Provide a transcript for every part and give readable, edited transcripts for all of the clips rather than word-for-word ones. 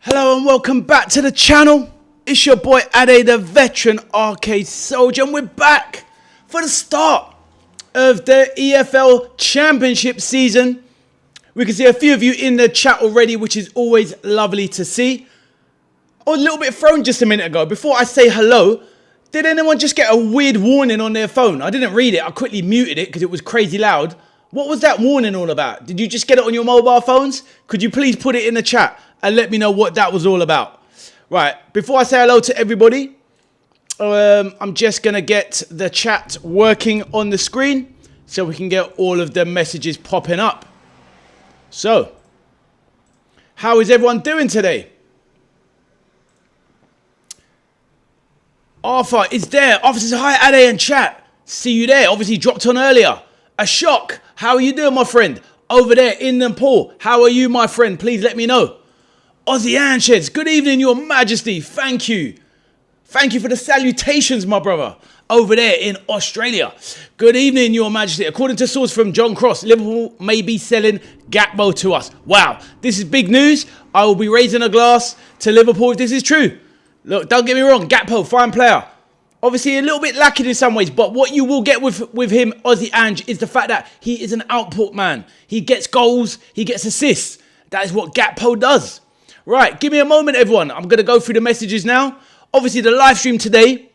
Hello and welcome back to the channel. It's your boy Ade, the veteran arcade soldier, and we're back for the start of the EFL Championship season. We can see a few of you in the chat already, which is always lovely to see. I was a little bit thrown just a minute ago. Before I say hello, did anyone just get a weird warning on their phone? I didn't read it. I quickly muted it because it was crazy loud. What was that warning all about? Did you just get it on your mobile phones? Could you please put it in the chat and let me know what that was all about? Right, before I say hello to everybody, I'm just going to get the chat working on the screen so we can get all of the messages popping up. So, how is everyone doing today? Arthur is there. Arthur says, hi, Ade and chat. See you there. Obviously dropped on earlier. A shock. How are you doing, my friend? Over there in the pool. How are you, my friend? Please let me know. Ozzy Ansheds. Good evening, your majesty. Thank you. Thank you for the salutations, my brother. Over there in Australia. Good evening, your majesty. According to source from John Cross, Liverpool may be selling Gakpo to us. Wow. This is big news. I will be raising a glass to Liverpool if this is true. Look, don't get me wrong. Gakpo, fine player. Obviously, a little bit lacking in some ways, but what you will get with him, Ozzy Ange, is the fact that he is an output man. He gets goals, he gets assists. That is what Gakpo does. Right, give me a moment, everyone. I'm going to go through the messages now. Obviously, the live stream today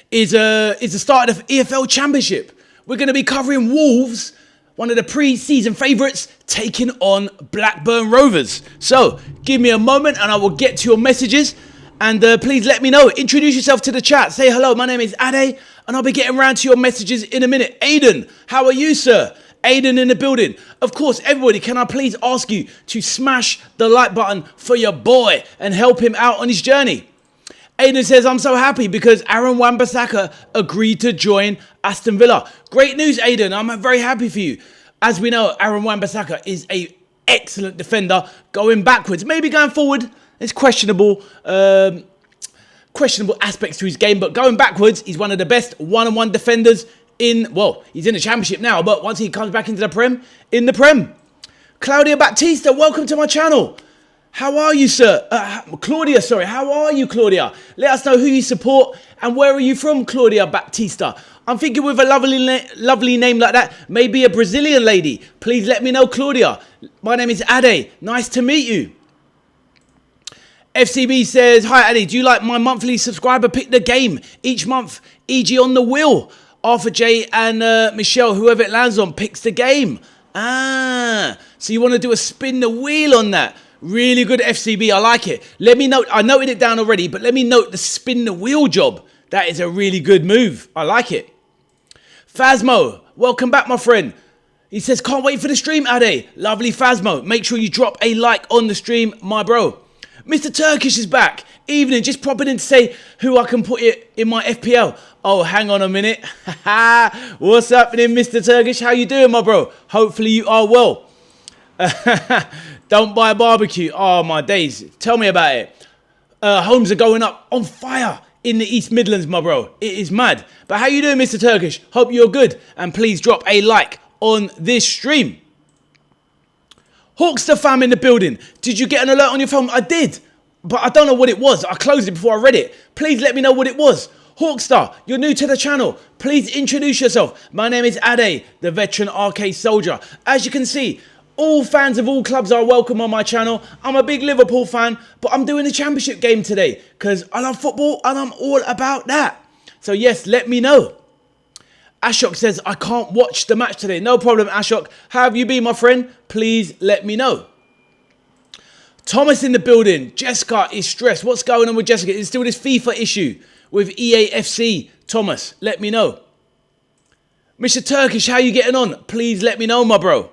is the start of the EFL Championship. We're going to be covering Wolves, one of the pre-season favourites, taking on Blackburn Rovers. So, give me a moment and I will get to your messages. And please let me know. Introduce yourself to the chat. Say hello. My name is Ade, and I'll be getting around to your messages in a minute. Aiden, how are you, sir? Aiden in the building. Of course, everybody, can I please ask you to smash the like button for your boy and help him out on his journey? Aiden says, I'm so happy because Aaron Wan-Bissaka agreed to join Aston Villa. Great news, Aiden. I'm very happy for you. As we know, Aaron Wan-Bissaka is an excellent defender going backwards. Maybe going forward, it's questionable aspects to his game, but going backwards, he's one of the best one-on-one defenders in, well, he's in the Championship now, but once he comes back into the Prem, in the Prem. Claudia Baptista, welcome to my channel. How are you, sir? Claudia, sorry. How are you, Claudia? Let us know who you support and where are you from, Claudia Baptista. I'm thinking with a lovely name like that, maybe a Brazilian lady. Please let me know, Claudia. My name is Ade. Nice to meet you. FCB says, hi, Ade, do you like my monthly subscriber pick the game each month, e.g. on the wheel? Arthur J and Michelle, whoever it lands on, picks the game. Ah, so you want to do a spin the wheel on that. Really good, FCB, I like it. Let me note, I noted it down already, but let me note the spin the wheel job. That is a really good move. I like it. Phasmo, welcome back, my friend. He says, can't wait for the stream, Ade. Lovely, Phasmo. Make sure you drop a like on the stream, my bro. Mr. Turkish is back. Evening, just popping in to say who I can put it in my FPL. Oh, hang on a minute. What's happening, Mr. Turkish? How you doing, my bro? Hopefully you are well. Don't buy a barbecue. Oh, my days. Tell me about it. Homes are going up on fire in the East Midlands, my bro. It is mad. But how you doing, Mr. Turkish? Hope you're good. And please drop a like on this stream. Hawkster fam in the building. Did you get an alert on your phone? I did, but I don't know what it was. I closed it before I read it. Please let me know what it was. Hawkstar, you're new to the channel. Please introduce yourself. My name is Ade, the veteran arcade soldier. As you can see, all fans of all clubs are welcome on my channel. I'm a big Liverpool fan, but I'm doing a championship game today because I love football and I'm all about that. So yes, let me know. Ashok says, I can't watch the match today. No problem, Ashok. How have you been, my friend? Please let me know. Thomas in the building. Jessica is stressed. What's going on with Jessica? Is still this FIFA issue with EAFC? Thomas, let me know. Mr. Turkish, how you getting on? Please let me know, my bro.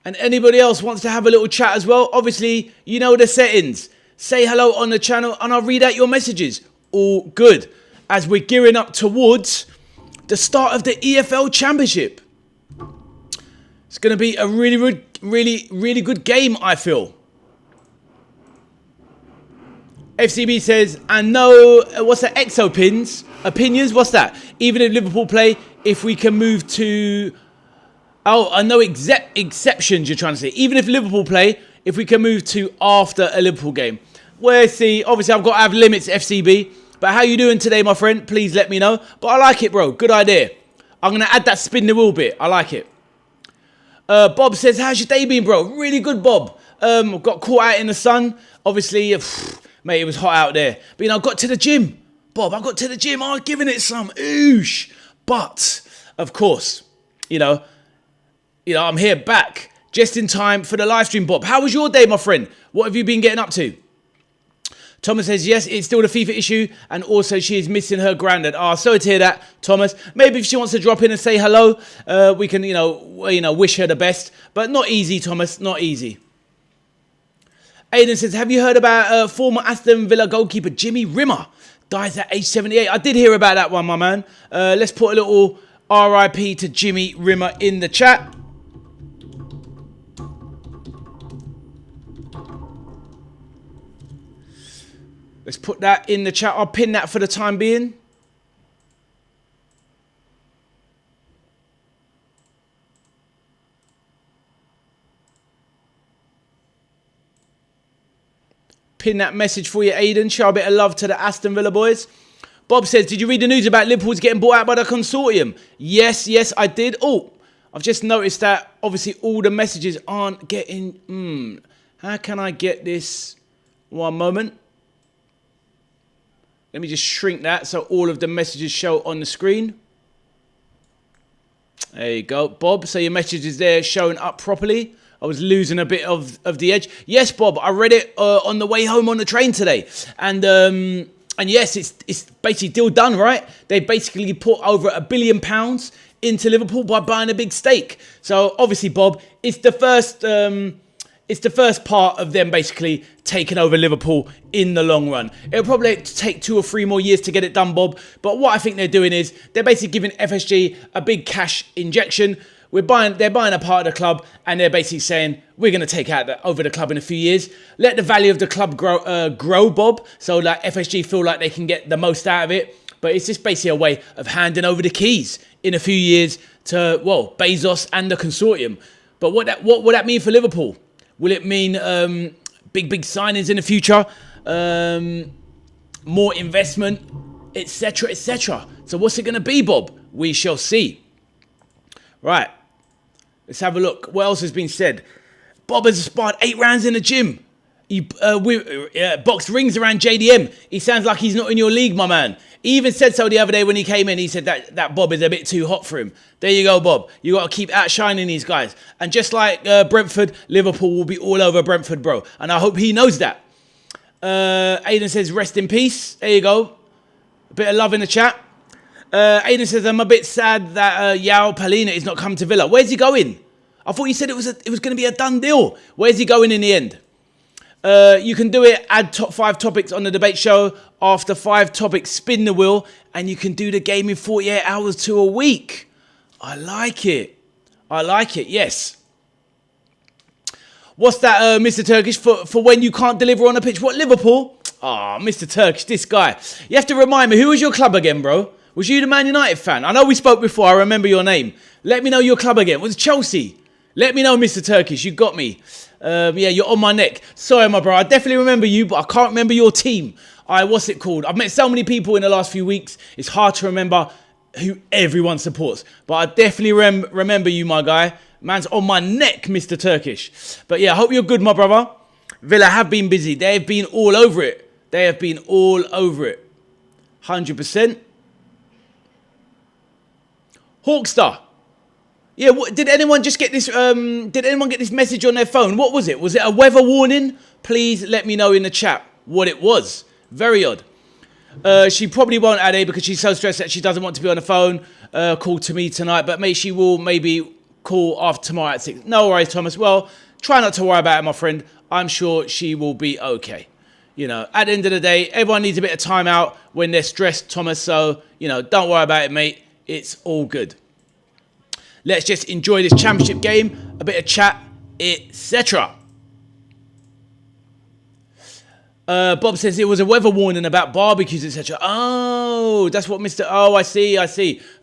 And anybody else wants to have a little chat as well? Obviously, you know the settings. Say hello on the channel and I'll read out your messages. All good. As we're gearing up towards the start of the EFL Championship. It's going to be a really good game, I feel. FCB says, and no, what's that, EXO opinions, what's that? Even if Liverpool play, if we can move to, oh, I know exceptions you're trying to say. Even if Liverpool play, if we can move to after a Liverpool game. Where, see, obviously I've got to have limits, FCB. But how you doing today, my friend? Please let me know. But I like it, bro. Good idea. I'm going to add that spin the wheel bit. I like it. Bob says, how's your day been, bro? Really good, Bob. Got caught out in the sun. Obviously, mate, it was hot out there. But, I got to the gym. Bob, I got to the gym. I was giving it some oosh. But, of course, I'm here back just in time for the live stream, Bob. How was your day, my friend? What have you been getting up to? Thomas says, yes, it's still the FIFA issue. And also, she is missing her granddad. Oh, sorry to hear that, Thomas. Maybe if she wants to drop in and say hello, we can, wish her the best. But not easy, Thomas. Not easy. Aiden says, have you heard about former Aston Villa goalkeeper Jimmy Rimmer? Dies at age 78. I did hear about that one, my man. Let's put a little RIP to Jimmy Rimmer in the chat. Let's put that in the chat. I'll pin that for the time being. Pin that message for you, Aiden. Show a bit of love to the Aston Villa boys. Bob says, did you read the news about Liverpool's getting bought out by the consortium? Yes, I did. Oh, I've just noticed that obviously all the messages aren't getting... How can I get this? One moment. Let me just shrink that so all of the messages show on the screen. There you go, Bob. So your message is there showing up properly. I was losing a bit of the edge. Yes, Bob, I read it on the way home on the train today. And yes, it's basically deal done, right? They basically put over £1 billion into Liverpool by buying a big stake. So obviously, Bob, it's the first part of them basically taking over Liverpool in the long run. It'll probably take 2 or 3 more years to get it done, Bob. But what I think they're doing is they're basically giving FSG a big cash injection. They're buying a part of the club, and they're basically saying, we're going to take over the club in a few years. Let the value of the club grow, Bob. So like FSG feel like they can get the most out of it. But it's just basically a way of handing over the keys in a few years to, Bezos and the consortium. But what will that mean for Liverpool? Will it mean big signings in the future? More investment, etc., etc. So what's it going to be, Bob? We shall see. Right. Let's have a look. What else has been said? Bob has sparred 8 rounds in the gym. He boxed rings around JDM. He sounds like he's not in your league, my man. He even said so the other day when he came in. He said that Bob is a bit too hot for him. There you go, Bob. You got to keep outshining these guys. And just like Brentford, Liverpool will be all over Brentford, bro. And I hope he knows that. Aiden says, rest in peace. There you go. A bit of love in the chat. Aiden says, I'm a bit sad that João Palhinha is not coming to Villa. Where's he going? I thought you said it was going to be a done deal. Where's he going in the end? You can do it, add top 5 topics on the debate show. After 5 topics, spin the wheel, and you can do the game in 48 hours to a week. I like it. Yes. What's that, Mr. Turkish, for when you can't deliver on a pitch? What, Liverpool? Ah, Mr. Turkish, this guy. You have to remind me, who was your club again, bro? Was you the Man United fan? I know we spoke before. I remember your name. Let me know your club again. Was it Chelsea? Let me know, Mr. Turkish. You got me. Yeah, you're on my neck. Sorry, my bro. I definitely remember you, but I can't remember your team. What's it called? I've met so many people in the last few weeks. It's hard to remember who everyone supports. But I definitely remember you, my guy. Man's on my neck, Mr. Turkish. But yeah, I hope you're good, my brother. Villa have been busy. They have been all over it. 100%. Hawkstar. Yeah, did anyone just get this? Did anyone get this message on their phone? What was it? Was it a weather warning? Please let me know in the chat what it was. Very odd. She probably won't, Ade, because she's so stressed that she doesn't want to be on the phone. Call to me tonight, but she will maybe call after tomorrow at 6. No worries, Thomas. Well, try not to worry about it, my friend. I'm sure she will be okay. At the end of the day, everyone needs a bit of time out when they're stressed, Thomas. So, don't worry about it, mate. It's all good. Let's just enjoy this championship game, a bit of chat, etc. Bob says it was a weather warning about barbecues, etc. Oh, that's what Mr. Oh, I see.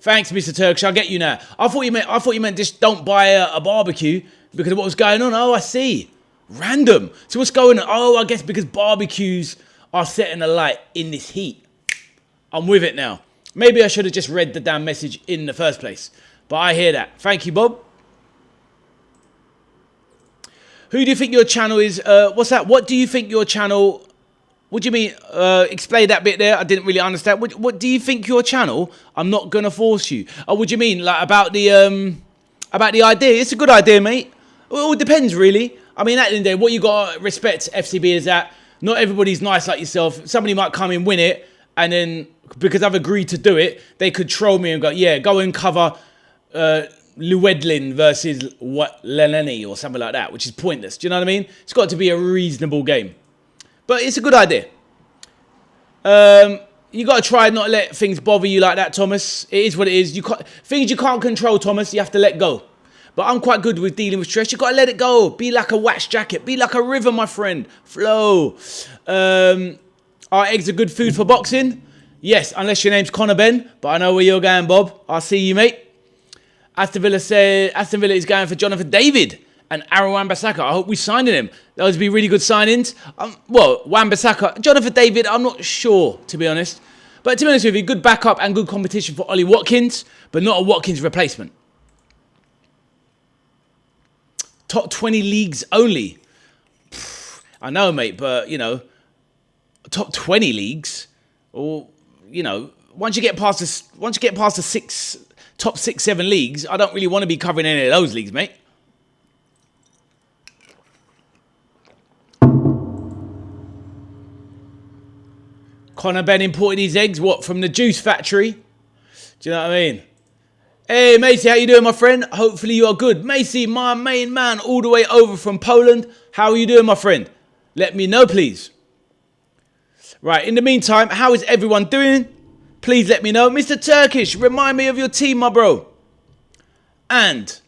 Thanks, Mr. Turkish. I'll get you now. I thought you meant just don't buy a barbecue because of what was going on. Oh, I see. Random. So what's going on? Oh, I guess because barbecues are setting alight in this heat. I'm with it now. Maybe I should have just read the damn message in the first place. But I hear that. Thank you, Bob. Who do you think your channel is? What's that? What do you think your channel... What do you mean? Explain that bit there. I didn't really understand. What do you think your channel? I'm not going to force you. Oh, what do you mean? Like about the idea? It's a good idea, mate. It all depends, really. I mean, at the end of the day, what you got to respect, FCB, is that not everybody's nice like yourself. Somebody might come and win it, and then because I've agreed to do it, they could troll me and go, yeah, go and cover Llewellyn versus Lenny or something like that, which is pointless. Do you know what I mean? It's got to be a reasonable game. But it's a good idea. You got to try not to let things bother you like that, Thomas. It is what it is. Things you can't control, Thomas, you have to let go. But I'm quite good with dealing with stress. You got to let it go. Be like a wax jacket. Be like a river, my friend. Flow. Are eggs a good food for boxing? Yes, unless your name's Conor Ben. But I know where you're going, Bob. I'll see you, mate. Aston Villa is going for Jonathan David and Aaron Wan-Bissaka. I hope we signed him. Those would be really good signings. Well, Wan-Bissaka. Jonathan David, I'm not sure, to be honest. But to be honest with you, good backup and good competition for Ollie Watkins, but not a Watkins replacement. Top 20 leagues only. I know, mate, but, you know, top 20 leagues, or, you know, once you get past the top 6, 7 leagues, I don't really want to be covering any of those leagues, mate. Conor Ben imported his eggs, what, from the juice factory? Do you know what I mean? Hey, Macy, how you doing, my friend? Hopefully you are good. Macy, my main man, all the way over from Poland. How are you doing, my friend? Let me know, please. Right, in the meantime, how is everyone doing? Please let me know. Mr. Turkish, remind me of your team, my bro. And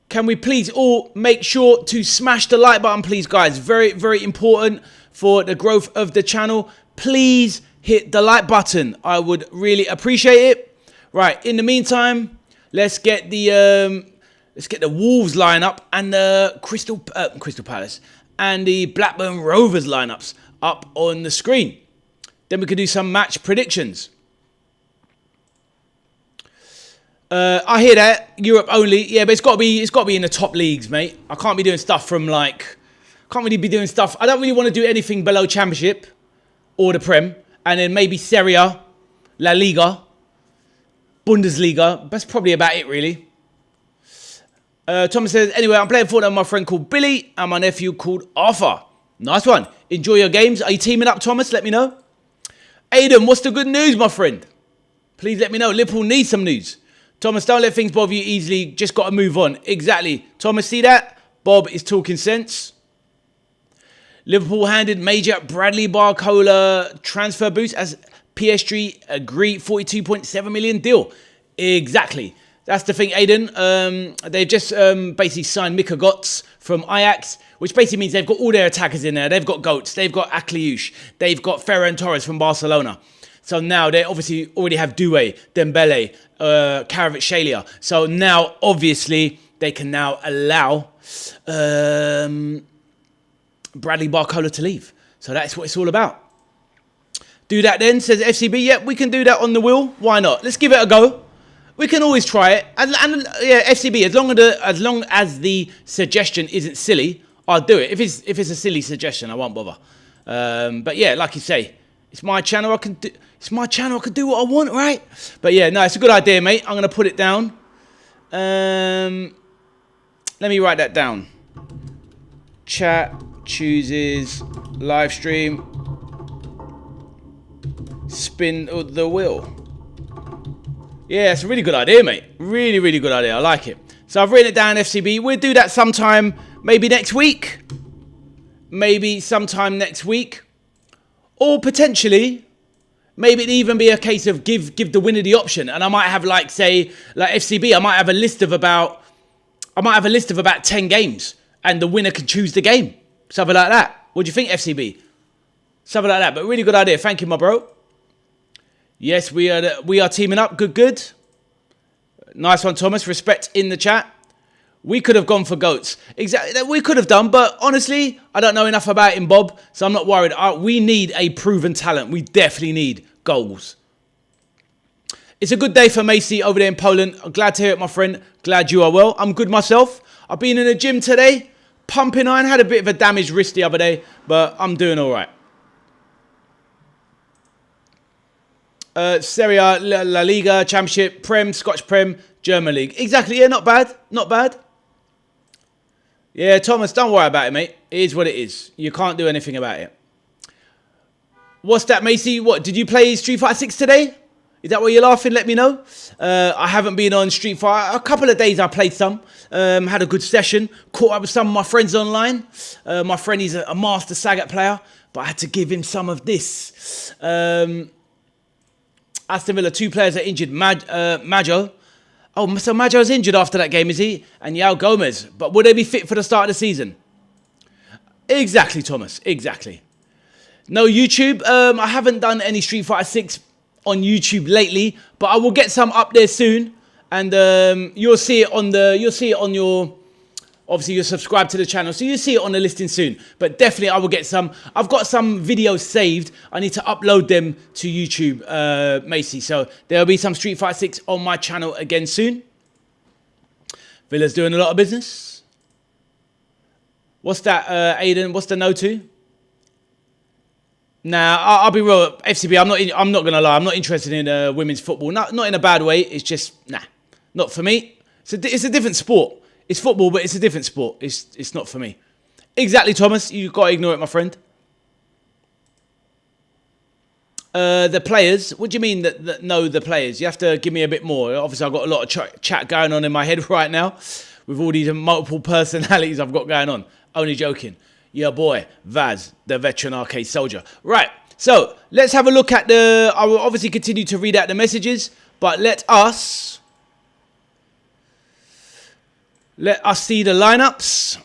can we please all make sure to smash the like button, please, guys? Very, very important for the growth of the channel. Please hit the like button. I would really appreciate it. Right, in the meantime, let's get the Wolves lineup and the Crystal Palace and the Blackburn Rovers lineups up on the screen. Then we can do some match predictions. I hear that Europe only, yeah, but it's got to be in the top leagues, mate. I can't be doing stuff from like, can't really be doing stuff. I don't really want to do anything below Championship or the Prem, and then maybe Serie A, La Liga, Bundesliga. That's probably about it, really. Thomas says, anyway, I'm playing Fortnite with my friend called Billy and my nephew called Arthur. Nice one. Enjoy your games. Are you teaming up, Thomas? Let me know. Aiden, what's the good news, my friend? Please let me know. Liverpool needs some news. Thomas, don't let things bother you easily. Just got to move on. Exactly. Thomas, see that? Bob is talking sense. Liverpool handed major Bradley Barcola transfer boost as PSG agree 42.7 million deal. Exactly. That's the thing, Aiden. They've just basically signed Mika Götze from Ajax, which basically means they've got all their attackers in there. They've got Goetz, they've got Akliouche, they've got Ferran Torres from Barcelona. So now they obviously already have Doué, Dembele, Kvaratskhelia. So now, obviously, they can now allow Bradley Barcola to leave. So that's what it's all about. Do that then, says FCB. Yep, we can do that on the wheel. Why not? Let's give it a go. We can always try it. And yeah, FCB, as long as the suggestion isn't silly, I'll do it. If it's a silly suggestion, I won't bother. But yeah, like you say, it's my channel. I can do what I want, right? But yeah, no, it's a good idea, mate. I'm gonna put it down. Let me write that down. Chat chooses live stream. Spin the wheel. Yeah, it's a really good idea, mate. Really, really good idea. I like it. So I've written it down, FCB. We'll do that sometime, maybe next week. Maybe sometime next week. Or potentially, maybe it'd even be a case of give the winner the option. And I might have, like, say, like FCB, I might have a list of about 10 games. And the winner can choose the game. Something like that. What do you think, FCB? Something like that. But really good idea. Thank you, my bro. Yes, we are teaming up. Good. Nice one, Thomas. Respect in the chat. We could have gone for goats. Exactly, we could have done, but honestly, I don't know enough about him, Bob, so I'm not worried. We need a proven talent. We definitely need goals. It's a good day for Macy over there in Poland. I'm glad to hear it, my friend. Glad you are well. I'm good myself. I've been in the gym today, pumping iron. Had a bit of a damaged wrist the other day, but I'm doing all right. Serie A, La Liga, Championship, Prem, Scotch Prem, German League. Exactly, yeah, not bad. Not bad. Yeah, Thomas, don't worry about it, mate. It is what it is. You can't do anything about it. What's that, Macy? What, did you play Street Fighter 6 today? Is that why you're laughing? Let me know. I haven't been on Street Fighter. A couple of days I played some. Had a good session. Caught up with some of my friends online. My friend, he's a master Sagat player. But I had to give him some of this. Aston Villa, 2 players are injured. Majo. Oh, so Majo's injured after that game, is he? And Yao Gomez. But would they be fit for the start of the season? Exactly, Thomas. Exactly. No YouTube. I haven't done any Street Fighter 6 on YouTube lately, but I will get some up there soon. And you'll see it on your... Obviously, you're subscribed to the channel, so you see it on the listing soon. But definitely, I will get some. I've got some videos saved. I need to upload them to YouTube, Macy. So there'll be some Street Fighter 6 on my channel again soon. Villa's doing a lot of business. What's that, Aiden? What's the no to? Nah, I'll be real. FCB, I'm not gonna lie. I'm not interested in women's football. Not in a bad way. It's just not for me. It's a different sport. It's football, but it's a different sport. It's not for me. Exactly, Thomas. You've got to ignore it, my friend. The players. What do you mean that no, the players? You have to give me a bit more. Obviously, I've got a lot of chat going on in my head right now with all these multiple personalities I've got going on. Only joking. Your boy, Vaz, the veteran arcade soldier. Right. So, let's have a look at I will obviously continue to read out the messages, but let us see the lineups.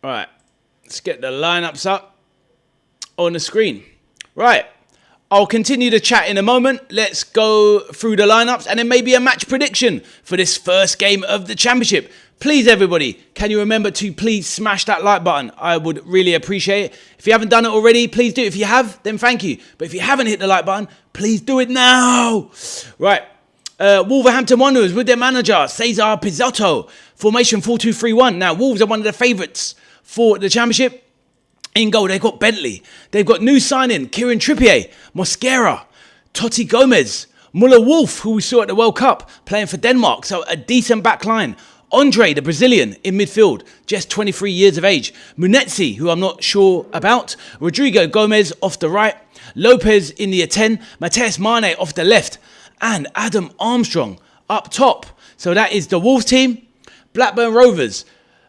All right, let's get the lineups up on the screen. Right, I'll continue to chat in a moment. Let's go through the lineups and then maybe a match prediction for this first game of the championship. Please, everybody, can you remember to please smash that like button? I would really appreciate it. If you haven't done it already, please do. If you have, then thank you. But if you haven't hit the like button, please do it now. Right. Wolverhampton Wanderers with their manager, Cesar Pizzotto. Formation 4-2-3-1. Now, Wolves are one of the favourites for the championship. In goal, they've got Bentley. They've got new signing, Kieran Trippier, Mosquera, Totti Gomez, Muller Wolf, who we saw at the World Cup, playing for Denmark. So a decent back line. Andre, the Brazilian, in midfield, just 23 years of age. Munetzi, who I'm not sure about. Rodrigo Gomez off the right. Lopez in the 10. Mateus Mane off the left. And Adam Armstrong up top. So that is the Wolves team. Blackburn Rovers,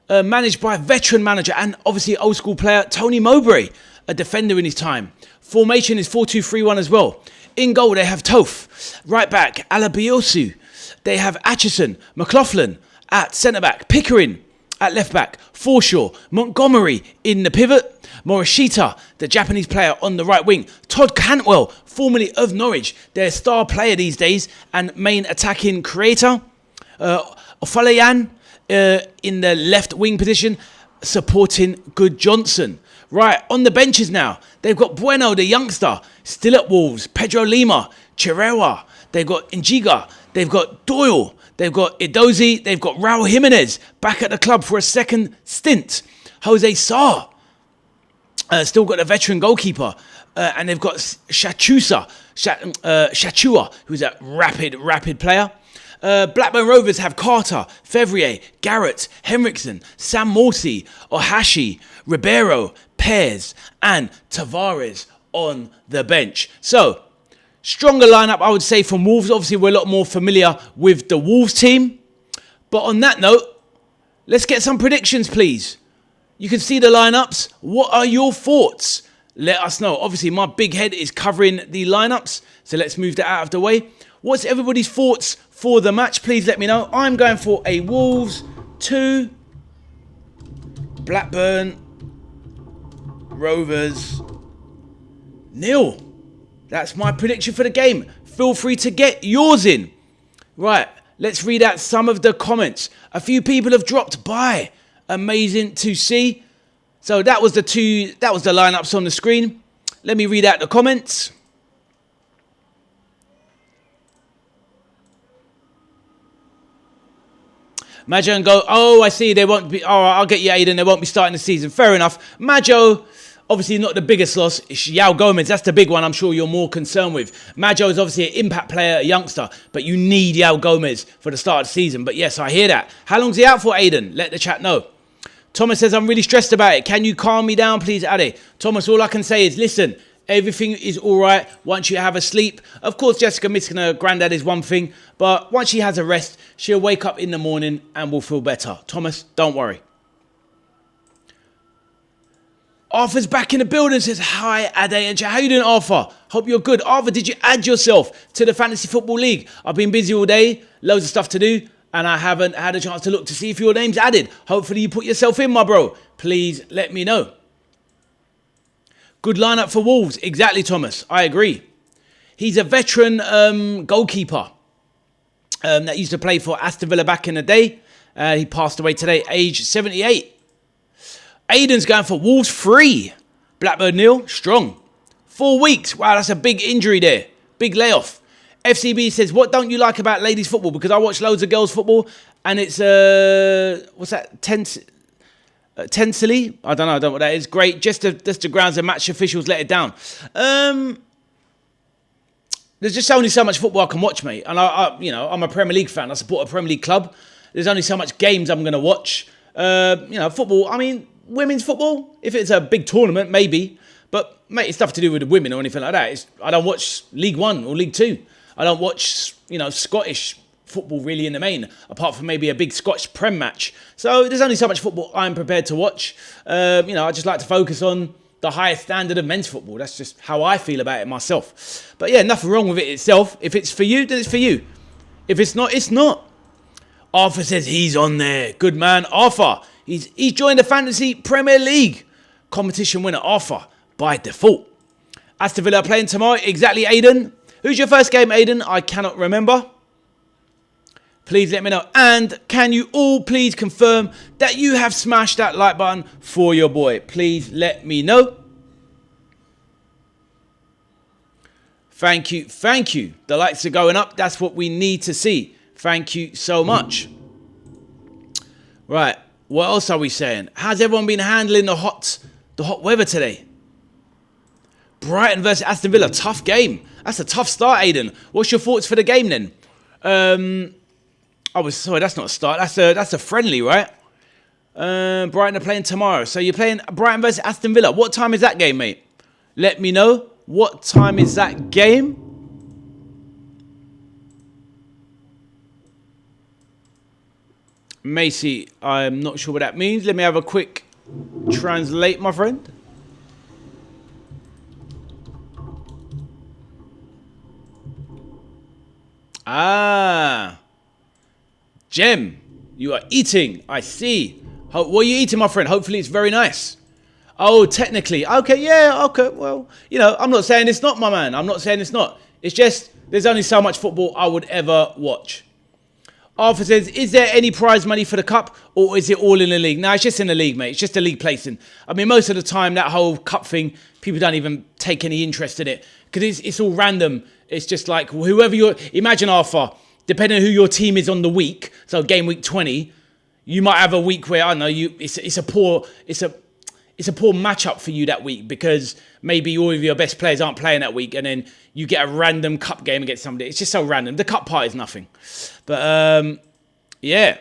managed by veteran manager and obviously old school player Tony Mowbray, a defender in his time. Formation is 4-2-3-1 as well. In goal, they have Toth. Right back, Alabiosu. They have Atchison, McLaughlin at centre-back, Pickering at left-back, Forshaw, Montgomery in the pivot, Morishita, the Japanese player on the right wing, Todd Cantwell, formerly of Norwich, their star player these days and main attacking creator, Ofalayan in the left wing position, supporting Good Johnson. Right, on the benches now, they've got Bueno, the youngster, still at Wolves, Pedro Lima, Chirewa, they've got Njiga, they've got Doyle, they've got Edozie, they've got Raúl Jiménez back at the club for a second stint. Jose Sarr, still got a veteran goalkeeper. And they've got Shachua, who's a rapid player. Blackburn Rovers have Carter, Fevrier, Garrett, Henriksen, Sam Morsey, Ohashi, Ribeiro, Pears, and Tavares on the bench. So, stronger lineup, I would say, from Wolves. Obviously, we're a lot more familiar with the Wolves team. But on that note, let's get some predictions, please. You can see the lineups. What are your thoughts? Let us know. Obviously, my big head is covering the lineups. So let's move that out of the way. What's everybody's thoughts for the match? Please let me know. I'm going for a Wolves 2, Blackburn Rovers 0. That's my prediction for the game. Feel free to get yours in. Right, let's read out some of the comments. A few people have dropped by. Amazing to see. So that was the lineups on the screen. Let me read out the comments. Majo and go, oh, I see, they won't be, oh, I'll get you, Aiden, they won't be starting the season. Fair enough. Majo, obviously not the biggest loss. It's João Gomez, that's the big one I'm sure you're more concerned with. Majo is obviously an impact player, a youngster, but you need João Gomez for the start of the season. But yes, I hear that. How long's he out for, Aiden? Let the chat know. Thomas says, I'm really stressed about it. Can you calm me down, please, Ade? Thomas, all I can say is, listen, everything is all right once you have a sleep. Of course, Jessica missing her granddad is one thing, but once she has a rest, she'll wake up in the morning and will feel better. Thomas, don't worry. Arthur's back in the building, says, hi, Ade and chat. How you doing, Arthur? Hope you're good. Arthur, did you add yourself to the Fantasy Football League? I've been busy all day, loads of stuff to do, and I haven't had a chance to look to see if your name's added. Hopefully you put yourself in, my bro. Please let me know. Good lineup for Wolves. Exactly, Thomas. I agree. He's a veteran goalkeeper that used to play for Aston Villa back in the day. He passed away today, age 78. Aiden's going for Wolves 3. Blackburn 0. Strong. 4 weeks. Wow, that's a big injury there. Big layoff. FCB says, what don't you like about ladies football? Because I watch loads of girls football and it's, what's that, Tensley? I don't know what that is. Great. Just the grounds and match officials let it down. There's just only so much football I can watch, mate. And I'm a Premier League fan. I support a Premier League club. There's only so much games I'm going to watch. Football, I mean, women's football, if it's a big tournament, maybe. But, mate, it's nothing to do with the women or anything like that. I don't watch League One or League Two. I don't watch, Scottish football really in the main, apart from maybe a big Scotch Prem match. So there's only so much football I'm prepared to watch. I just like to focus on the highest standard of men's football. That's just how I feel about it myself. But yeah, nothing wrong with it itself. If it's for you, then it's for you. If it's not, it's not. Arthur says he's on there. Good man, Arthur. He's joined the Fantasy Premier League. Competition winner, Arthur, by default. Aston Villa playing tomorrow. Exactly, Aiden. Who's your first game, Aiden? I cannot remember. Please let me know. And can you all please confirm that you have smashed that like button for your boy? Please let me know. Thank you. Thank you. The likes are going up. That's what we need to see. Thank you so much. Right. What else are we saying? How's everyone been handling the hot weather today? Brighton versus Aston Villa. Tough game. That's a tough start, Aiden. What's your thoughts for the game then? Sorry, that's not a start. That's a friendly, right? Brighton are playing tomorrow. So you're playing Brighton versus Aston Villa. What time is that game, mate? Let me know. What time is that game? Macy, I'm not sure what that means. Let me have a quick translate, my friend. Ah. Jem, you are eating. I see. What are you eating, my friend? Hopefully it's very nice. Oh, technically. Okay, yeah, okay. Well, I'm not saying it's not, my man. I'm not saying it's not. It's just there's only so much football I would ever watch. Arthur says, is there any prize money for the cup or is it all in the league? No, it's just in the league, mate. It's just a league placing. I mean, most of the time, that whole cup thing, people don't even take any interest in it because it's all random. It's just like whoever imagine, Arthur, depending on who your team is on the week, so game week 20, you might have a week where, I don't know, it's a poor matchup for you that week because maybe all of your best players aren't playing that week and then you get a random cup game against somebody. It's just so random. The cup part is nothing. But, yeah.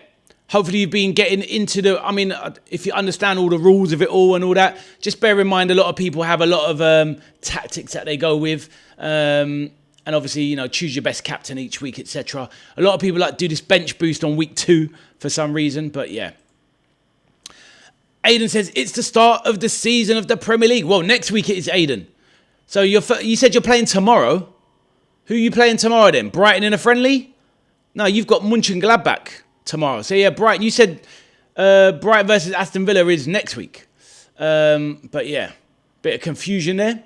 Hopefully you've been getting into if you understand all the rules of it all and all that, just bear in mind a lot of people have a lot of tactics that they go with. And obviously, choose your best captain each week, etc. A lot of people like to do this bench boost on week 2 for some reason, but yeah. Aiden says, it's the start of the season of the Premier League. Well, next week it is, Aiden. So you said you're playing tomorrow. Who are you playing tomorrow then? Brighton in a friendly? No, you've got Mönchengladbach tomorrow. So yeah, Brighton. You said Brighton versus Aston Villa is next week. But yeah, bit of confusion there.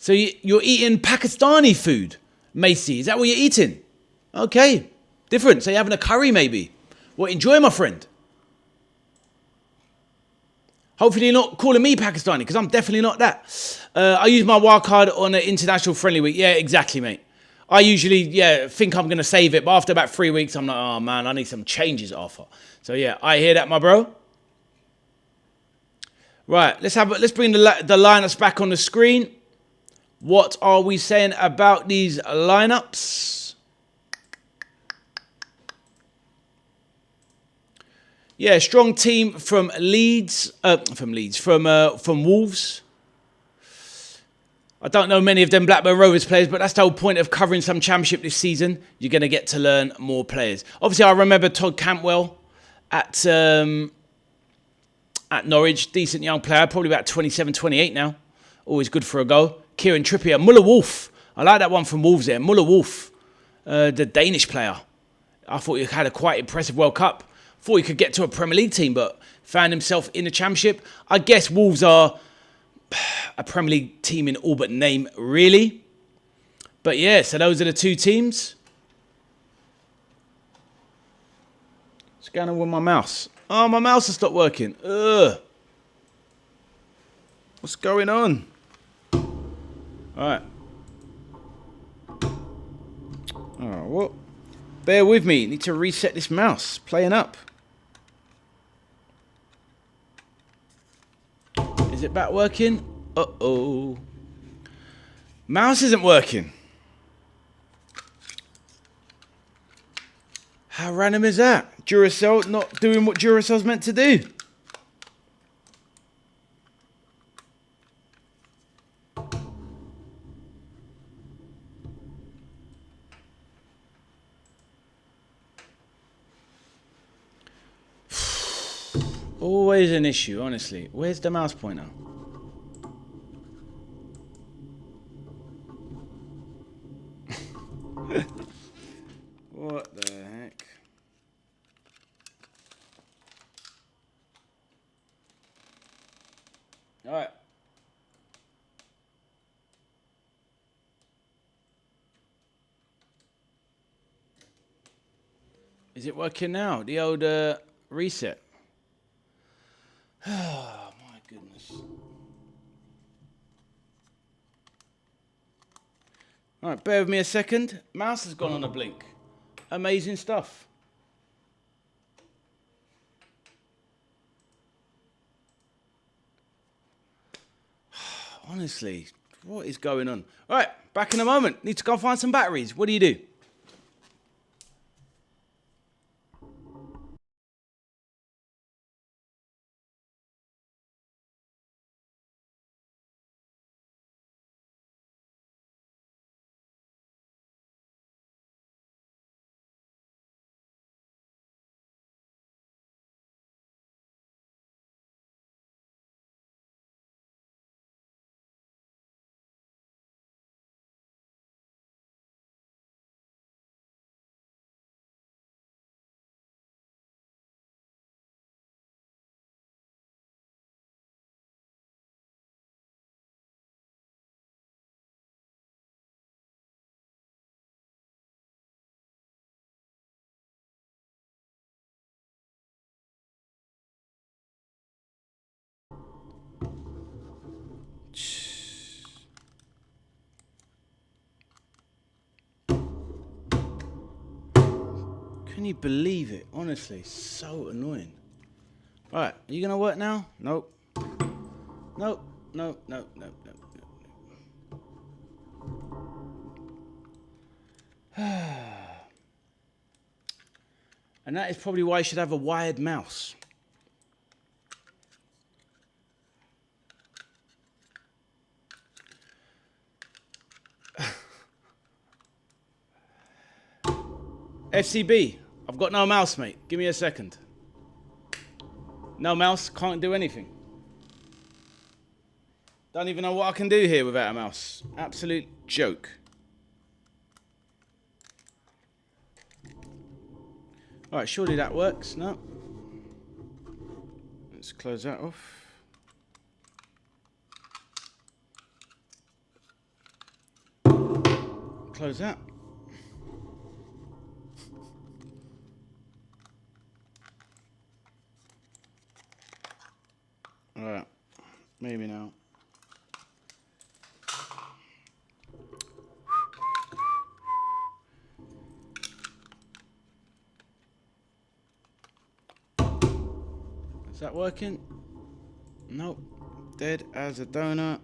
So you're eating Pakistani food, Macy. Is that what you're eating? Okay. Different. So you're having a curry maybe. Well, enjoy, my friend. Hopefully you're not calling me Pakistani, because I'm definitely not that. I use my wild card on an international friendly week. Yeah, exactly, mate. I usually, think I'm going to save it. But after about 3 weeks, I'm like, oh, man, I need some changes offer. So, yeah, I hear that, my bro. Right, let's bring the lineups back on the screen. What are we saying about these lineups? Yeah, strong team from Wolves. I don't know many of them Blackburn Rovers players, but that's the whole point of covering some championship this season. You're going to get to learn more players. Obviously, I remember Todd Cantwell at Norwich. Decent young player, probably about 27, 28 now. Always good for a goal. Kieran Trippier. Muller Wolf. I like that one from Wolves there. Muller Wolf, the Danish player. I thought he had a quite impressive World Cup. Thought he could get to a Premier League team, but found himself in the Championship. I guess Wolves are a Premier League team in all but name, really. But yeah, so those are the two teams. What's going on with my mouse? Oh, my mouse has stopped working. Ugh. What's going on? All right. Oh, what? Bear with me. Need to reset this mouse. Playing up. Is it back working? Uh-oh. Mouse isn't working. How random is that? Duracell not doing what Duracell's meant to do. Always an issue, honestly. Where's the mouse pointer? What the heck? All right. Is it working now? The old reset. Oh, my goodness. All right, bear with me a second. Mouse has gone on a blink. Amazing stuff. Honestly, what is going on? All right, back in a moment. Need to go find some batteries. What do you do? Can you believe it? Honestly, so annoying. All right, are you going to work now? Nope. Nope, nope, nope, nope, nope, nope. And that is probably why you should have a wired mouse. FCB, I've got no mouse, mate. Give me a second. No mouse, can't do anything. Don't even know what I can do here without a mouse. Absolute joke. All right, surely that works. No. Let's close that off. Close that. Alright, maybe now. Is that working? Nope. Dead as a donut.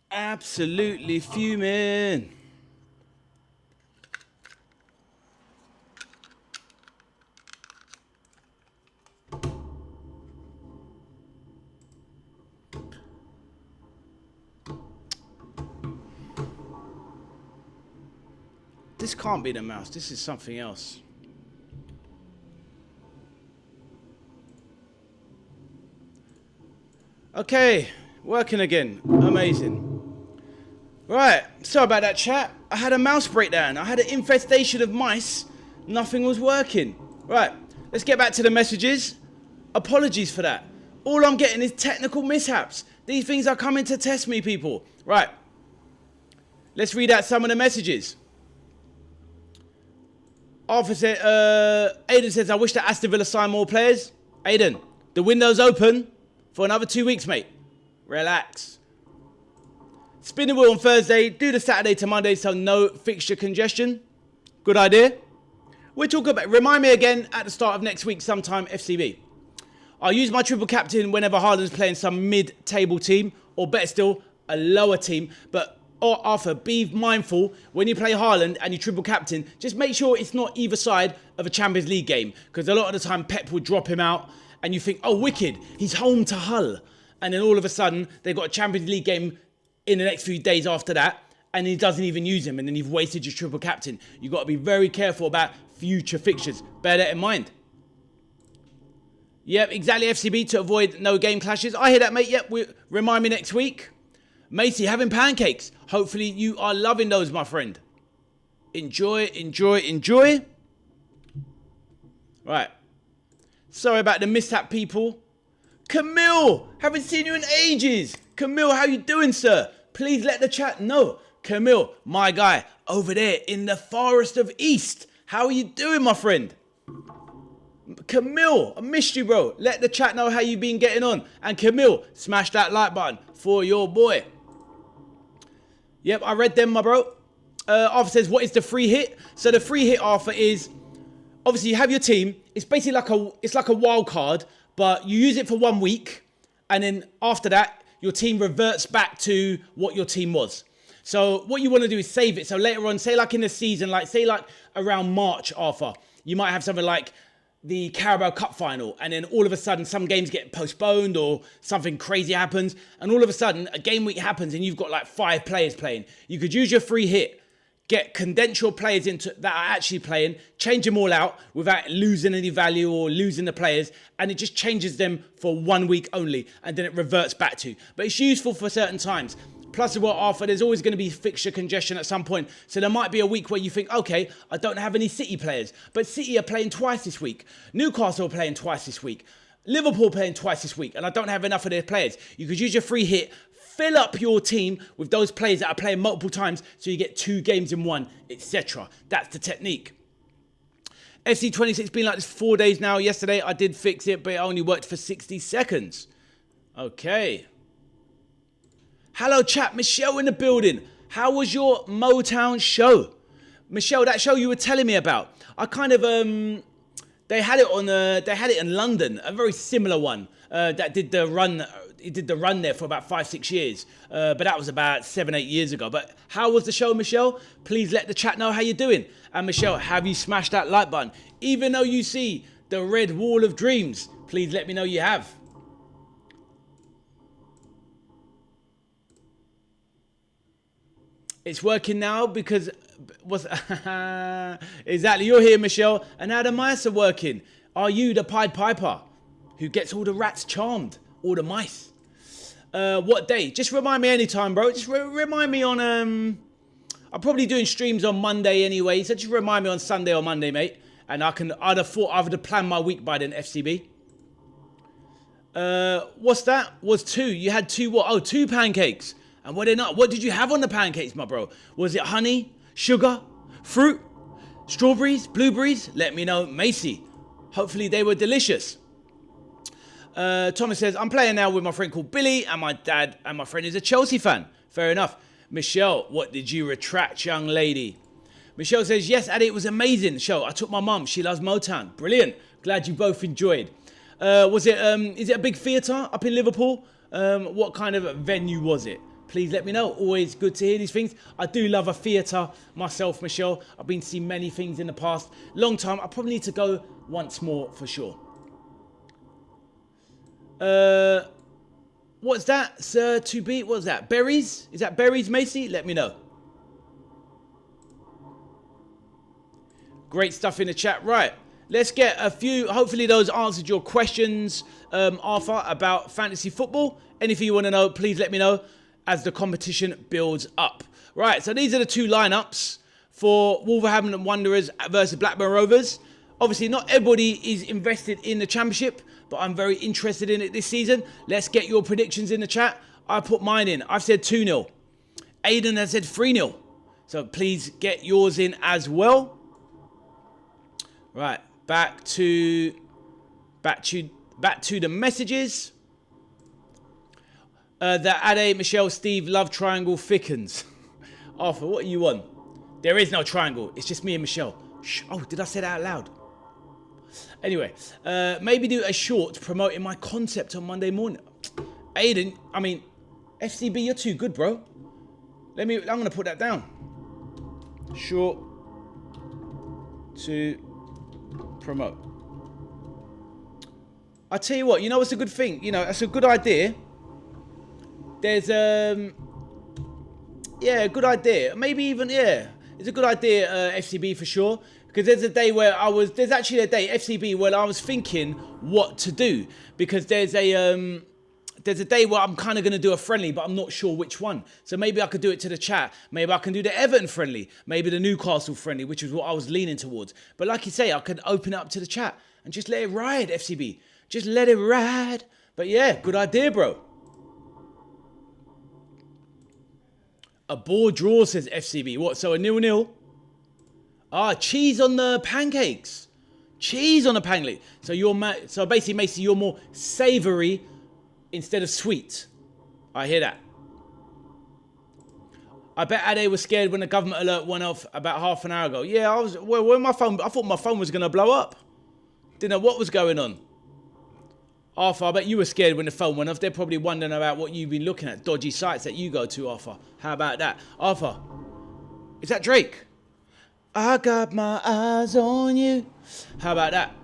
Absolutely fuming. This can't be the mouse. This is something else. Okay, working again. Amazing. Right, sorry about that, chat. I had a mouse breakdown. I had an infestation of mice. Nothing was working. Right, let's get back to the messages. Apologies for that. All I'm getting is technical mishaps. These things are coming to test me, people. Right, let's read out some of the messages. Arthur said, Aiden says, I wish that Aston Villa signed more players. Aiden, the window's open for another 2 weeks, mate. Relax. Spin the wheel on Thursday. Do the Saturday to Monday, so no fixture congestion. Good idea. We're talking about, remind me again at the start of next week, sometime FCB. I'll use my triple captain whenever Haaland's playing some mid-table team, or better still, a lower team. But Arthur, be mindful when you play Haaland and you triple captain, just make sure it's not either side of a Champions League game. Because a lot of the time Pep will drop him out and you think, oh, wicked, he's home to Hull. And then all of a sudden, they've got a Champions League game in the next few days after that, and he doesn't even use him, and then you've wasted your triple captain. You've got to be very careful about future fixtures. Bear that in mind. Yep, exactly, FCB, to avoid no game clashes. I hear that, mate. Yep, remind me next week. Macy, having pancakes. Hopefully you are loving those, my friend. Enjoy, enjoy, enjoy. Right. Sorry about the mishap, people. Camille, haven't seen you in ages. Camille, how you doing, sir? Please let the chat know. Camille, my guy, over there in the Forest of East. How are you doing, my friend? Camille, I missed you, bro. Let the chat know how you've been getting on. And Camille, smash that like button for your boy. Yep, I read them, my bro. Arthur says, what is the free hit? So the free hit, Arthur, is obviously you have your team. It's basically like a wild card, but you use it for 1 week, and then after that, your team reverts back to what your team was. So what you want to do is save it. So later on, say like in the season, like say like around March, Arthur, you might have something like the Carabao Cup final, and then all of a sudden some games get postponed or something crazy happens, and all of a sudden a game week happens and you've got like 5 players playing. You could use your free hit, condense your players into that are actually playing, change them all out without losing any value or losing the players, and it just changes them for 1 week only, and then it reverts back to. But it's useful for certain times. Plus, what Arthur, there's always going to be fixture congestion at some point. So there might be a week where you think, okay, I don't have any City players, but City are playing twice this week. Newcastle are playing twice this week. Liverpool playing twice this week, and I don't have enough of their players. You could use your free hit, fill up your team with those players that are playing multiple times, so you get 2 games in 1, etc. That's the technique. SC26 been like this for 4 days now. Yesterday I did fix it, but it only worked for 60 seconds. Okay. Hello chat, Michelle in the building. How was your Motown show? Michelle, that show you were telling me about. I kind of they had it in London, a very similar one that did the run. It did the run there for about 5-6 years, but that was about 7-8 years ago. But how was the show, Michelle? Please let the chat know how you're doing. And Michelle, have you smashed that like button? Even though you see the red wall of dreams, please let me know you have. It's working now because exactly, you're here, Michelle, and now the mice are working. Are you the Pied Piper? who gets all the rats charmed, all the mice. What day? Just remind me anytime, bro. Just remind me on... I'm probably doing streams on Monday anyway, so just remind me on Sunday or Monday, mate. And I'd have planned my week by then, FCB. What's that? Was 2. You had 2 what? Oh, 2 pancakes. And were they not? What did you have on the pancakes, my bro? Was it honey, sugar, fruit, strawberries, blueberries? Let me know, Macy. Hopefully they were delicious. Thomas says, I'm playing now with my friend called Billy, and my dad and my friend is a Chelsea fan. Fair enough. Michelle, what did you retract, young lady? Michelle says, yes, Addy, it was amazing the show. I took my mum. She loves Motown. Brilliant. Glad you both enjoyed. Is it a big theatre up in Liverpool? What kind of venue was it? Please let me know. Always good to hear these things. I do love a theatre myself, Michelle. I've been to see many things in the past. Long time. I probably need to go once more for sure. What's that? Sir to be? What's that? Berries? Is that berries, Macy? Let me know. Great stuff in the chat. Right. Let's get a few. Hopefully those answered your questions, Arthur, about fantasy football. Anything you want to know, please let me know as the competition builds up. Right, so these are the 2 lineups for Wolverhampton Wanderers versus Blackburn Rovers. Obviously, not everybody is invested in the Championship, but I'm very interested in it this season. Let's get your predictions in the chat. I put mine in. I've said 2-0. Aiden has said 3-0. So please get yours in as well. Right, back to the messages. That Ade, Michelle, Steve, love triangle thickens. Arthur, what are you on? There is no triangle. It's just me and Michelle. Shh. Oh, did I say that out loud? Anyway, maybe do a short promoting my concept on Monday morning. Aiden, I mean, FCB, you're too good, bro. I'm going to put that down. Short to promote. I tell you what, you know what's a good thing? You know, that's a good idea. There's yeah, a good idea. Maybe even, yeah, it's a good idea, FCB for sure. Because there's actually a day, FCB, where I was thinking what to do. Because there's a day where I'm kind of going to do a friendly, but I'm not sure which one. So maybe I could do it to the chat. Maybe I can do the Everton friendly. Maybe the Newcastle friendly, which is what I was leaning towards. But like you say, I could open it up to the chat and just let it ride, FCB. Just let it ride. But yeah, good idea, bro. A ball draw, says FCB. What, so a 0-0? Ah, cheese on the pancakes. Cheese on the pancake. So so basically, Macy, you're more savoury instead of sweet. I hear that. I bet Ade was scared when the government alert went off about half an hour ago. Yeah, I thought my phone was going to blow up. Didn't know what was going on. Arthur, I bet you were scared when the phone went off. They're probably wondering about what you've been looking at. Dodgy sites that you go to, Arthur. How about that? Arthur, is that Drake? I got my eyes on you. How about that?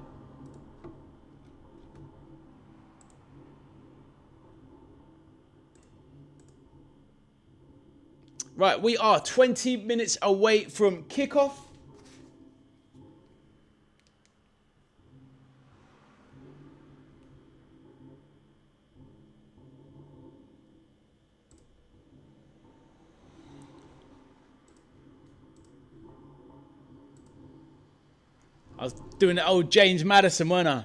Right, we are 20 minutes away from kickoff. I was doing the old James Maddison, weren't I?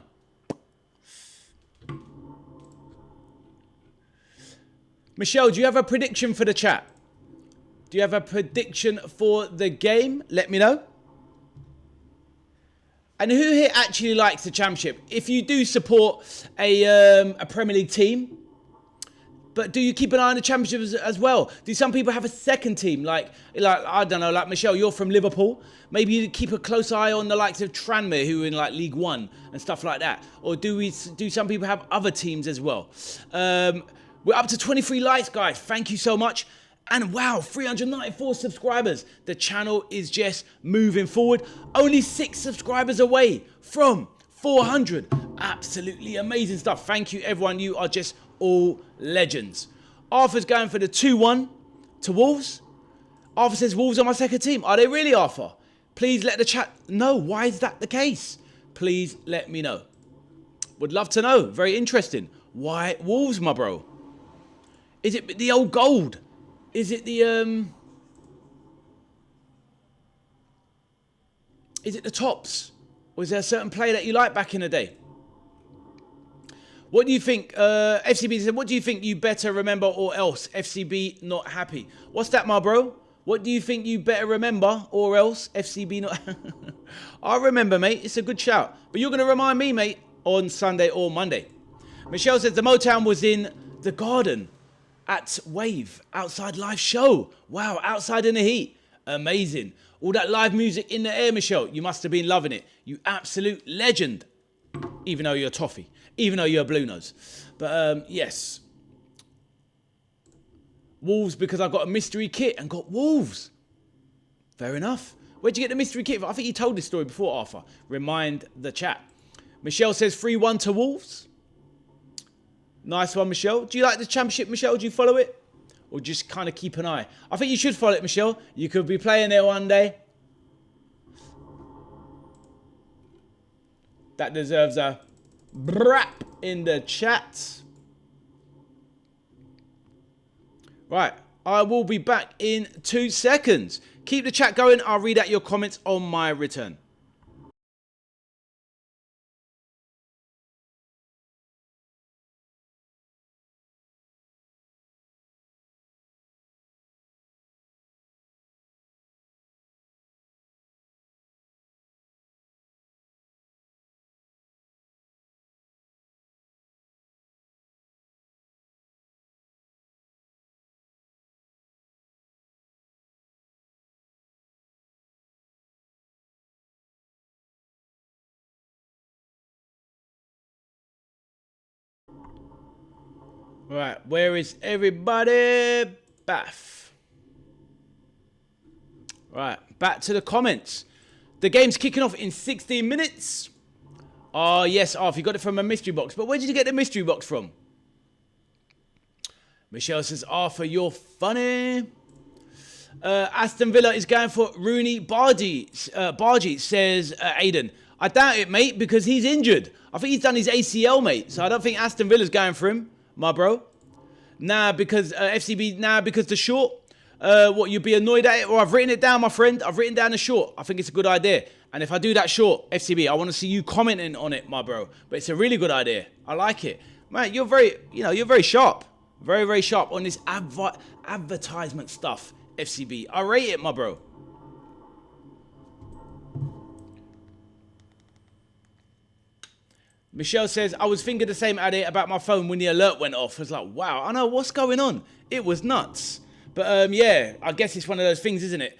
Michelle, do you have a prediction for the chat? Do you have a prediction for the game? Let me know. And who here actually likes the Championship? If you do support a Premier League team, but do you keep an eye on the Championship as well? Do some people have a second team? Like I don't know, like Michelle, you're from Liverpool. Maybe you keep a close eye on the likes of Tranmere, who are in like League One and stuff like that. Or do some people have other teams as well? We're up to 23 likes, guys. Thank you so much. And wow, 394 subscribers. The channel is just moving forward. Only 6 subscribers away from 400. Absolutely amazing stuff. Thank you, everyone. You are just all legends. Arthur's going for the 2-1 to Wolves. Arthur says Wolves are my second team. Are they really, Arthur? Please let the chat know. Why is that the case? Please let me know. Would love to know. Very interesting. Why Wolves, my bro? Is it the old gold? Is it the Is it the tops? Or is there a certain player that you like back in the day? What do you think? FCB said, what do you think you better remember or else? FCB not happy. What's that, my bro? What do you think you better remember or else? FCB not... I remember, mate. It's a good shout. But you're going to remind me, mate, on Sunday or Monday. Michelle says, the Motown was in the garden at Wave, outside live show. Wow, outside in the heat. Amazing. All that live music in the air, Michelle. You must have been loving it. You absolute legend. Even though you're a toffee. Even though you're a blue nose. But, yes. Wolves, because I got a mystery kit and got Wolves. Fair enough. Where'd you get the mystery kit? I think you told this story before, Arthur. Remind the chat. Michelle says 3-1 to Wolves. Nice one, Michelle. Do you like the championship, Michelle? Do you follow it? Or just kind of keep an eye? I think you should follow it, Michelle. You could be playing there one day. That deserves a brap in the chat. Right. I will be back in 2 seconds. Keep the chat going. I'll read out your comments on my return. Right, where is everybody? Bath. Right, back to the comments. The game's kicking off in 16 minutes. Oh, yes, Arthur, you got it from a mystery box. But where did you get the mystery box from? Michelle says, Arthur, you're funny. Aston Villa is going for Rooney Bargy, says Aiden. I doubt it, mate, because he's injured. I think he's done his ACL, mate. So I don't think Aston Villa's going for him. My bro. Nah, because FCB, nah, because the short. What, you'd be annoyed at it? Or I've written it down, my friend. I've written down the short. I think it's a good idea. And if I do that short, FCB, I want to see you commenting on it, my bro. But it's a really good idea. I like it. Man, you're very sharp. Very, very sharp on this advertisement stuff, FCB. I rate it, my bro. Michelle says, I was thinking the same idea about my phone when the alert went off. I was like, wow, I know what's going on. It was nuts. But yeah, I guess it's one of those things, isn't it?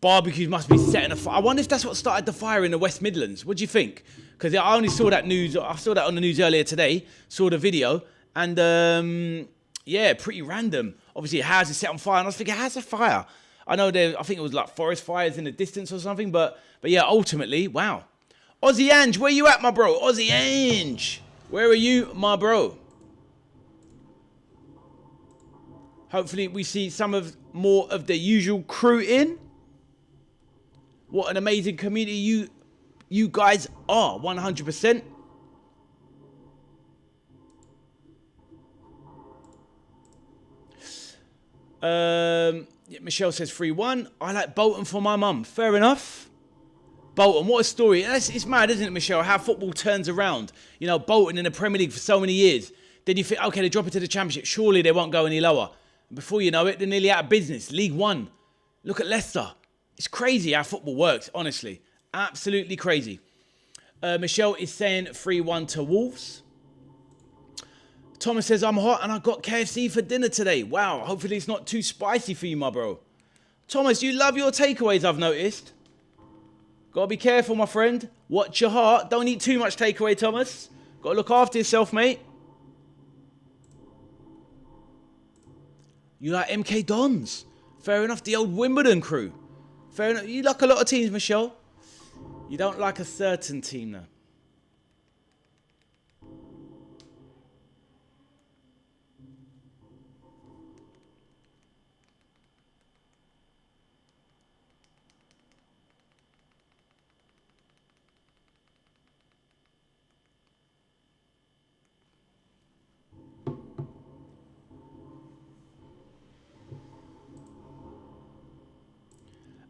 Barbecues must be setting a fire. I wonder if that's what started the fire in the West Midlands. What do you think? Because I only saw that news. I saw that on the news earlier today. Saw the video. And yeah, pretty random. Obviously, a house is set on fire. And I was thinking, how's a fire? I know I think it was like forest fires in the distance or something. But yeah, ultimately, wow. Aussie Ange, where you at, my bro? Aussie Ange, where are you, my bro? Hopefully we see more of the usual crew in. What an amazing community you guys are, 100%. Yeah, Michelle says 3-1. I like Bolton for my mum. Fair enough. Bolton, what a story. It's mad, isn't it, Michelle, how football turns around. You know, Bolton in the Premier League for so many years. Then you think, okay, they drop it to the Championship. Surely they won't go any lower. And before you know it, they're nearly out of business. League One. Look at Leicester. It's crazy how football works, honestly. Absolutely crazy. Michelle is saying 3-1 to Wolves. Thomas says, I'm hot and I got KFC for dinner today. Wow, hopefully it's not too spicy for you, my bro. Thomas, you love your takeaways, I've noticed. Gotta be careful, my friend. Watch your heart. Don't eat too much takeaway, Thomas. Gotta look after yourself, mate. You like MK Dons. Fair enough, the old Wimbledon crew. Fair enough. You like a lot of teams, Michelle. You don't like a certain team, though.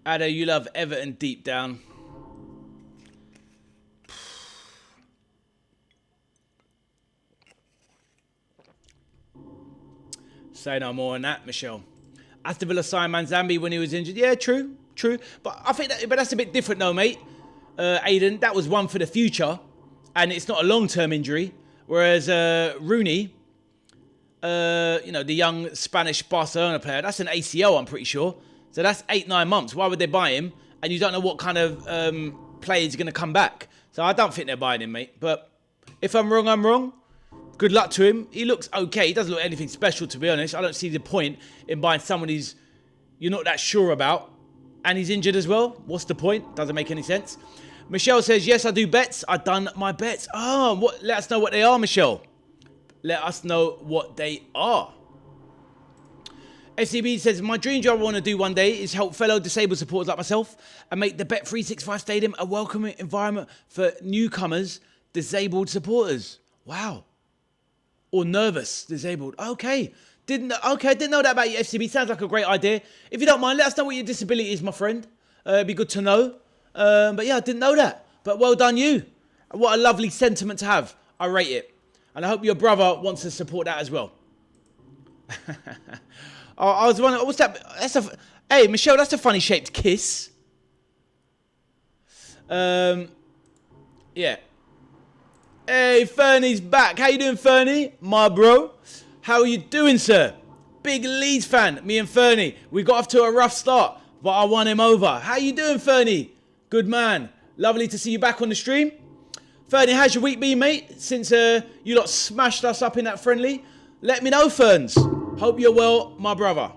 Ada, you love Everton deep down. Say no more on that, Michelle. Aston Villa signed Manzambi when he was injured. Yeah, true. But I think that's a bit different though, mate. Aiden, that was one for the future, and it's not a long-term injury. Whereas Rooney, the young Spanish Barcelona player, that's an ACL, I'm pretty sure. So that's 8-9 months. Why would they buy him? And you don't know what kind of player is going to come back. So I don't think they're buying him, mate. But if I'm wrong, I'm wrong. Good luck to him. He looks okay. He doesn't look anything special, to be honest. I don't see the point in buying someone you're not that sure about. And he's injured as well. What's the point? Doesn't make any sense. Michelle says, yes, I do bets. I've done my bets. Oh, let us know what they are, Michelle. Let us know what they are. FCB says, my dream job I want to do one day is help fellow disabled supporters like myself and make the Bet365 Stadium a welcoming environment for newcomers, disabled supporters. Wow. Or nervous, disabled. Okay. Didn't know that about you, FCB. Sounds like a great idea. If you don't mind, let us know what your disability is, my friend. It'd be good to know. But yeah, I didn't know that. But well done you. What a lovely sentiment to have. I rate it. And I hope your brother wants to support that as well. I was wondering, what's that? Hey, Michelle, that's a funny shaped kiss. Yeah. Hey, Fernie's back. How you doing, Fernie? My bro. How are you doing, sir? Big Leeds fan. Me and Fernie. We got off to a rough start, but I won him over. How you doing, Fernie? Good man. Lovely to see you back on the stream. Fernie, how's your week been, mate? Since you lot smashed us up in that friendly. Let me know, Ferns. Hope you're well, my brother.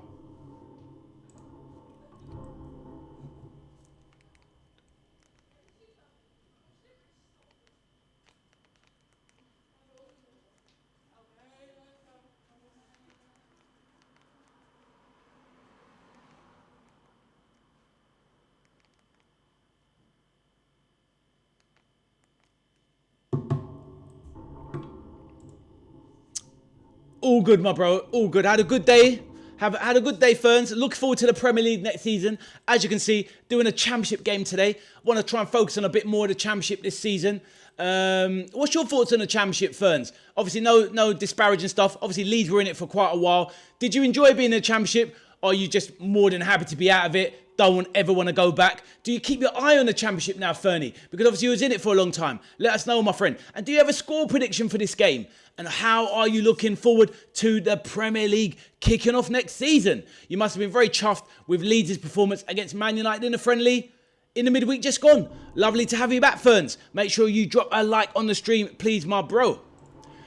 All good, my bro. All good. Had a good day. Had a good day, Ferns. Look forward to the Premier League next season. As you can see, doing a championship game today. Want to try and focus on a bit more of the championship this season. What's your thoughts on the championship, Ferns? Obviously, no disparaging stuff. Obviously, Leeds were in it for quite a while. Did you enjoy being in the championship? Or are you just more than happy to be out of it? Don't ever want to go back? Do you keep your eye on the championship now, Fernie? Because obviously you was in it for a long time. Let us know, my friend. And do you have a score prediction for this game? And how are you looking forward to the Premier League kicking off next season? You must have been very chuffed with Leeds' performance against Man United in a friendly in the midweek just gone. Lovely to have you back, Ferns. Make sure you drop a like on the stream, please, my bro.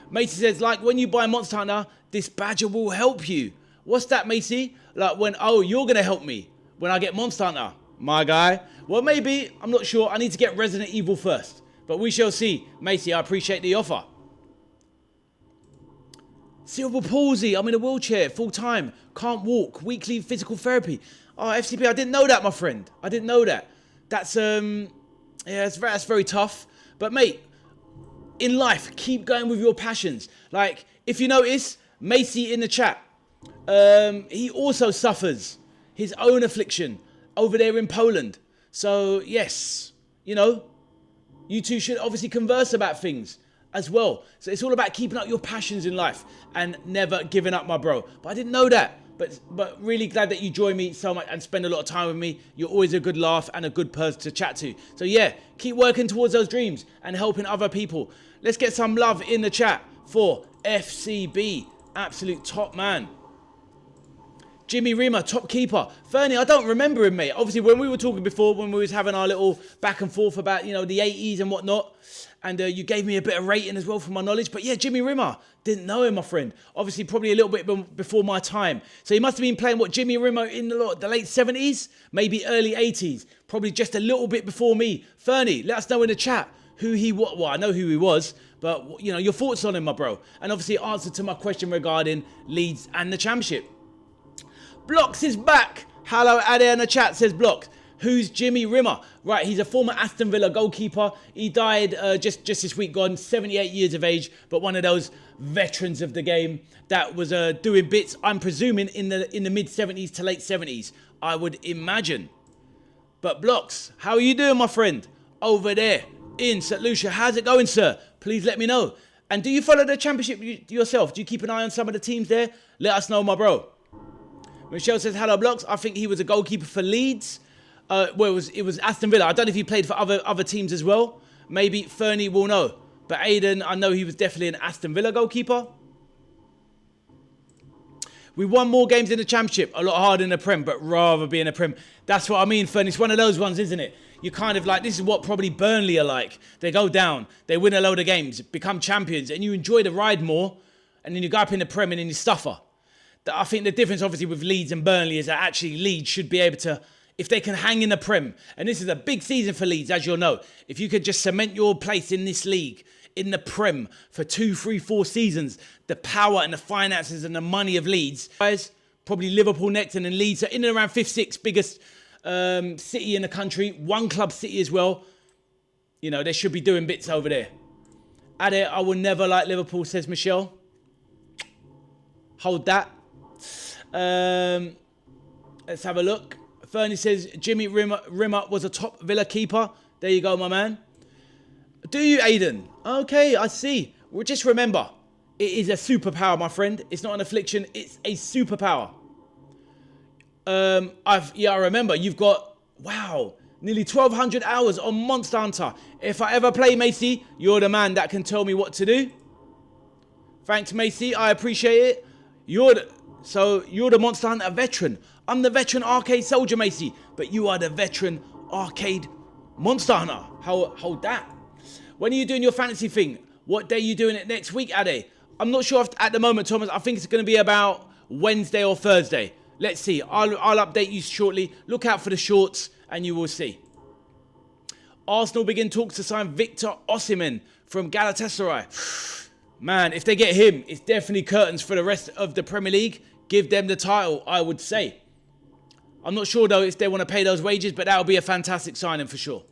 Macy says, like, when you buy Monster Hunter, this badger will help you. What's that, Macy? Like when, oh, you're going to help me when I get Monster Hunter, my guy. Well, maybe. I'm not sure. I need to get Resident Evil first. But we shall see. Macy, I appreciate the offer. Cerebral palsy. I'm in a wheelchair full time. Can't walk. Weekly physical therapy. Oh, FCP, I didn't know that, my friend. I didn't know that. That's, yeah, that's very tough. But, mate, in life, keep going with your passions. Like, if you notice, Macy in the chat, he also suffers his own affliction over there in Poland. So, yes, you know, you two should obviously converse about things as well. So it's all about keeping up your passions in life and never giving up, my bro. But I didn't know that. But really glad that you join me so much and spend a lot of time with me. You're always a good laugh and a good person to chat to. So yeah, keep working towards those dreams and helping other people. Let's get some love in the chat for FCB. Absolute top man. Jimmy Rimmer, top keeper. Fernie, I don't remember him, mate. Obviously, when we were talking before, when we was having our little back and forth about, you know, the 80s and whatnot, and you gave me a bit of rating as well for my knowledge. But yeah, Jimmy Rimmer, didn't know him, my friend. Obviously, probably a little bit before my time. So he must have been playing, what, Jimmy Rimmer in the late 70s? Maybe early 80s. Probably just a little bit before me. Fernie, let us know in the chat who he was. Well, I know who he was, but, you know, your thoughts on him, my bro. And obviously, answer to my question regarding Leeds and the Championship. Blocks is back. Hello, Ade in the chat says Blocks. Who's Jimmy Rimmer? Right, he's a former Aston Villa goalkeeper. He died just this week gone, 78 years of age, but one of those veterans of the game that was doing bits, I'm presuming, in the mid-70s to late 70s, I would imagine. But Blocks, how are you doing, my friend? Over there in St. Lucia. How's it going, sir? Please let me know. And do you follow the championship yourself? Do you keep an eye on some of the teams there? Let us know, my bro. Michelle says, hello, Blocks. I think he was a goalkeeper for Leeds. Well, it was Aston Villa. I don't know if he played for other teams as well. Maybe Fernie will know. But Aiden, I know he was definitely an Aston Villa goalkeeper. We won more games in the Championship, a lot harder in the Prem, but rather be in the Prem. That's what I mean, Fern. It's one of those ones, isn't it? You kind of like, this is what probably Burnley are like. They go down, they win a load of games, become champions, and you enjoy the ride more, and then you go up in the Prem and then you suffer. I think the difference, obviously, with Leeds and Burnley is that actually Leeds should be able to, if they can hang in the Prem, and this is a big season for Leeds, as you'll know, if you could just cement your place in this league, in the Prem for 2, 3, 4 seasons, the power and the finances and the money of Leeds, guys, probably Liverpool next and then Leeds are in and around 5th, 6th biggest city in the country, one club city as well. You know, they should be doing bits over there. Ade, I will never like Liverpool, says Michelle. Hold that. Let's have a look. Fernie says Jimmy Rimmer was a top Villa keeper. There you go, my man. Do you, Aiden? Okay, I see. Well, just remember, it is a superpower, my friend. It's not an affliction. It's a superpower. I remember. You've got, wow, nearly 1,200 hours on Monster Hunter. If I ever play, Macy, you're the man that can tell me what to do. Thanks, Macy. I appreciate it. You're the Monster Hunter veteran. I'm the veteran arcade soldier, Macy. But you are the veteran arcade Monster Hunter. Hold that. When are you doing your fantasy thing? What day are you doing it next week, Ade? I'm not sure at the moment, Thomas. I think it's going to be about Wednesday or Thursday. Let's see. I'll update you shortly. Look out for the shorts and you will see. Arsenal begin talks to sign Victor Osimhen from Galatasaray. Man, if they get him, it's definitely curtains for the rest of the Premier League. Give them the title, I would say. I'm not sure, though, if they want to pay those wages, but that would be a fantastic signing for sure.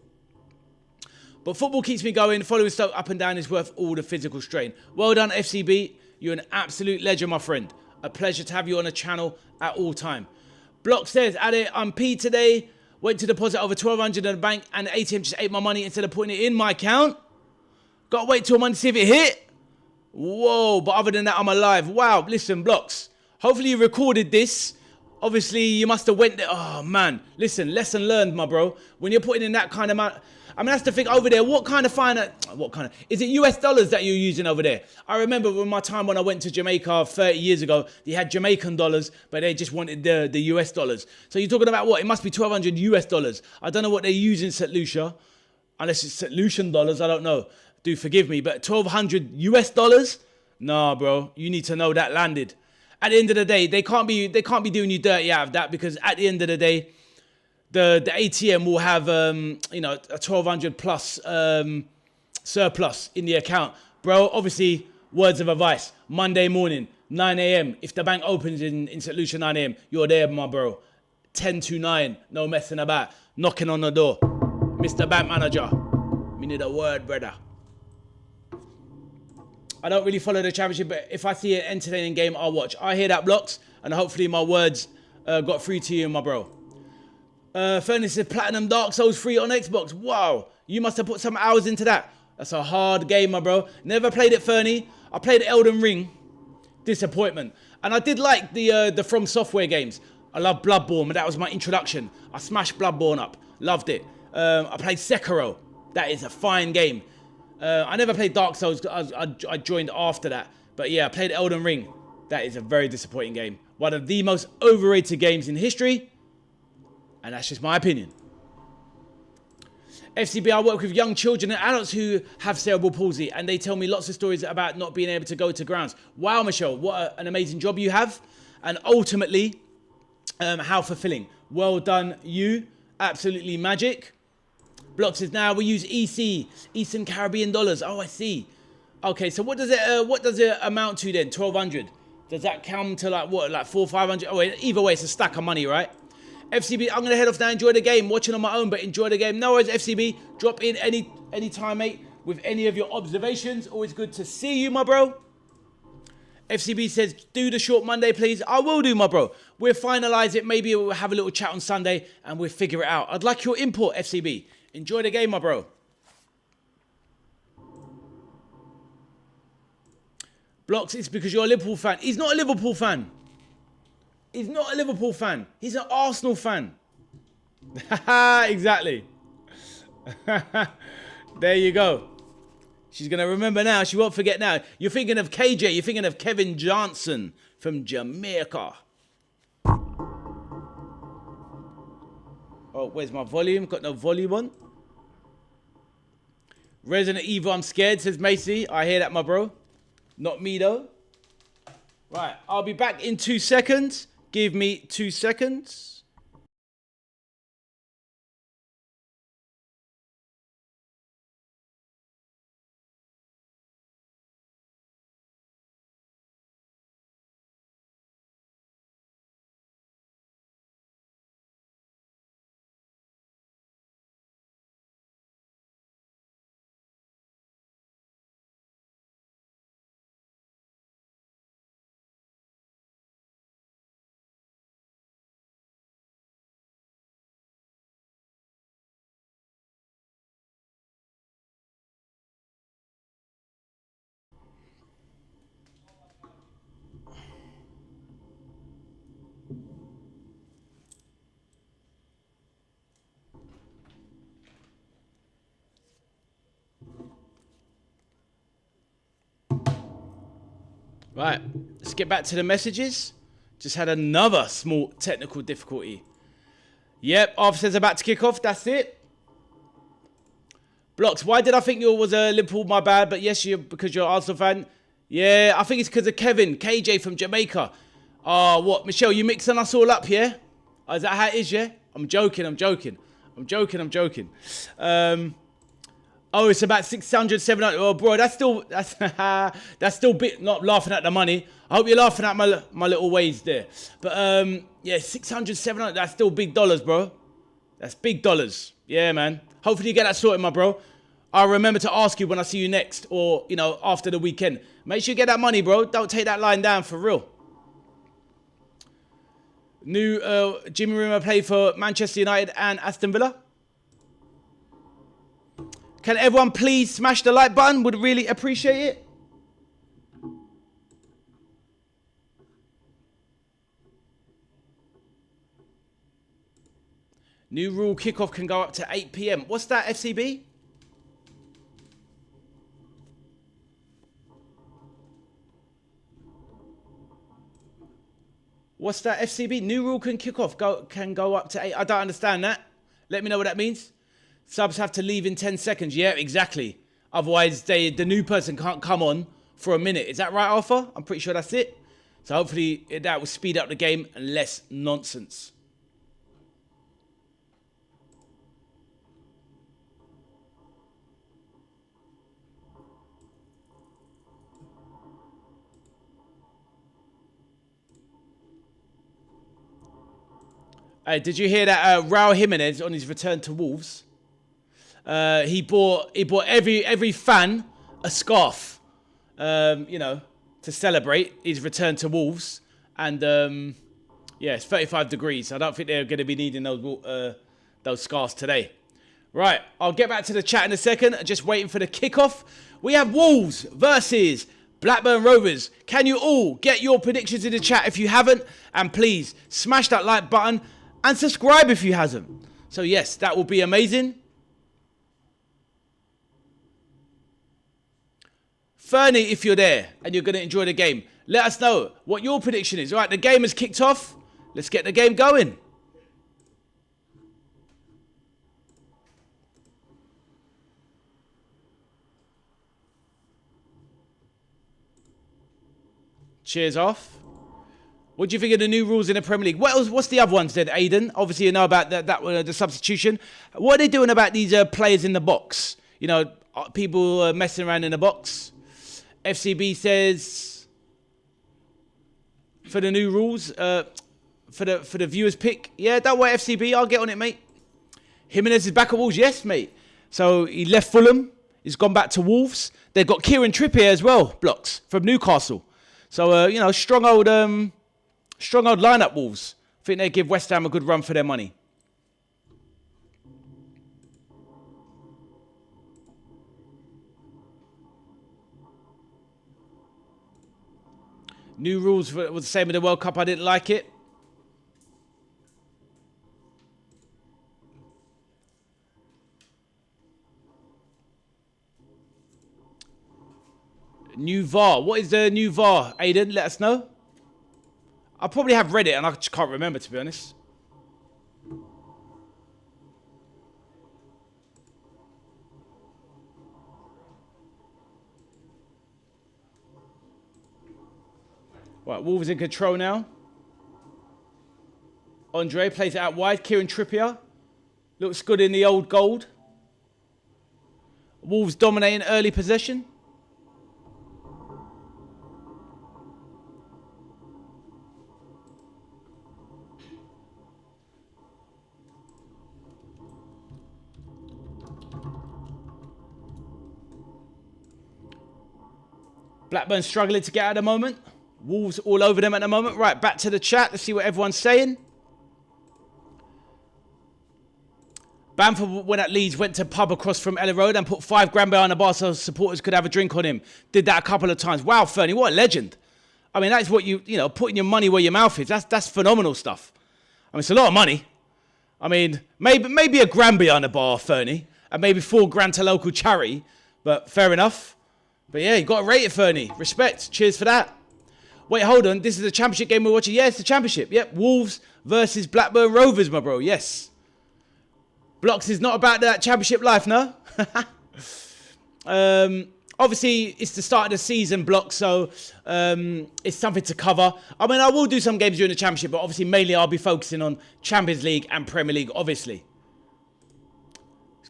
But football keeps me going. Following Stoke up and down is worth all the physical strain. Well done, FCB. You're an absolute legend, my friend. A pleasure to have you on the channel at all time. Block says, Ade, I'm P today. Went to deposit over 1,200 in the bank and the ATM just ate my money instead of putting it in my account. Got to wait till Monday to see if it hit. Whoa, but other than that, I'm alive. Wow, listen, Blocks. Hopefully you recorded this. Obviously, you must have went there. Oh, man. Listen, lesson learned, my bro. When you're putting in that kind of amount... I mean, that's the thing over there. What kind of... Is it US dollars that you're using over there? I remember when my time when I went to Jamaica 30 years ago, they had Jamaican dollars, but they just wanted the US dollars. So you're talking about what? It must be 1,200 US dollars. I don't know what they use in St. Lucia. Unless it's St. Lucian dollars, I don't know. Do forgive me, but 1,200 US dollars? Nah, bro. You need to know that landed. At the end of the day, they can't be doing you dirty out of that, because at the end of the day, the ATM will have a 1,200 plus surplus in the account, bro. Obviously, words of advice: Monday morning, 9 a.m. If the bank opens in St. Lucia 9 a.m., you're there, my bro. 10 to 9, no messing about. Knocking on the door, Mr. Bank Manager. We need a word, brother. I don't really follow the championship, but if I see an entertaining game, I'll watch. I hear that, Blocks, and hopefully my words got through to you, my bro. Furnace says Platinum Dark Souls 3 on Xbox. Wow, you must have put some hours into that. That's a hard game, my bro. Never played it, Fernie. I played Elden Ring. Disappointment. And I did like the From Software games. I love Bloodborne, but that was my introduction. I smashed Bloodborne up. Loved it. I played Sekiro. That is a fine game. I never played Dark Souls. I joined after that. But yeah, I played Elden Ring. That is a very disappointing game. One of the most overrated games in history. And that's just my opinion. FCB, I work with young children and adults who have cerebral palsy, and they tell me lots of stories about not being able to go to grounds. Wow, Michelle, what an amazing job you have. And ultimately, how fulfilling. Well done, you. Absolutely magic. Block says, now we use EC, Eastern Caribbean dollars. Oh, I see. Okay, so what does it amount to then? 1,200. Does that come to like what, like 400, 500? Oh, either way, it's a stack of money, right? FCB, I'm going to head off now, enjoy the game. Watching on my own, but enjoy the game. No worries, FCB. Drop in any time, mate, with any of your observations. Always good to see you, my bro. FCB says, do the short Monday, please. I will do, my bro. We'll finalise it. Maybe we'll have a little chat on Sunday and we'll figure it out. I'd like your input, FCB. Enjoy the game, my bro. Blocks, it's because you're a Liverpool fan. He's not a Liverpool fan. He's not a Liverpool fan. He's an Arsenal fan. Exactly. There you go. She's going to remember now. She won't forget now. You're thinking of KJ. You're thinking of Kevin Johnson from Jamaica. Oh, where's my volume? Got no volume on. Resident Evil, I'm scared, says Macy. I hear that, my bro. Not me, though. Right, I'll be back in 2 seconds. Give me 2 seconds. Right, let's get back to the messages. Just had another small technical difficulty. Yep, officer's about to kick off. That's it. Blocks, why did I think you was a Liverpool? My bad, but yes, because you're an Arsenal fan. Yeah, I think it's because of Kevin, KJ from Jamaica. Oh, what? Michelle, you mixing us all up, yeah? Oh, is that how it is, yeah? I'm joking. Oh, it's about 600, 700. Oh, bro, that's still bit not laughing at the money. I hope you're laughing at my little ways there. But yeah, 600, 700. That's still big dollars, bro. That's big dollars. Yeah, man. Hopefully you get that sorted, my bro. I'll remember to ask you when I see you next, or you know, after the weekend. Make sure you get that money, bro. Don't take that line down for real. New Jimmy Rimmer play for Manchester United and Aston Villa. Can everyone please smash the like button? Would really appreciate it. New rule, kickoff can go up to 8 PM. What's that, FCB? What's that, FCB? New rule can can go up to 8. I don't understand that. Let me know what that means. Subs have to leave in 10 seconds. Yeah, exactly. Otherwise, the new person can't come on for a minute. Is that right, Arthur? I'm pretty sure that's it. So hopefully that will speed up the game and less nonsense. Hey, did you hear that Raúl Jiménez on his return to Wolves? He bought every fan a scarf, you know, to celebrate his return to Wolves. And yeah, it's 35 degrees. I don't think they're going to be needing those scarves today. Right, I'll get back to the chat in a second. Just waiting for the kickoff. We have Wolves versus Blackburn Rovers. Can you all get your predictions in the chat if you haven't? And please smash that like button and subscribe if you haven't. So yes, that will be amazing. Fernie, if you're there and you're going to enjoy the game, let us know what your prediction is. All right, the game has kicked off. Let's get the game going. Cheers off. What do you think of the new rules in the Premier League? What's the other ones then, Aiden? Obviously, you know about the substitution. What are they doing about these players in the box? You know, people messing around in the box. FCB says for the new rules, for the viewers pick. Yeah, don't worry, FCB. I'll get on it, mate. Jimenez is back at Wolves. Yes, mate. So he left Fulham. He's gone back to Wolves. They've got Kieran Trippier as well, Blocks, from Newcastle. So, you know, strong old lineup, Wolves. I think they give West Ham a good run for their money. New rules was the same with the World Cup. I didn't like it. New VAR. What is the new VAR? Aiden, let us know. I probably have read it and I just can't remember, to be honest. Right, Wolves in control now. Andre plays it out wide. Kieran Trippier looks good in the old gold. Wolves dominating early possession. Blackburn struggling to get out at the moment. Wolves all over them at the moment. Right, back to the chat. Let's see what everyone's saying. Bamford, when at Leeds, went to pub across from Ella Road and put £5 behind the bar so supporters could have a drink on him. Did that a couple of times. Wow, Fernie, what a legend. I mean, that's what you know, putting your money where your mouth is. That's phenomenal stuff. I mean, it's a lot of money. I mean, maybe £1 behind the bar, Fernie, and maybe £4 to local charity, but fair enough. But yeah, you got to rate it, Fernie. Respect. Cheers for that. Wait, hold on. This is the Championship game we're watching. Yeah, it's the Championship. Yep, Wolves versus Blackburn Rovers, my bro. Yes. Blocks is not about that Championship life, no? Obviously, it's the start of the season, Block, so it's something to cover. I mean, I will do some games during the Championship, but obviously, mainly I'll be focusing on Champions League and Premier League, obviously.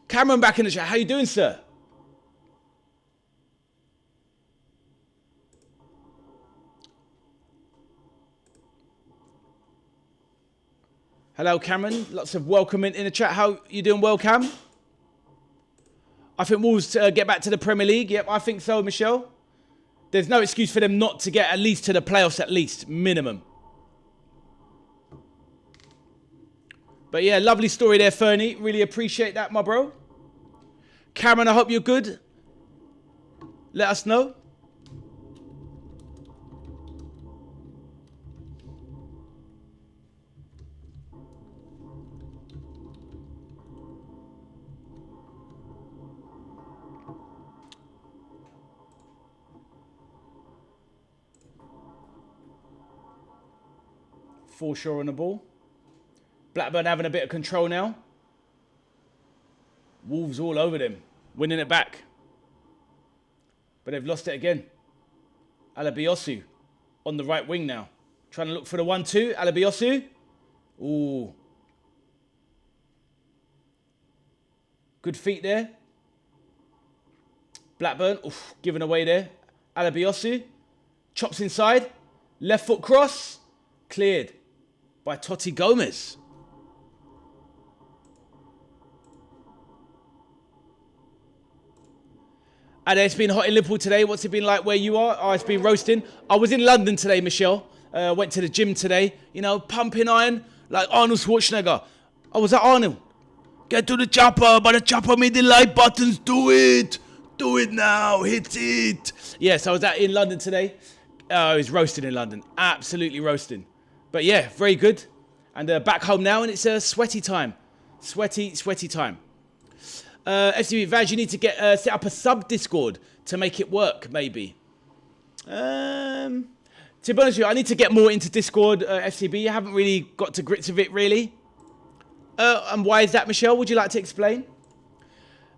Cameron back in the chat. How you doing, sir? Hello, Cameron. Lots of welcoming in the chat. How you doing, well, Cam? I think Wolves get back to the Premier League. Yep, I think so, Michelle. There's no excuse for them not to get at least to the playoffs, at least, minimum. But yeah, lovely story there, Fernie. Really appreciate that, my bro. Cameron, I hope you're good. Let us know. Forshaw on the ball. Blackburn having a bit of control now. Wolves all over them. Winning it back. But they've lost it again. Alabiosu on the right wing now. Trying to look for the 1-2. Alabiosu. Ooh. Good feet there. Blackburn. Oof, given away there. Alabiosu. Chops inside. Left foot cross. Cleared by Totti Gomez. And it's been hot in Liverpool today. What's it been like where you are? Oh, it's been roasting. I was in London today, Michelle. Went to the gym today. You know, pumping iron like Arnold Schwarzenegger. I was at Arnold. Get to the chopper, but the chopper made the like buttons. Do it. Do it now. Hit it. Yes, I was in London today. I was roasting in London. Absolutely roasting. But yeah, very good. And back home now, and it's a sweaty time. Sweaty time. FCB, Vaz, you need to get set up a sub-Discord to make it work, maybe. To be honest with you, I need to get more into Discord, FCB. I haven't really got to grips with it, really. And why is that, Michelle? Would you like to explain?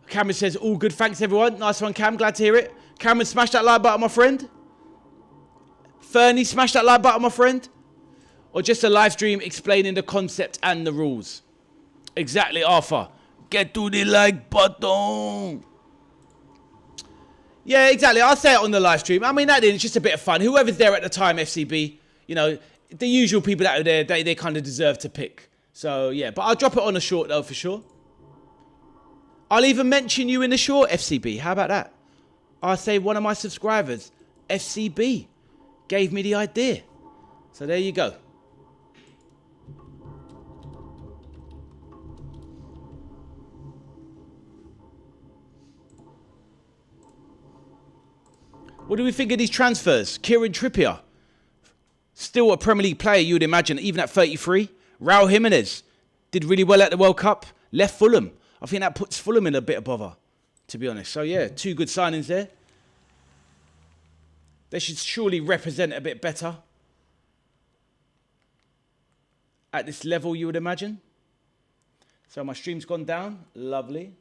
Cameron says, all good, thanks, everyone. Nice one, Cam. Glad to hear it. Cameron, smash that like button, my friend. Fernie, smash that like button, my friend. Or just a live stream explaining the concept and the rules. Exactly, Arthur. Get to the like button. Yeah, exactly. I'll say it on the live stream. I mean, it's just a bit of fun. Whoever's there at the time, FCB, you know, the usual people that are there, they kind of deserve to pick. So, yeah. But I'll drop it on a short, though, for sure. I'll even mention you in the short, FCB. How about that? I'll say one of my subscribers, FCB. gave me the idea. So there you go. What do we think of these transfers? Kieran Trippier, still a Premier League player, you would imagine, even at 33. Raúl Jiménez did really well at the World Cup, left Fulham. I think that puts Fulham in a bit of bother, to be honest. So yeah, 2 good signings there. They should surely represent a bit better at this level, you would imagine. So my stream's gone down. Lovely.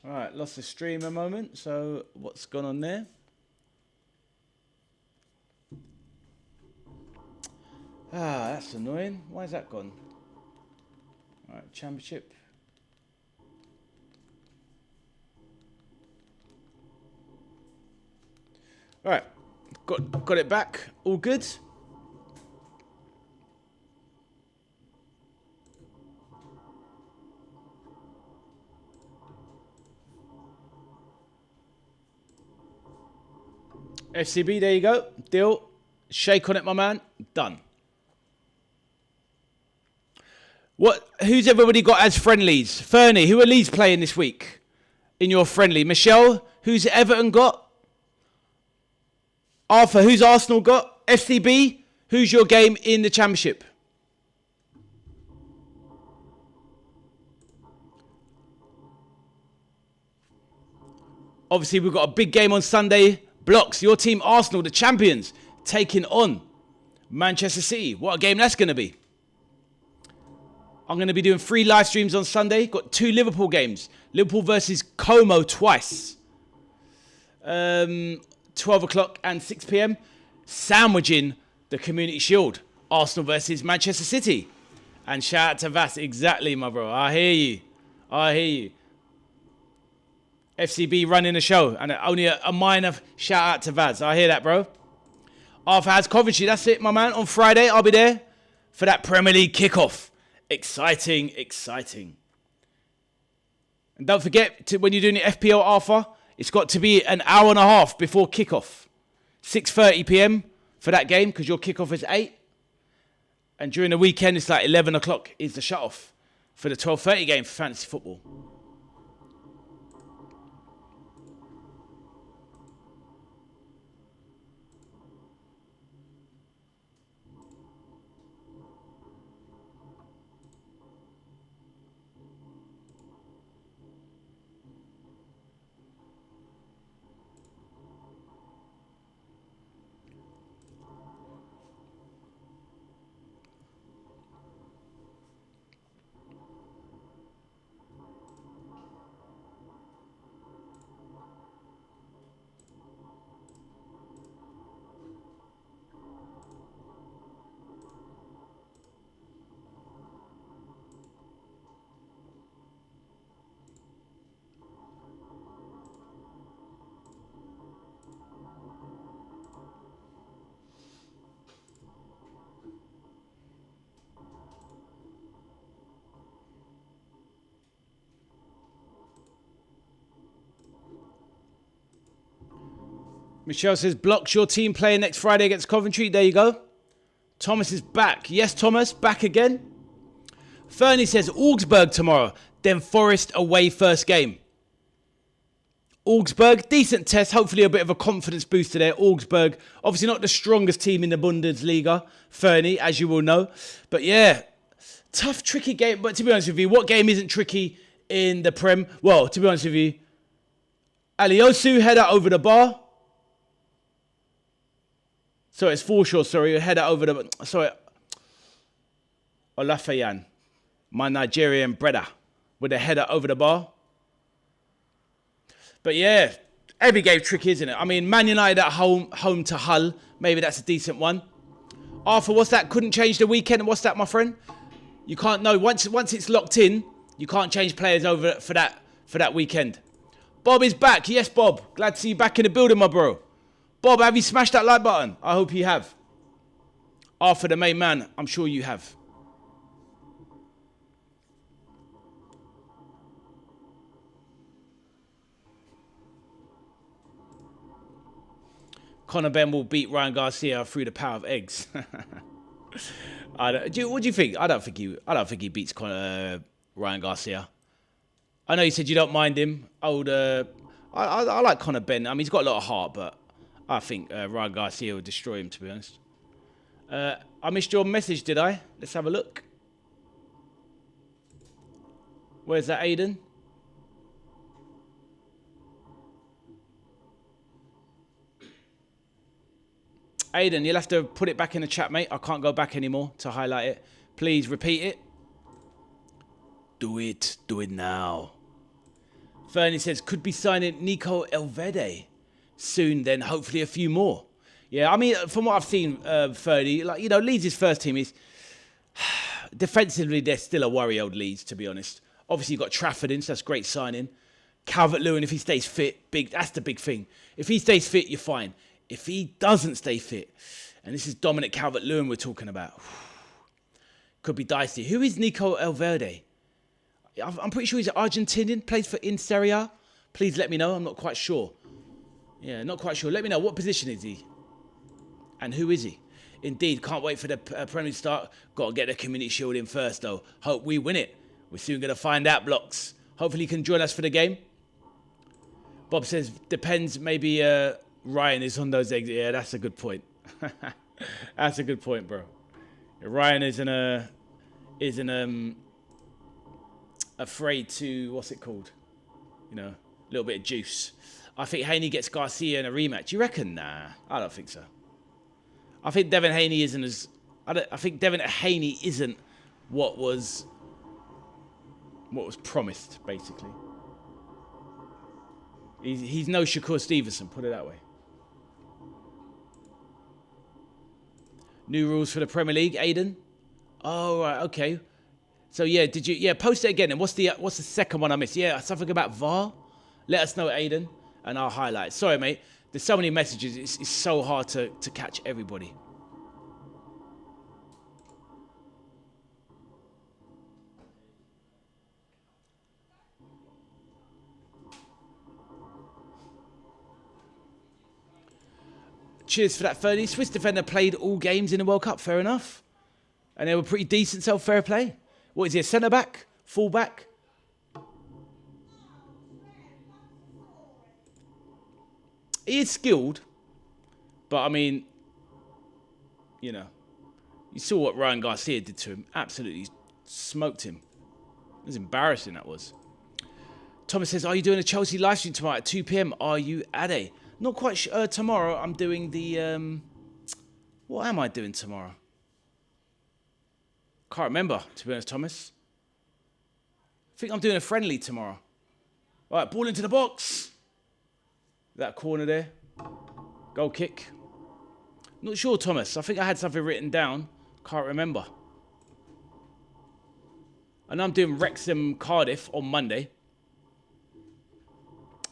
All right, lost the stream a moment. So what's gone on there? Ah, that's annoying. Why is that gone? All right, Championship. All right, got it back. All good. FCB, there you go. Deal. Shake on it, my man. Done. Who's everybody got as friendlies? Fernie, who are Leeds playing this week in your friendly? Michelle, who's Everton got? Arthur, who's Arsenal got? FCB, who's your game in the Championship? Obviously, we've got a big game on Sunday. Blocks, your team Arsenal, the champions, taking on Manchester City. What a game that's going to be. I'm going to be doing 3 live streams on Sunday. Got 2 Liverpool games. Liverpool versus Como twice. 12 o'clock and 6 p.m. Sandwiching the Community Shield. Arsenal versus Manchester City. And shout out to Vass. Exactly, my bro. I hear you. I hear you. FCB running the show. And only a minor shout out to Vaz. I hear that, bro. Arthur has Coventry. That's it, my man. On Friday, I'll be there for that Premier League kickoff. Exciting, exciting. And don't forget, when you're doing the FPL, Arthur, it's got to be an hour and a half before kickoff. 6:30 p.m. for that game, because your kickoff is 8. And during the weekend, it's like 11 o'clock is the shut-off for the 12:30 game for fantasy football. Michelle says, blocks your team playing next Friday against Coventry. There you go. Thomas is back. Yes, Thomas, back again. Fernie says, Augsburg tomorrow, then Forest away first game. Augsburg, decent test. Hopefully a bit of a confidence booster there. Augsburg, obviously not the strongest team in the Bundesliga. Fernie, as you will know. But yeah, tough, tricky game. But to be honest with you, what game isn't tricky in the Prem? Well, to be honest with you, Aliosu header over the bar. So it's Forshaw, sorry, header over the... Sorry. Olafayan, my Nigerian brother, with a header over the bar. But yeah, every game tricky, isn't it? I mean, Man United at home to Hull. Maybe that's a decent one. Arthur, what's that? Couldn't change the weekend. What's that, my friend? You can't know. Once it's locked in, you can't change players over for that weekend. Bob is back. Yes, Bob. Glad to see you back in the building, my bro. Bob, have you smashed that like button? I hope you have. Arthur, the main man, I'm sure you have. Conor Benn will beat Ryan Garcia through the power of eggs. What do you think? I don't think he beats Ryan Garcia. I know you said you don't mind him. I like Conor Benn. I mean, he's got a lot of heart, but I think Ryan Garcia will destroy him, to be honest. I missed your message, did I? Let's have a look. Where's that, Aiden? Aiden, you'll have to put it back in the chat, mate. I can't go back anymore to highlight it. Please repeat it. Do it. Do it now. Fernie says, could be signing Nico Elvede soon, then hopefully a few more. Yeah, I mean, from what I've seen, Fernie, like, you know, Leeds' first team is... defensively, they're still a worry old Leeds, to be honest. Obviously, you've got Trafford in, so that's great signing. Calvert-Lewin, if he stays fit, that's the big thing. If he stays fit, you're fine. If he doesn't stay fit, and this is Dominic Calvert-Lewin we're talking about, could be dicey. Who is Nico Elverde? I'm pretty sure he's Argentinian, plays for in Serie A. Please let me know. I'm not quite sure. Yeah, not quite sure. Let me know. What position is he? And who is he? Indeed, can't wait for the Premier League start. Got to get the Community Shield in first, though. Hope we win it. We're soon going to find out, Blocks. Hopefully you can join us for the game. Bob says, depends, maybe... Ryan is on those eggs. Yeah, that's a good point. That's a good point, bro. Ryan isn't afraid to, what's it called? You know, a little bit of juice. I think Haney gets Garcia in a rematch. You reckon? Nah, I don't think so. I think Devin Haney isn't as... I think Devin Haney isn't what was promised, basically. He's no Shakur Stevenson, put it that way. New rules for the Premier League, Aiden? Oh, right, okay. So, yeah, did you... Yeah, post it again. And what's the second one I missed? Yeah, something about VAR? Let us know, Aiden, and I'll highlight. Sorry, mate. There's so many messages. It's so hard to catch everybody. Cheers for that, Fernie. Swiss defender played all games in the World Cup. Fair enough. And they were pretty decent, so fair play. What is he, a centre-back? Full-back? He is skilled. But, I mean, you know, you saw what Ryan Garcia did to him. Absolutely smoked him. It was embarrassing, that was. Thomas says, are you doing a Chelsea live stream tomorrow at 2 p.m? Are you at a... Not quite sure. Tomorrow, I'm doing the... what am I doing tomorrow? Can't remember, to be honest, Thomas. I think I'm doing a friendly tomorrow. All right, ball into the box. That corner there. Goal kick. Not sure, Thomas. I think I had something written down. Can't remember. And I'm doing Wrexham Cardiff on Monday.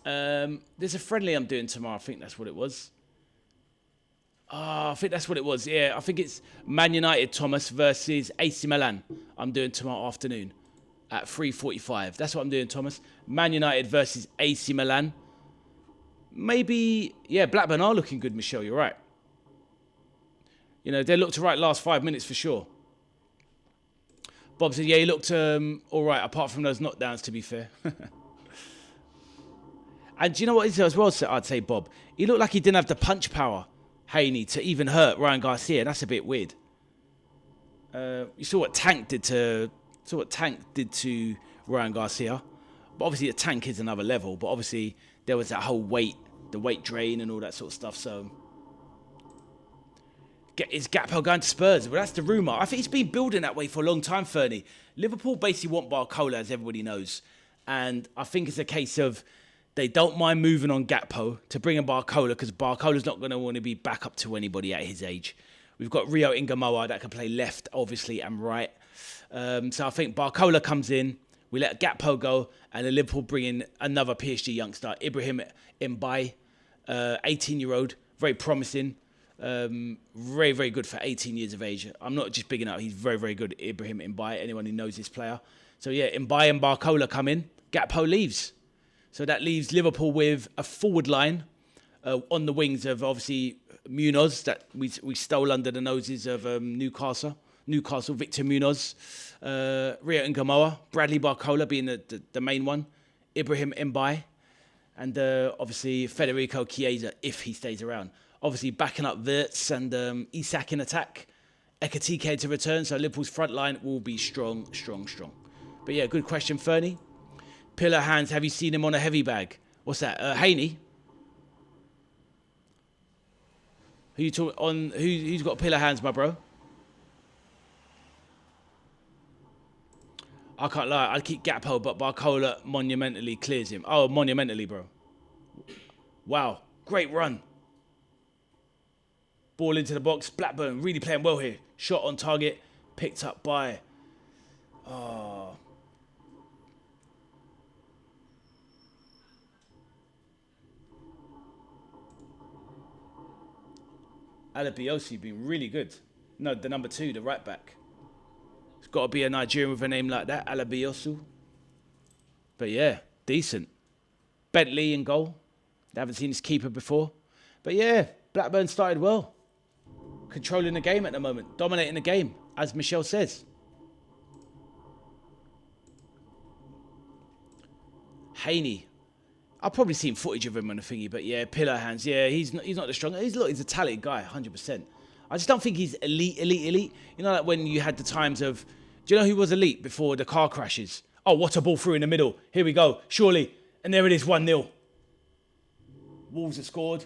There's a friendly I'm doing tomorrow. I think that's what it was. I think that's what it was. Yeah, I think it's Man United, Thomas, versus AC Milan. I'm doing tomorrow afternoon at 3:45. That's what I'm doing, Thomas. Man United versus AC Milan. Maybe, yeah, Blackburn are looking good, Michelle. You're right. You know, they looked right last 5 minutes for sure. Bob said, yeah, he looked all right, apart from those knockdowns, to be fair. And do you know what it is as well, I'd say, Bob? He looked like he didn't have the punch power, Haney, to even hurt Ryan Garcia. That's a bit weird. You saw what Tank did to Ryan Garcia. But obviously the Tank is another level. But obviously there was that whole the weight drain and all that sort of stuff. So is Gakpo going to Spurs? Well, that's the rumour. I think it's been building that way for a long time, Fernie. Liverpool basically want Barcola, as everybody knows. And I think it's a case of they don't mind moving on Gakpo to bring in Barcola, because Barcola's not going to want to be back up to anybody at his age. We've got Rio Ingamoa that can play left, obviously, and right. So I think Barcola comes in, we let Gakpo go, and then Liverpool bring in another PSG youngster, Ibrahim Mbaye, 18-year-old, very promising, very, very good for 18 years of age. I'm not just bigging up, he's very, very good, Ibrahim Mbaye, anyone who knows this player. So yeah, Mbaye and Barcola come in, Gakpo leaves. So that leaves Liverpool with a forward line on the wings of, obviously, Munoz that we stole under the noses of Newcastle, Victor Munoz, Rio and Gamoa, Bradley Barcola being the main one, Ibrahim Mbai, and obviously Federico Chiesa if he stays around. Obviously backing up Wirtz and Isak in attack, Ekatike to return, so Liverpool's front line will be strong. But yeah, good question, Fernie. Pillar hands, have you seen him on a heavy bag? What's that? Haney? Who you talk on? Who's got pillar hands, my bro? I can't lie. I keep Gakpo, but Barcola monumentally clears him. Oh, monumentally, bro. Wow, great run. Ball into the box. Blackburn really playing well here. Shot on target, picked up by. Oh. Alabiosi been really good. No, the number 2, the right back. It's got to be a Nigerian with a name like that, Alabiosu. But yeah, decent. Bentley in goal. They haven't seen his keeper before. But yeah, Blackburn started well. Controlling the game at the moment. Dominating the game, as Michelle says. Haney. I've probably seen footage of him on the thingy, but yeah, pillar hands. Yeah, he's not the strongest. He's a talented guy, 100%. I just don't think he's elite. You know, like when you had the times of, do you know who was elite before the car crashes? Oh, what a ball through in the middle. Here we go, surely. And there it is, 1-0. Wolves have scored.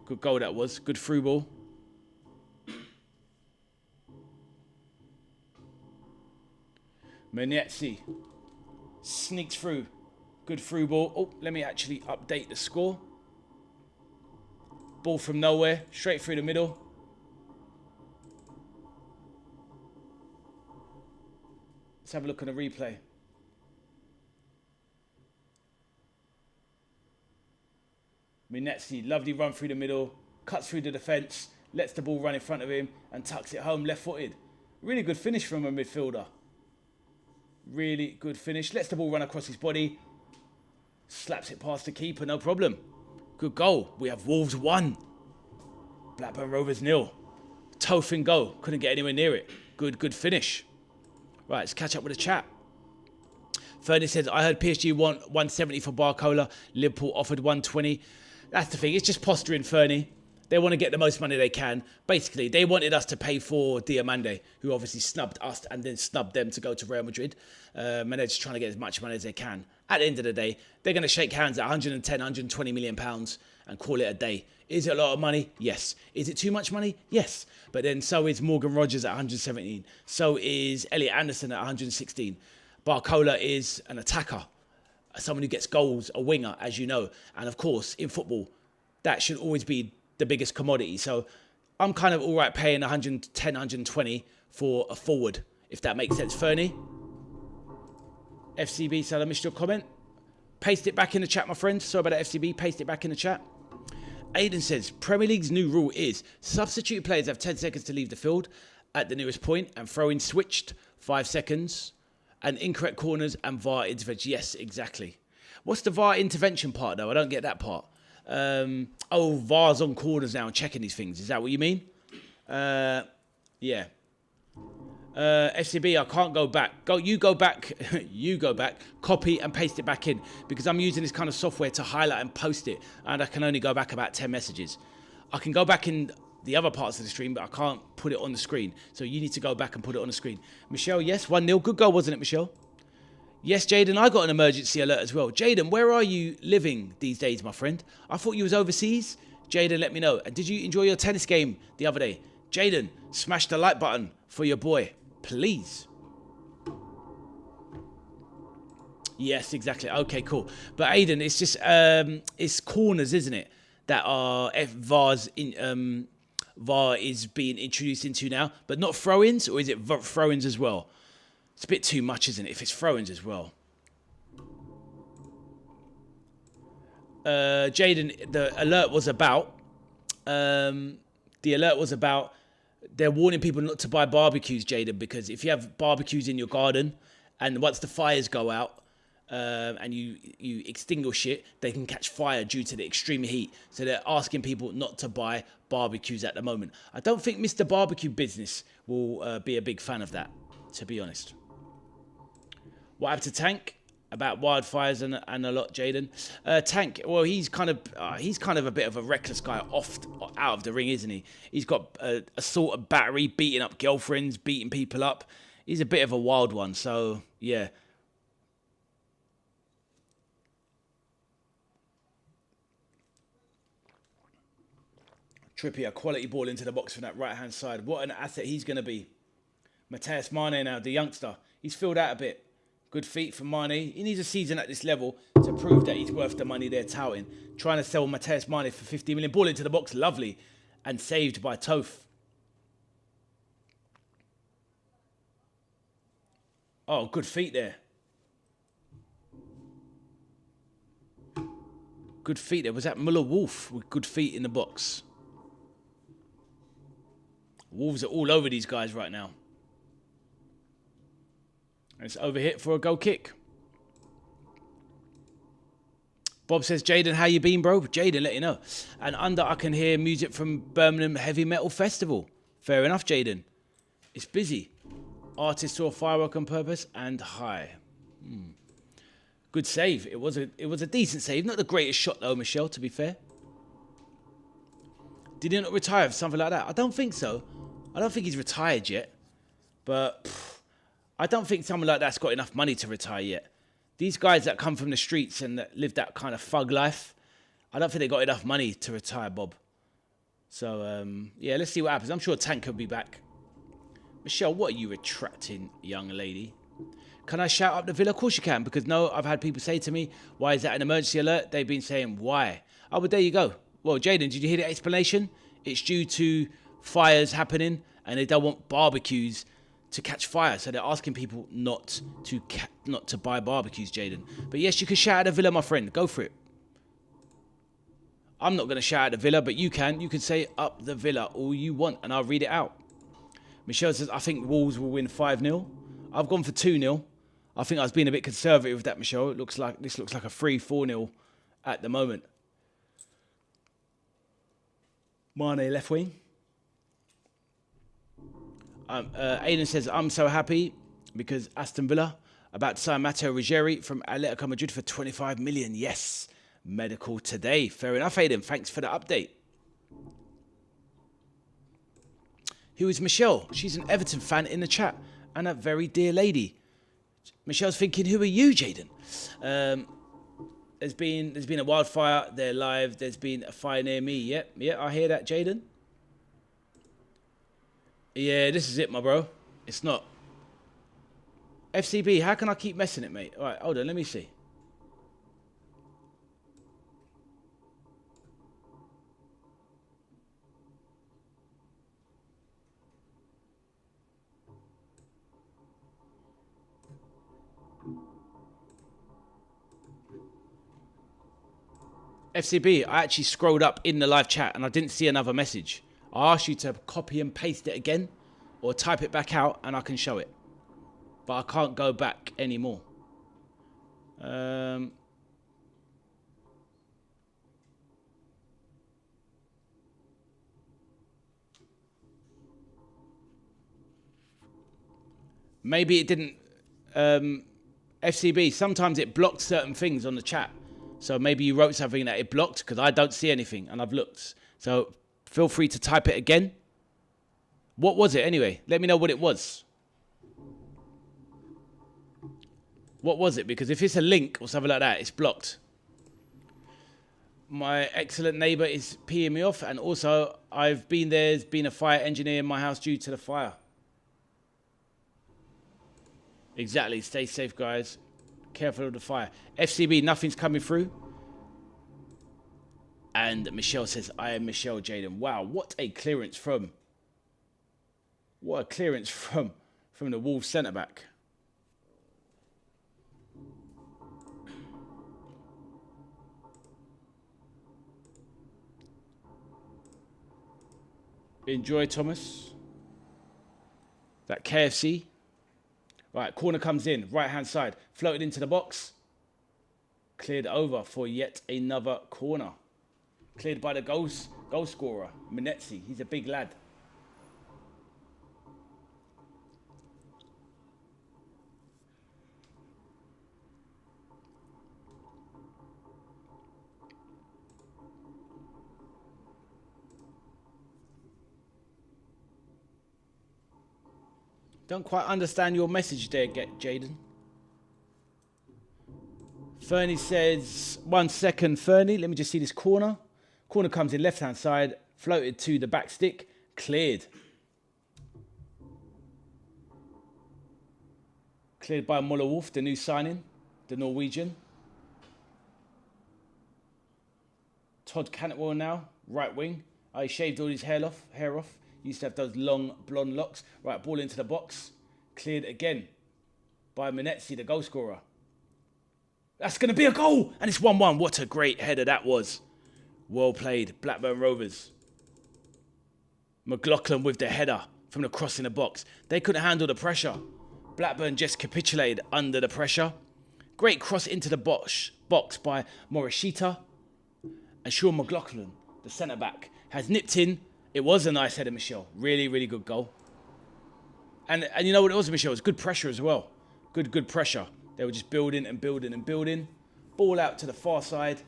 Good goal that was. Good through ball. Menetzi sneaks through. Good through ball. Oh, let me actually update the score. Ball from nowhere, straight through the middle. Let's have a look on the replay. Menetzi, lovely run through the middle, cuts through the defence, lets the ball run in front of him and tucks it home left-footed. Really good finish from a midfielder. Really good finish. Lets the ball run across his body. Slaps it past the keeper, no problem. Good goal. We have Wolves 1. Blackburn Rovers 0. Tofin goal. Couldn't get anywhere near it. Good finish. Right, let's catch up with the chat. Fernie says, I heard PSG want 170 for Barcola. Liverpool offered 120. That's the thing. It's just posturing, Fernie. They want to get the most money they can. Basically, they wanted us to pay for Diamande, who obviously snubbed us and then snubbed them to go to Real Madrid. And they're just trying to get as much money as they can. At the end of the day, they're going to shake hands at 110, 120 million pounds and call it a day. Is it a lot of money? Yes. Is it too much money? Yes. But then so is Morgan Rogers at 117. So is Elliot Anderson at 116. Barcola is an attacker, someone who gets goals, a winger, as you know. And of course, in football, that should always be the biggest commodity. So I'm kind of all right paying 110, 120 for a forward, if that makes sense. Fernie? FCB, so I missed your comment. Paste it back in the chat, my friend. Sorry about that, FCB. Paste it back in the chat. Aiden says, Premier League's new rule is substitute players have 10 seconds to leave the field at the nearest point and throw-in switched 5 seconds and incorrect corners and VAR intervention. Yes, exactly. What's the VAR intervention part, though? I don't get that part. VAR's on corners now and checking these things. Is that what you mean? Yeah. FCB, I can't go back. You go back. You go back. Copy and paste it back in because I'm using this kind of software to highlight and post it, and I can only go back about 10 messages. I can go back in the other parts of the stream, but I can't put it on the screen. So you need to go back and put it on the screen. Michelle, yes, 1-0. Good goal, wasn't it, Michelle? Yes, Jaden, I got an emergency alert as well. Jaden, where are you living these days, my friend? I thought you was overseas. Jaden, let me know. And did you enjoy your tennis game the other day? Jaden, smash the like button for your boy, please. Yes, exactly. Okay, cool. But Aiden, it's just it's corners, isn't it? That are VAR is being introduced into now, but not throw-ins, or is it throw-ins as well? It's a bit too much, isn't it? If it's throw-ins as well. Jaden, the alert was about. They're warning people not to buy barbecues, Jaden, because if you have barbecues in your garden, and once the fires go out, and you extinguish it, they can catch fire due to the extreme heat. So they're asking people not to buy barbecues at the moment. I don't think Mr. Barbecue Business will be a big fan of that, to be honest. What happened to Tank? About wildfires and a lot, Jaden. Tank, well, he's kind of a bit of a reckless guy out of the ring, isn't he? He's got assault and battery, beating up girlfriends, beating people up. He's a bit of a wild one, so yeah. Trippier, quality ball into the box from that right-hand side. What an asset he's going to be. Matthias Mane now, the youngster. He's filled out a bit. Good feet from Mane. He needs a season at this level to prove that he's worth the money they're touting. Trying to sell Matthias Mane for 50 million. Ball into the box, lovely. And saved by Toph. Oh, good feet there. Good feet there. Was that Muller-Wolf with good feet in the box? Wolves are all over these guys right now. It's overhit for a goal kick. Bob says, Jaden, how you been, bro? Jaden, let you know. And under, I can hear music from Birmingham Heavy Metal Festival. Fair enough, Jaden. It's busy. Artist saw firework on purpose and high. Good save. It was a decent save. Not the greatest shot, though, Michelle, to be fair. Did he not retire for something like that? I don't think so. I don't think he's retired yet. But I don't think someone like that's got enough money to retire yet. These guys that come from the streets and that live that kind of thug life, I don't think they got enough money to retire, Bob. So, yeah, let's see what happens. I'm sure Tank will be back. Michelle, what are you retracting, young lady? Can I shout up the Villa? Of course you can, because no, I've had people say to me, why is that an emergency alert? They've been saying, why? Oh, but there you go. Well, Jaden, did you hear the explanation? It's due to fires happening, and they don't want barbecues to catch fire, so they're asking people not to buy barbecues, Jaden. But yes, you can shout at the Villa, my friend. Go for it. I'm not going to shout at the Villa, but you can. You can say up the Villa all you want, and I'll read it out. Michelle says, I think Wolves will win 5-0. I've gone for 2-0. I think I was being a bit conservative with that, Michelle. This looks like a 3-4-0 at the moment. Mane left wing. Aiden says, I'm so happy because Aston Villa about to sign Matteo Ruggeri from Atletico Madrid for 25 million. Yes, medical today. Fair enough, Aiden. Thanks for the update. Who is Michelle? She's an Everton fan in the chat and a very dear lady. Michelle's thinking, who are you, Jaden? There's been a wildfire. They're live. There's been a fire near me. Yeah, I hear that, Jaden. Yeah, this is it, my bro. It's not. FCB, how can I keep messing it, mate? All right, hold on, let me see. FCB, I actually scrolled up in the live chat and I didn't see another message. I asked you to copy and paste it again or type it back out and I can show it. But I can't go back anymore. Maybe it didn't... FCB, sometimes it blocked certain things on the chat. So maybe you wrote something that it blocked because I don't see anything and I've looked. So feel free to type it again. What was it anyway? Let me know what it was. What was it? Because if it's a link or something like that, it's blocked. My excellent neighbour is peeing me off. And also, I've been there. There's been a fire engineer in my house due to the fire. Exactly. Stay safe, guys. Careful of the fire. FCB, nothing's coming through. And Michelle says, I am Michelle Jaden. Wow, what a clearance from... What a clearance from the Wolves centre-back. Enjoy, Thomas. That KFC. Right, corner comes in, right-hand side. Floated into the box. Cleared over for yet another corner. Cleared by the goal scorer, Minetzi. He's a big lad. Don't quite understand your message there, Jaden. Fernie says, 1 second, Fernie. Let me just see this corner. Corner comes in left-hand side, floated to the back stick, cleared. Cleared by Molineux, the new signing, the Norwegian. Todd Cantwell now, right wing. He shaved all his hair off. Used to have those long blonde locks. Right, ball into the box. Cleared again by Minetzi, the goal scorer. That's going to be a goal. And it's 1-1. What a great header that was. Well played, Blackburn Rovers. McLaughlin with the header from the cross in the box. They couldn't handle the pressure. Blackburn just capitulated under the pressure. Great cross into the box by Morishita. And Sean McLaughlin, the centre-back, has nipped in. It was a nice header, Michelle. Really, really good goal. And you know what it was, Michelle? It was good pressure as well. Good pressure. They were just building and building and building. Ball out to the far side.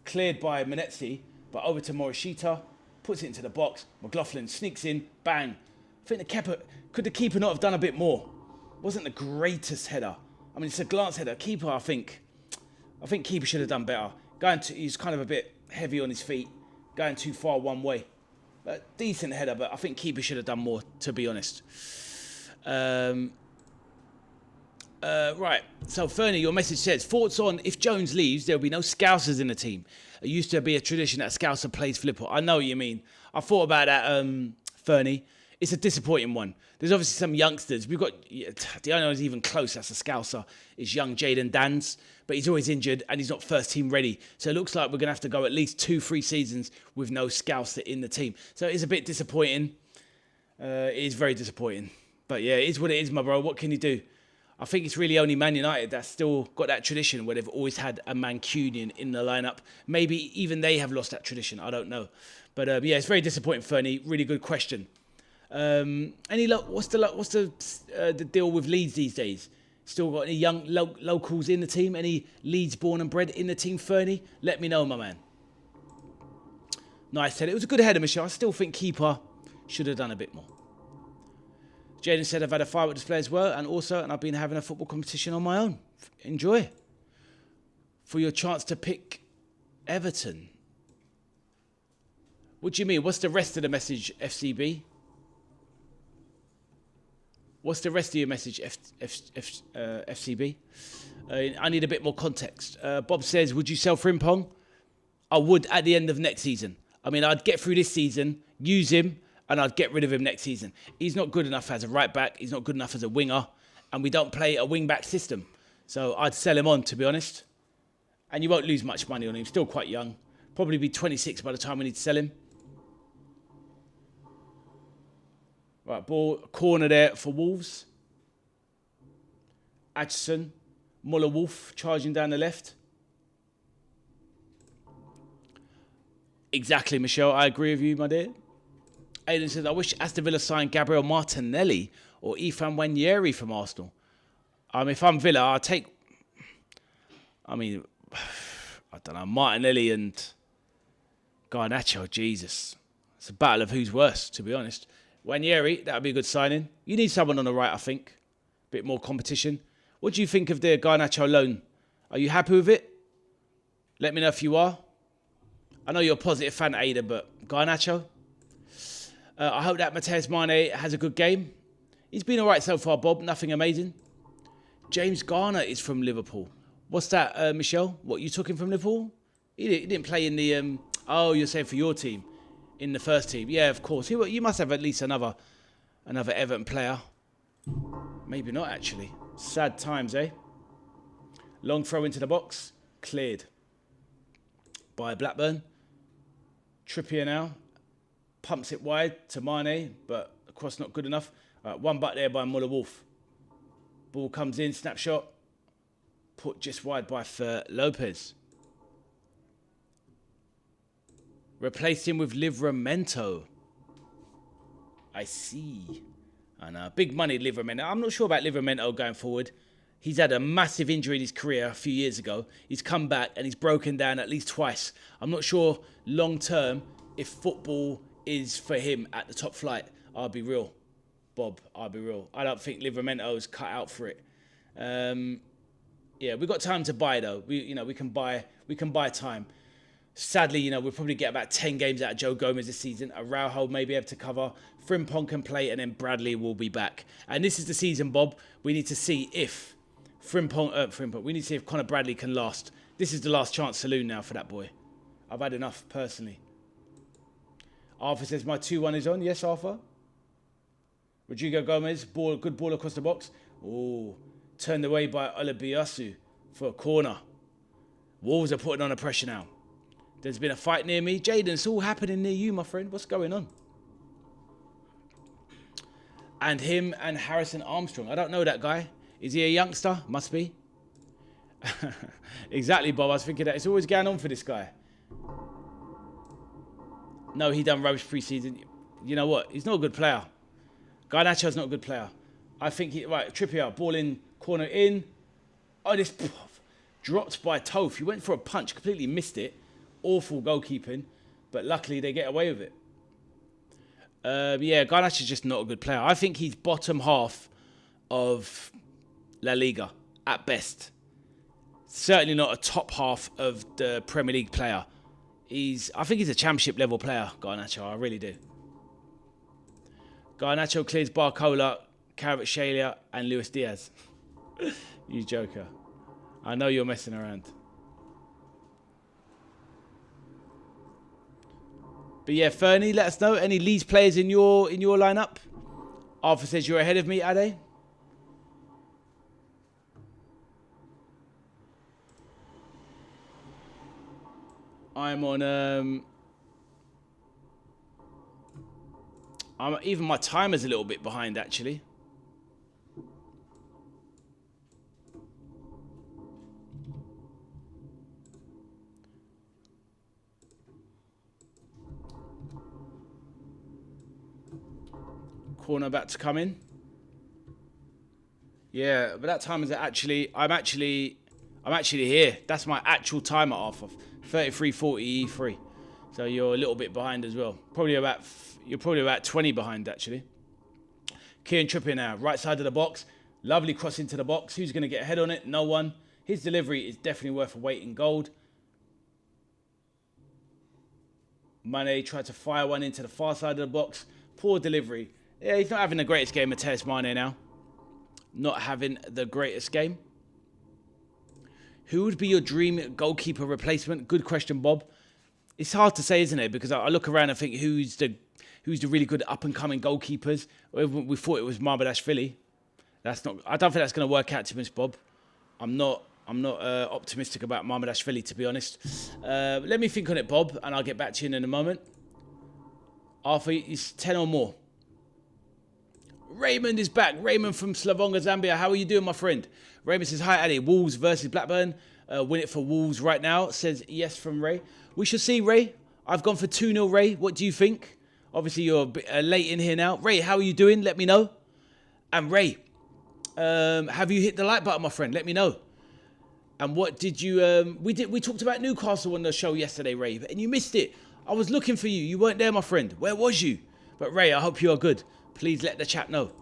Cleared by Minetzi, but over to Morishita. Puts it into the box. McLaughlin sneaks in. Bang. I think could the keeper not have done a bit more? Wasn't the greatest header. I mean, it's a glance header. Keeper, I think keeper should have done better. He's kind of a bit heavy on his feet. Going too far one way. But decent header, but I think keeper should have done more, to be honest. Right, so Fernie, your message says, thoughts on if Jones leaves, there'll be no Scousers in the team. It used to be a tradition that a Scouser plays flipper. I know what you mean. I thought about that, Fernie. It's a disappointing one. There's obviously some youngsters. We've got, the only one who's even close, that's a Scouser, is young Jaden Dans, but he's always injured and he's not first team ready. So it looks like we're going to have to go at least 2-3 seasons with no Scouser in the team. So it's a bit disappointing. It is very disappointing. But yeah, it is what it is, my bro. What can you do? I think it's really only Man United that's still got that tradition where they've always had a Mancunian in the lineup. Maybe even they have lost that tradition. I don't know. But yeah, it's very disappointing, Fernie. Really good question. What's the deal with Leeds these days? Still got any young locals in the team? Any Leeds born and bred in the team, Fernie? Let me know, my man. Nice header. It was a good header, Michelle. I still think keeper should have done a bit more. Jaden said, I've had a firework display as well, and I've been having a football competition on my own. Enjoy. For your chance to pick Everton. What do you mean? What's the rest of the message, FCB? What's the rest of your message, FCB? I need a bit more context. Bob says, would you sell Frimpong? I would at the end of next season. I mean, I'd get through this season, use him, and I'd get rid of him next season. He's not good enough as a right back. He's not good enough as a winger. And we don't play a wing back system. So I'd sell him on, to be honest. And you won't lose much money on him. Still quite young. Probably be 26 by the time we need to sell him. Right, ball, corner there for Wolves. Atchison, Muller Wolf charging down the left. Exactly, Michelle. I agree with you, my dear. Aidan says, I wish Aston Villa signed Gabriel Martinelli or Ethan Wanyeri from Arsenal. If I'm Villa, I'll take... I don't know, Martinelli and Garnacho, Jesus. It's a battle of who's worse, to be honest. Wanyeri, that would be a good signing. You need someone on the right, I think. A bit more competition. What do you think of the Garnacho loan? Are you happy with it? Let me know if you are. I know you're a positive fan, Ada, but Garnacho? I hope that Matheus Mane has a good game. He's been all right so far, Bob. Nothing amazing. James Garner is from Liverpool. What's that, Michelle? What, you took him from Liverpool? He didn't play in the... oh, you're saying for your team. In the first team. Yeah, of course. You must have at least another Everton player. Maybe not, actually. Sad times, eh? Long throw into the box. Cleared by Blackburn. Trippier now. Pumps it wide to Mane, but the cross not good enough. One back there by Muller Wolf. Ball comes in, snapshot. Put just wide by for Lopez. Replaced him with Livramento. I see. And big money Livramento. I'm not sure about Livramento going forward. He's had a massive injury in his career a few years ago. He's come back and he's broken down at least twice. I'm not sure long term if football is for him at the top flight. I'll be real, Bob. I'll be real. I don't think Livramento's cut out for it. Yeah, we've got time to buy though. We can buy time. Sadly, we'll probably get about 10 games out of Joe Gomez this season. Araujo may be able to cover. Frimpong can play, and then Bradley will be back. And this is the season, Bob. We need to see if Frimpong. We need to see if Connor Bradley can last. This is the last chance saloon now for that boy. I've had enough personally. Arthur says my 2-1 is on. Yes, Arthur. Rodrigo Gomez, good ball across the box. Oh, turned away by Olabiasu for a corner. Wolves are putting on the pressure now. There's been a fight near me. Jaden, it's all happening near you, my friend. What's going on? And him and Harrison Armstrong. I don't know that guy. Is he a youngster? Must be. Exactly, Bob. I was thinking that. It's always going on for this guy. No, he done rubbish pre-season. You know what? He's not a good player. Garnacho's not a good player. I think right, Trippier, ball in, corner in. Oh, this dropped by Toph. He went for a punch, completely missed it. Awful goalkeeping, but luckily they get away with it. Yeah, Garnacho's just not a good player. I think he's bottom half of La Liga at best. Certainly not a top half of the Premier League player. I think he's a championship level player, Garnacho. I really do. Garnacho clears Barcola, Kvaratskhelia, and Luis Diaz. You joker. I know you're messing around. But yeah, Fernie, let us know. Any Leeds players in your lineup? Arthur says you're ahead of me, Ade. I'm on even my timer's a little bit behind actually. Corner about to come in. Yeah, but that time is actually I'm actually here. That's my actual timer off of 33:40 E3. So you're a little bit behind as well. You're probably about 20 behind actually. Kieran Trippier now, right side of the box. Lovely cross into the box. Who's going to get ahead on it? No one. His delivery is definitely worth a weight in gold. Mane tried to fire one into the far side of the box. Poor delivery. Yeah, he's not having the greatest game, Mateus Mane now. Not having the greatest game. Who would be your dream goalkeeper replacement? Good question, Bob. It's hard to say, isn't it? Because I look around and think who's the really good up-and-coming goalkeepers. We thought it was Mamardashvili. That's not. I don't think that's going to work out, to be honest, Bob. I'm not optimistic about Mamardashvili, to be honest. Let me think on it, Bob, and I'll get back to you in a moment. Arthur, it's 10 or more. Raymond is back. Raymond from Slavonga, Zambia. How are you doing, my friend? Raymond says, hi, Addy. Wolves versus Blackburn. Win it for Wolves right now. Says yes from Ray. We shall see, Ray. I've gone for 2-0, Ray. What do you think? Obviously, you're a bit late in here now. Ray, how are you doing? Let me know. And Ray, have you hit the like button, my friend? Let me know. And what did you... We talked about Newcastle on the show yesterday, Ray, and you missed it. I was looking for you. You weren't there, my friend. Where was you? But Ray, I hope you are good. Please let the chat know.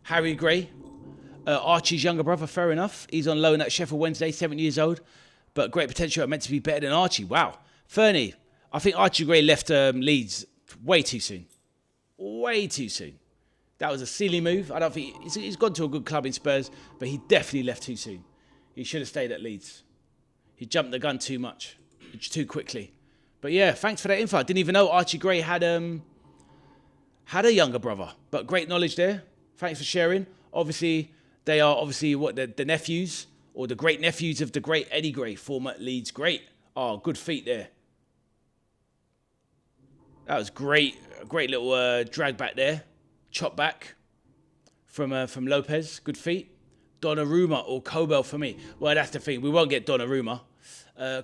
Harry Gray, Archie's younger brother, fair enough. He's on loan at Sheffield Wednesday, 7 years old. But great potential, meant to be better than Archie. Wow. Fernie, I think Archie Gray left Leeds way too soon. Way too soon. That was a silly move. I don't think he's gone to a good club in Spurs, but he definitely left too soon. He should have stayed at Leeds. He jumped the gun too much, too quickly. But yeah, thanks for that info. I didn't even know Archie Gray had a younger brother. But great knowledge there. Thanks for sharing. Obviously, they are the nephews or the great nephews of the great Eddie Gray, former Leeds great. Oh, good feet there. That was great. A great little drag back there. Chop back. from Lopez. Good feet. Donnarumma or Kobel for me. Well, that's the thing. We won't get Donnarumma.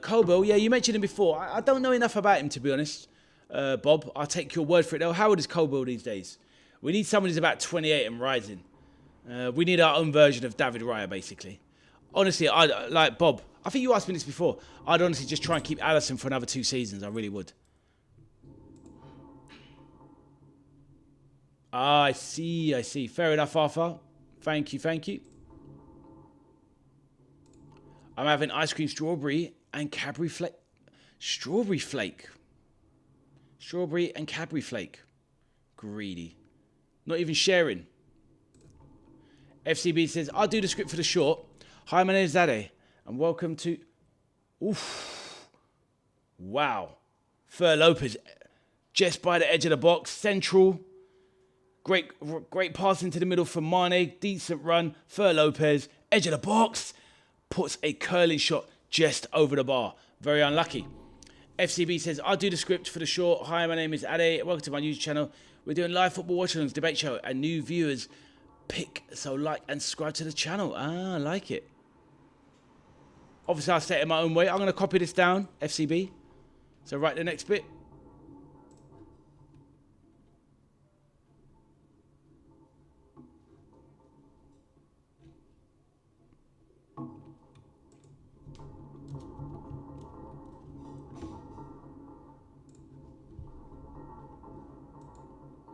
Kobel, yeah, you mentioned him before. I don't know enough about him, to be honest. Bob, I'll take your word for it, though. How old is Kobel these days? We need someone who's about 28 and rising. We need our own version of David Raya, basically. Honestly, like Bob, I think you asked me this before. I'd honestly just try and keep Alisson for another 2 seasons. I really would. Ah, I see. Fair enough, Arthur. Thank you. I'm having ice cream strawberry and Cadbury flake. Strawberry and Cadbury flake. Greedy. Not even sharing. FCB says, I'll do the script for the short. Hi, my name is Zade, and welcome to... Oof. Wow. Fer Lopez, just by the edge of the box. Central. Great pass into the middle from Mane. Decent run. Fer Lopez, edge of the box. Puts a curling shot just over the bar. Very unlucky. FCB says, I'll do the script for the short. Hi, my name is Ade. Welcome to my YouTube channel. We're doing live football watch-alongs, debate show, and new viewers pick. So like and subscribe to the channel. I like it. Obviously, I'll say it in my own way. I'm going to copy this down, FCB. So write the next bit.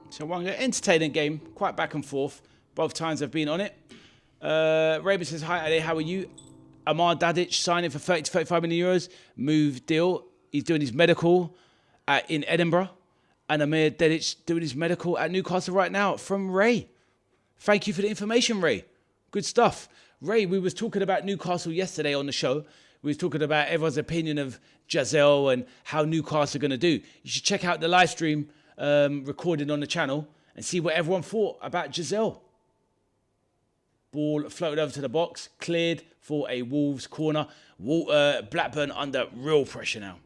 So one entertaining game, quite back and forth. Both times I've been on it. Raven says, hi, Ade, how are you? Amar Dadic signing for 30 to 35 million euros. Move deal. He's doing his medical in Edinburgh. And Amir Dadic doing his medical at Newcastle right now from Ray. Thank you for the information, Ray. Good stuff. Ray, we was talking about Newcastle yesterday on the show. We was talking about everyone's opinion of Giselle and how Newcastle are going to do. You should check out the live stream recorded on the channel and see what everyone thought about Giselle. Ball floated over to the box, cleared for a Wolves corner. Blackburn under real pressure now.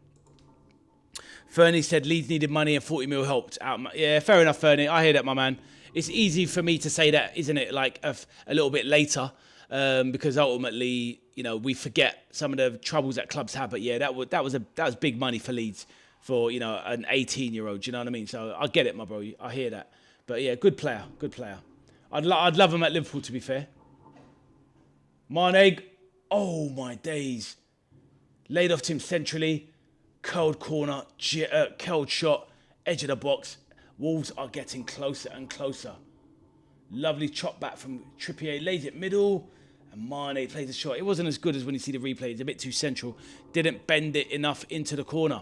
Fernie said Leeds needed money and 40 mil helped out. Yeah, fair enough, Fernie. I hear that, my man. It's easy for me to say that, isn't it? Like a little bit later, because ultimately, you know, we forget some of the troubles that clubs have. But yeah, that was big money for Leeds for, you know, an 18-year-old. Do you know what I mean? So I get it, my bro. I hear that. But yeah, good player. I'd love him at Liverpool, to be fair. Mane, oh my days. Laid off to him centrally. Curled corner, curled shot, edge of the box. Wolves are getting closer and closer. Lovely chop back from Trippier. Lays it middle. And Mane plays a shot. It wasn't as good as when you see the replay. It's a bit too central. Didn't bend it enough into the corner.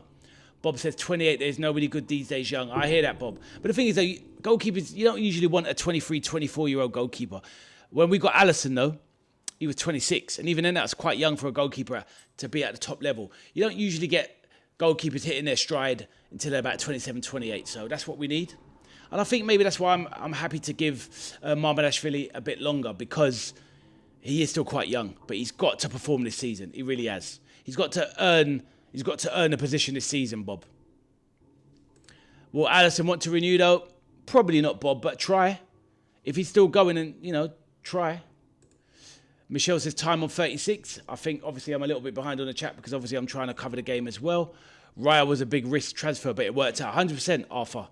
Bob says 28, there's nobody good these days young. I hear that, Bob. But the thing is, though, goalkeepers, you don't usually want a 23, 24-year-old goalkeeper. When we got Alisson, though, he was 26. And even then, that's quite young for a goalkeeper to be at the top level. You don't usually get goalkeepers hitting their stride until they're about 27, 28. So that's what we need. And I think maybe that's why I'm happy to give Mamardashvili a bit longer, because he is still quite young. But he's got to perform this season. He really has. He's got to earn a position this season, Bob. Will Alisson want to renew, though? Probably not, Bob, but try. If he's still going, and, you know, try. Michelle says time on 36. I think, obviously, I'm a little bit behind on the chat because, obviously, I'm trying to cover the game as well. Raya was a big risk transfer, but it worked out. 100%, Arthur.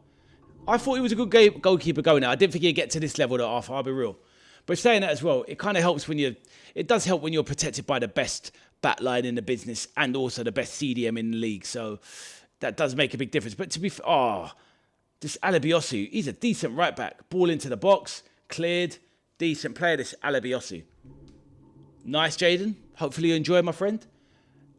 I thought he was a good goalkeeper going now. I didn't think he'd get to this level, though, Arthur. I'll be real. But saying that as well, it kind of helps when it does help when you're protected by the best back line in the business and also the best CDM in the league. So that does make a big difference. But to be fair, this Alabiosu, he's a decent right back. Ball into the box, cleared, decent player, this Alabiosu. Nice, Jaden. Hopefully you enjoy, my friend.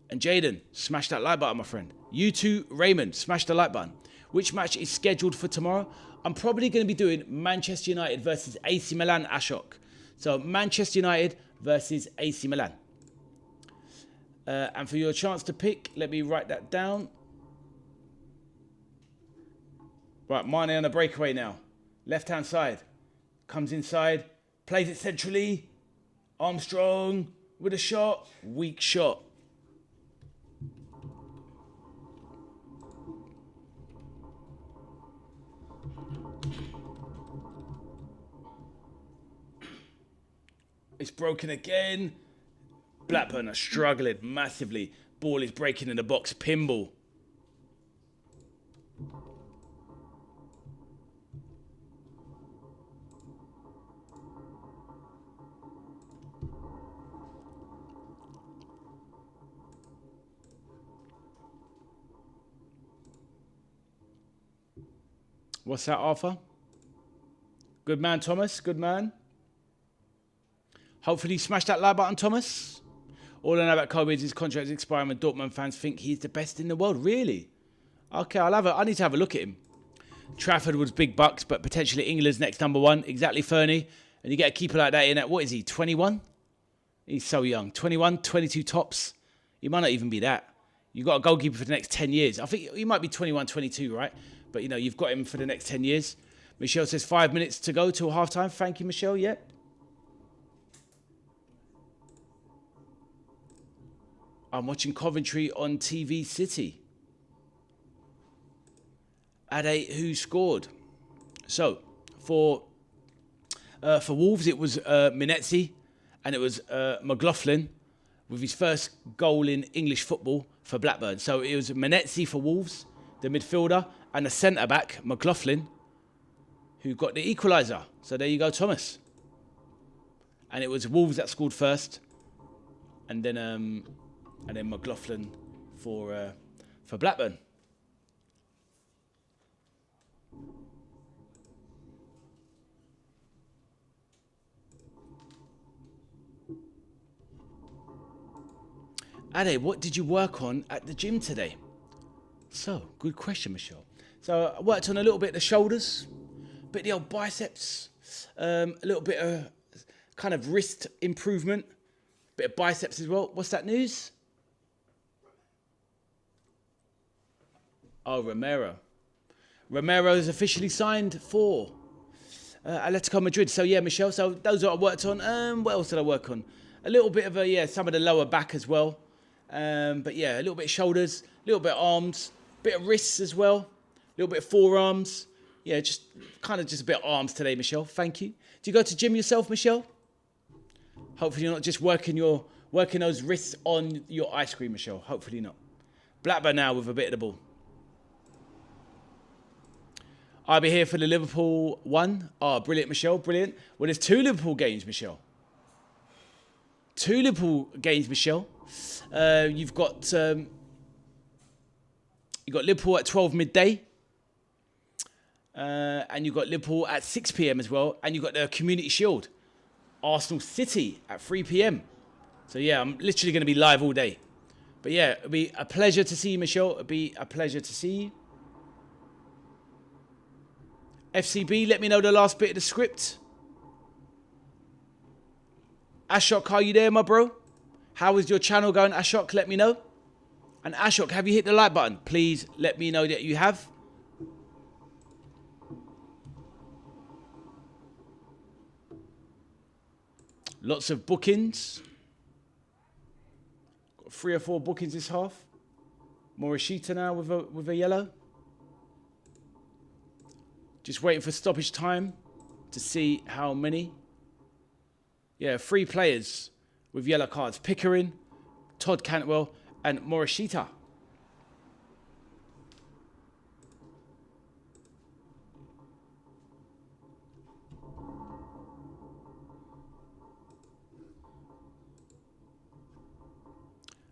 And Jaden, smash that like button, my friend. You too, Raymond, smash the like button. Which match is scheduled for tomorrow? I'm probably going to be doing Manchester United versus AC Milan, Ashok. So Manchester United versus AC Milan. And for your chance to pick, let me write that down. Right, Mane on a breakaway now. Left-hand side. Comes inside. Plays it centrally. Armstrong with a shot. Weak shot. It's broken again. Blackburn are struggling massively. Ball is breaking in the box. Pinball. What's that, Arthur? Good man, Thomas. Good man. Hopefully smash that like button, Thomas. All I know about Kobe is his contract is expiring and Dortmund fans think he's the best in the world. Really? Okay, I need to have a look at him. Trafford was big bucks, but potentially England's next number one. Exactly, Fernie. And you get a keeper like that in at, what is he, 21? He's so young. 21, 22 tops. He might not even be that. You've got a goalkeeper for the next 10 years. I think he might be 21, 22, right? But, you know, you've got him for the next 10 years. Michelle says 5 minutes to go till half-time. Thank you, Michelle. Yep. I'm watching Coventry on TV City. Ade, who scored? So, for Wolves, it was Minetzi, and it was McLaughlin with his first goal in English football for Blackburn. So it was Minetzi for Wolves, the midfielder, and the centre-back, McLaughlin, who got the equaliser. So there you go, Thomas. And it was Wolves that scored first, and then McLaughlin for Blackburn. Ade, what did you work on at the gym today? So, good question, Michelle. So, I worked on a little bit of the shoulders, a bit of the old biceps, a little bit of kind of wrist improvement, a bit of biceps as well. What's that news? Oh, Romero. Romero's officially signed for Atletico Madrid. So, yeah, Michelle, so those are what I worked on. What else did I work on? A little bit of some of the lower back as well. But yeah, a little bit of shoulders, a little bit of arms, a bit of wrists as well, a little bit of forearms. Yeah, just a bit of arms today, Michelle. Thank you. Do you go to gym yourself, Michelle? Hopefully you're not just working those wrists on your ice cream, Michelle. Hopefully not. Blackburn now with a bit of the ball. I'll be here for the Liverpool one. Oh, brilliant, Michelle. Brilliant. Well, there's 2 Liverpool games, Michelle. 2 Liverpool games, Michelle. You've got Liverpool at 12 midday, and you've got Liverpool at 6 p.m. as well, and you've got the Community Shield, Arsenal City at 3 p.m. So yeah, I'm literally going to be live all day. But yeah, it'll be a pleasure to see you, Michelle. It'll be a pleasure to see you. FCB, let me know the last bit of the script. Ashok, are you there, my bro? How is your channel going, Ashok? Let me know. And Ashok, have you hit the like button? Please let me know that you have. Lots of bookings. Got 3 or 4 bookings this half. Morishita now with a yellow. Just waiting for stoppage time to see how many. Yeah, 3 players with yellow cards. Pickering, Todd Cantwell, and Morishita.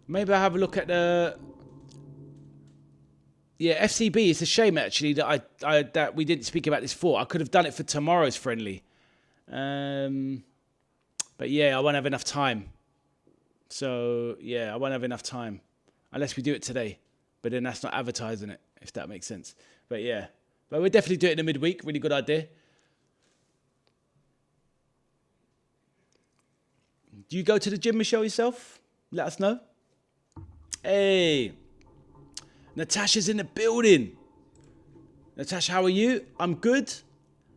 Maybe I'll have a look at the... Yeah, FCB. It's a shame, actually, that that we didn't speak about this before. I could have done it for tomorrow's friendly. But yeah, I won't have enough time. So yeah, I won't have enough time. Unless we do it today. But then that's not advertising it, if that makes sense. But yeah. But we'll definitely do it in the midweek. Really good idea. Do you go to the gym, Michelle, yourself? Let us know. Hey. Natasha's in the building. Natasha, how are you? I'm good.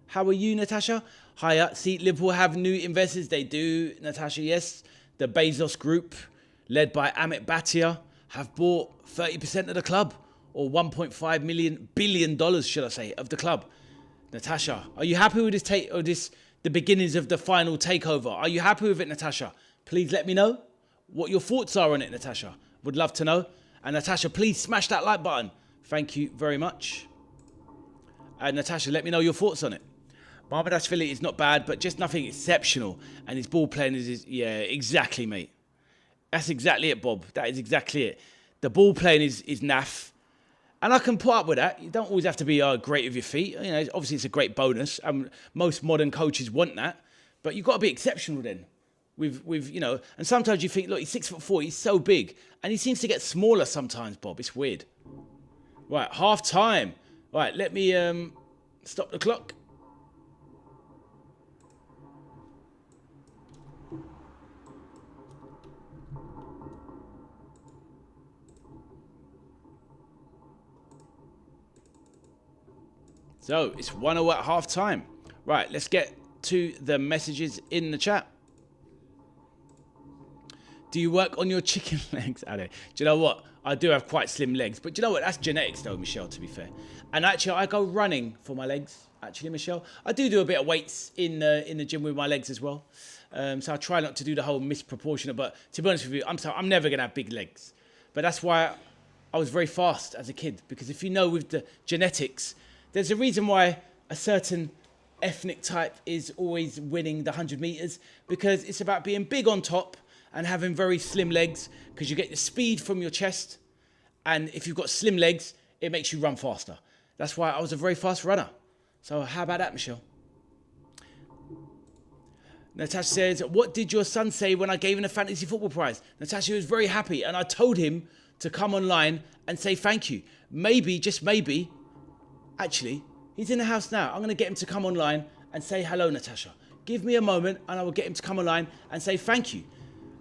How are you, Natasha? Hiya. See, Liverpool have new investors. They do, Natasha, yes. The Bezos Group, led by Amit Bhatia, have bought 30% of the club, or $1.5 billion, should I say, of the club. Natasha, are you happy with this the beginnings of the final takeover. Are you happy with it, Natasha? Please let me know what your thoughts are on it, Natasha. Would love to know. And Natasha, please smash that like button. Thank you very much. And Natasha, let me know your thoughts on it. Mohamed Ashvili is not bad, but just nothing exceptional. And his ball playing is yeah, exactly, mate. That's exactly it, Bob. That is exactly it. The ball playing is naff. And I can put up with that. You don't always have to be great with your feet. You know, obviously, it's a great bonus. And most modern coaches want that. But you've got to be exceptional then. With you know, and sometimes you think, look, he's 6'4", he's so big. And he seems to get smaller sometimes, Bob. It's weird. Right, half time. Right, let me stop the clock. So, it's 1-0 at half time. Right, let's get to the messages in the chat. Do you work on your chicken legs, Ale? Do you know what? I do have quite slim legs. But do you know what? That's genetics though, Michelle, to be fair. And actually, I go running for my legs, actually, Michelle. I do a bit of weights in the gym with my legs as well. So I try not to do the whole misproportionate. But to be honest with you, I'm never going to have big legs. But that's why I was very fast as a kid. Because if you know with the genetics, there's a reason why a certain ethnic type is always winning the 100 meters. Because it's about being big on top and having very slim legs, because you get the speed from your chest, and if you've got slim legs, it makes you run faster. That's why I was a very fast runner. So how about that, Michelle? Natasha says, what did your son say when I gave him a fantasy football prize? Natasha was very happy, and I told him to come online and say thank you. Maybe, just maybe, actually, he's in the house now. I'm going to get him to come online and say hello, Natasha. Give me a moment, and I will get him to come online and say thank you.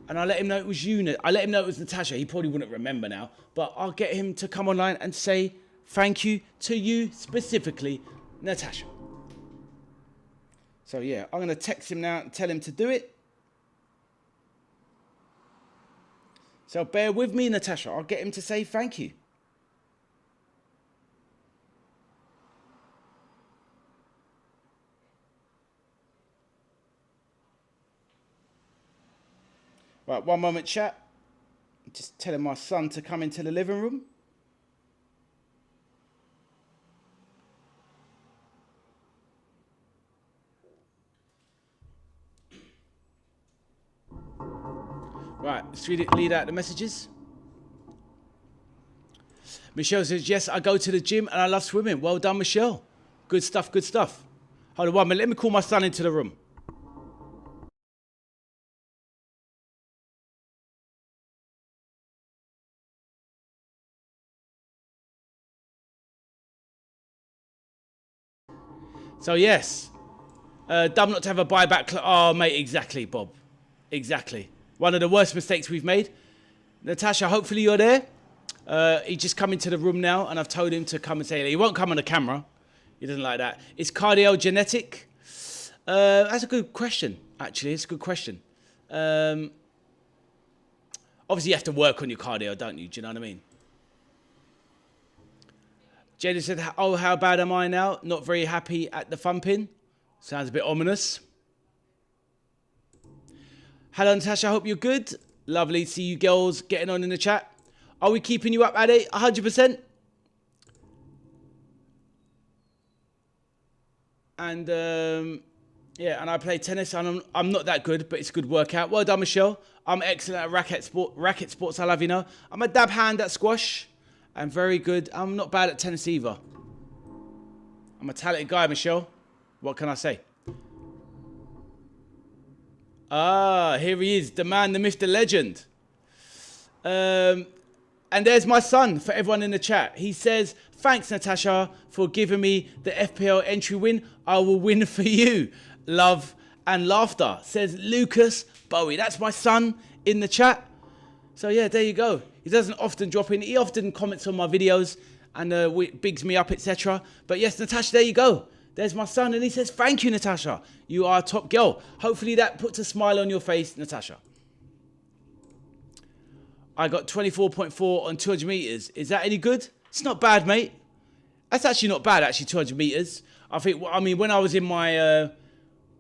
And I'll let him know it was you. I let him know it was Natasha. He probably wouldn't remember now. But I'll get him to come online and say thank you to you specifically, Natasha. So, yeah, I'm going to text him now and tell him to do it. So, bear with me, Natasha. I'll get him to say thank you. Right, one moment, chat. Just telling my son to come into the living room. Right, let's read out the messages. Michelle says, yes, I go to the gym and I love swimming. Well done, Michelle. Good stuff, good stuff. Hold on 1 minute. Let me call my son into the room. So, yes, dumb not to have a buyback. Oh, mate, exactly, Bob. Exactly. One of the worst mistakes we've made. Natasha, hopefully you're there. He's just come into the room now, and I've told him to come and say, he won't come on the camera. He doesn't like that. Is cardiogenetic? That's a good question, actually. It's a good question. Obviously, you have to work on your cardio, don't you? Do you know what I mean? Jada said, oh, how bad am I now? Not very happy at the thumping. Sounds a bit ominous. Hello, Natasha. I hope you're good. Lovely to see you girls getting on in the chat. Are we keeping you up, Ade? 100%. And, yeah, and I play tennis. And I'm not that good, but it's a good workout. Well done, Michelle. I'm excellent at racket sports. I love, you know. I'm a dab hand at squash. I'm very good. I'm not bad at tennis either. I'm a talented guy, Michelle. What can I say? Ah, here he is. The man, the myth, the legend. And there's my son for everyone in the chat. He says, thanks, Natasha, for giving me the FPL entry win. I will win for you. Love and laughter, says Lucas Bowie. That's my son in the chat. So, yeah, there you go. He doesn't often drop in. He often comments on my videos and bigs me up, etc. But, yes, Natasha, there you go. There's my son, and he says, thank you, Natasha. You are a top girl. Hopefully that puts a smile on your face, Natasha. I got 24.4 on 200 meters. Is that any good? It's not bad, mate. That's actually not bad, actually, 200 meters. I mean, when I was in my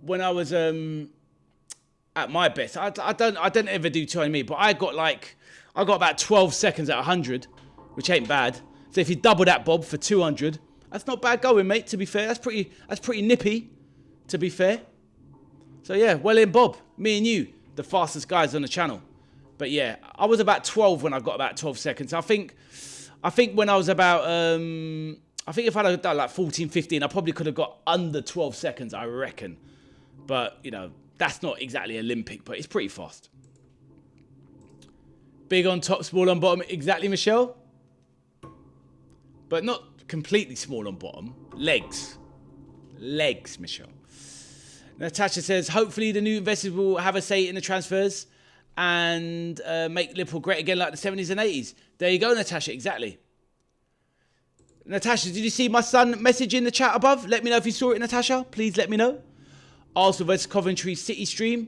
when I was at my best, I don't ever do 200 meters, but I got about 12 seconds at 100, which ain't bad. So if you double that, Bob, for 200, that's not bad going, mate. To be fair, that's pretty nippy. To be fair. So yeah, well in, Bob. Me and you, the fastest guys on the channel. But yeah, I was about 12 when I got about 12 seconds. I think when I was about, I think if I'd have done like 14, 15, I probably could have got under 12 seconds, I reckon. But, you know, that's not exactly Olympic, but it's pretty fast. Big on top, small on bottom. Exactly, Michelle. But not completely small on bottom. Legs. Legs, Michelle. Natasha says, hopefully the new investors will have a say in the transfers and make Liverpool great again like the 70s and 80s. There you go, Natasha, exactly. Natasha, did you see my son message in the chat above? Let me know if you saw it, Natasha. Please let me know. Arsenal vs Coventry City stream.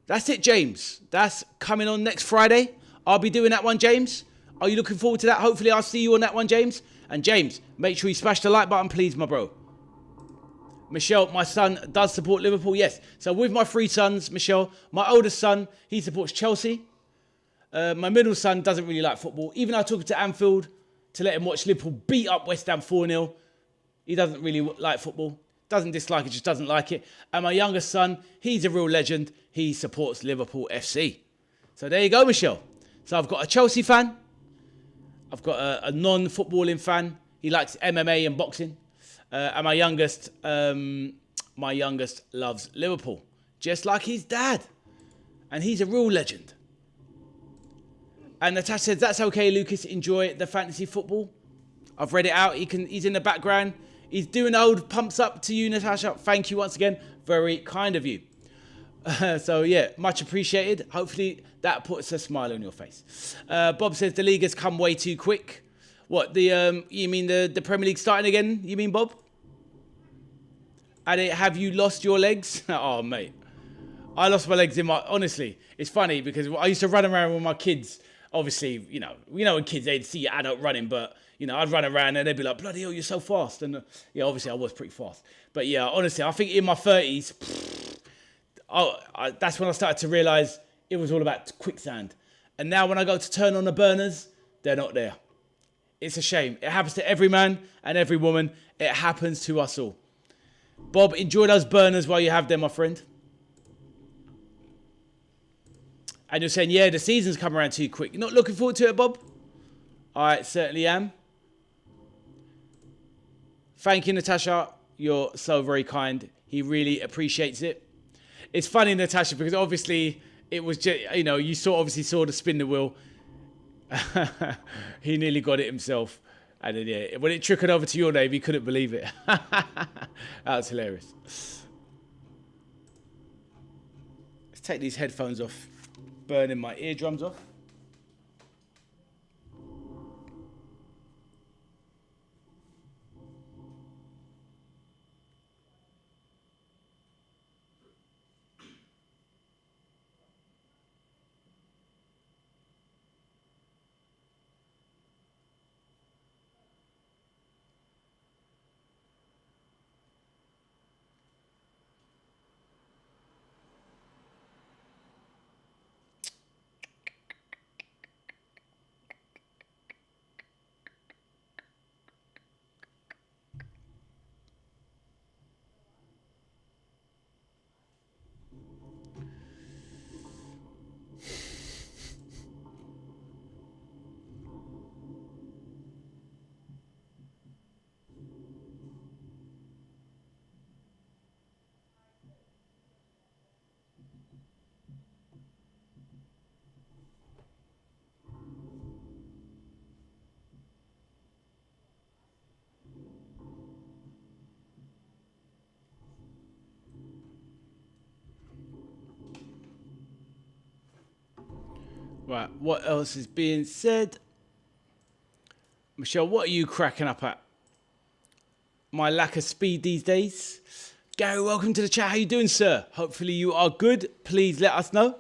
That's it, James. That's coming on next Friday. I'll be doing that one, James. Are you looking forward to that? Hopefully I'll see you on that one, James. And James, make sure you smash the like button, please, my bro. Michelle, my son does support Liverpool, yes. So with my three sons, Michelle, my oldest son, he supports Chelsea. My middle son doesn't really like football. Even though I took him to Anfield to let him watch Liverpool beat up West Ham 4-0. He doesn't really like football. Doesn't dislike it, just doesn't like it. And my youngest son, he's a real legend. He supports Liverpool FC. So there you go, Michelle. So I've got a Chelsea fan. I've got a non-footballing fan. He likes MMA and boxing. And my youngest loves Liverpool, just like his dad. And he's a real legend. And Natasha says, that's okay, Lucas. Enjoy the fantasy football. I've read it out. He's in the background. He's doing old pumps up to you, Natasha. Thank you once again. Very kind of you. So, yeah, much appreciated. Hopefully that puts a smile on your face. Bob says the league has come way too quick. What, you mean the Premier League starting again? You mean, Bob? And have you lost your legs? Oh, mate. I lost my legs honestly, it's funny because I used to run around with my kids. Obviously, you know when kids, they'd see your adult running, but, you know, I'd run around and they'd be like, bloody hell, you're so fast. And, yeah, obviously I was pretty fast. But, yeah, honestly, I think in my 30s, that's when I started to realise it was all about quicksand. And now when I go to turn on the burners, they're not there. It's a shame. It happens to every man and every woman. It happens to us all. Bob, enjoy those burners while you have them, my friend. And you're saying, yeah, the season's come around too quick. You're not looking forward to it, Bob? I certainly am. Thank you, Natasha. You're so very kind. He really appreciates it. It's funny, Natasha, because obviously it was just, you know, you obviously saw the spin the wheel. He nearly got it himself. And then, yeah, when it trickled over to your name, he couldn't believe it. That was hilarious. Let's take these headphones off. Burning my eardrums off. Right, what else is being said? Michelle, what are you cracking up at? My lack of speed these days. Gary, welcome to the chat. How you doing, sir? Hopefully you are good. Please let us know.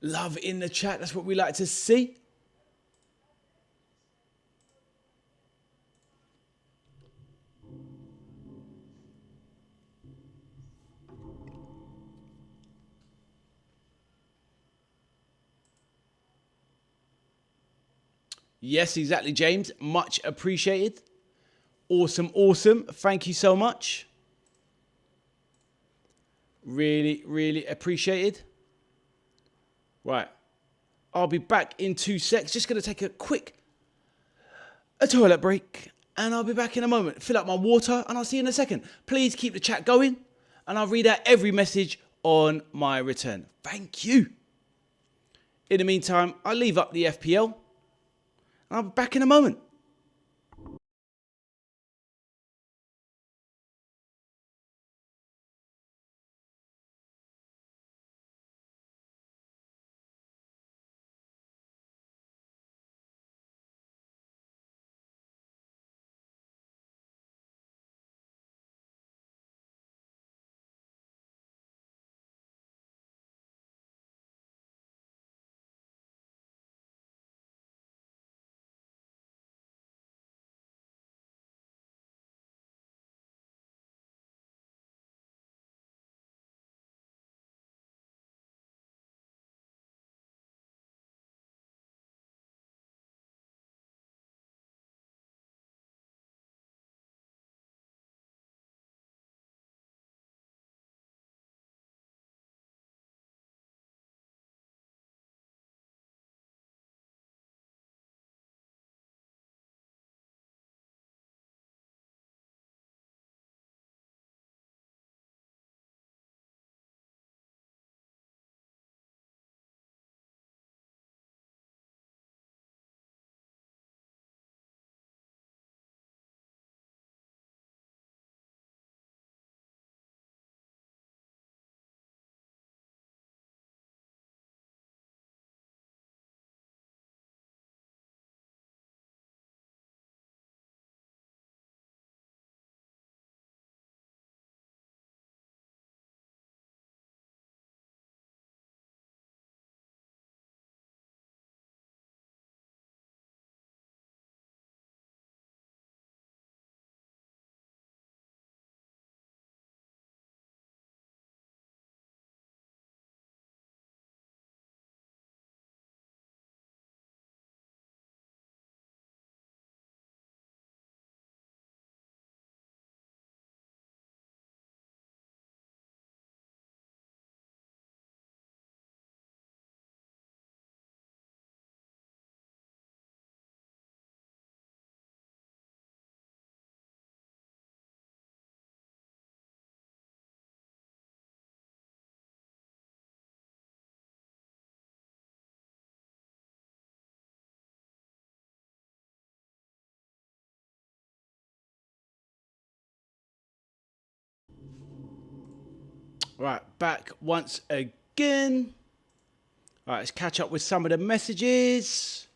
Love in the chat. That's what we like to see. Yes, exactly, James. Much appreciated. Awesome, awesome. Thank you so much. Really, really appreciated. Right. I'll be back in 2 secs. Just going to take a toilet break. And I'll be back in a moment. Fill up my water and I'll see you in a second. Please keep the chat going. And I'll read out every message on my return. Thank you. In the meantime, I'll leave up the FPL. And I'll be back in a moment. Right, back once again. Right, let's catch up with some of the messages.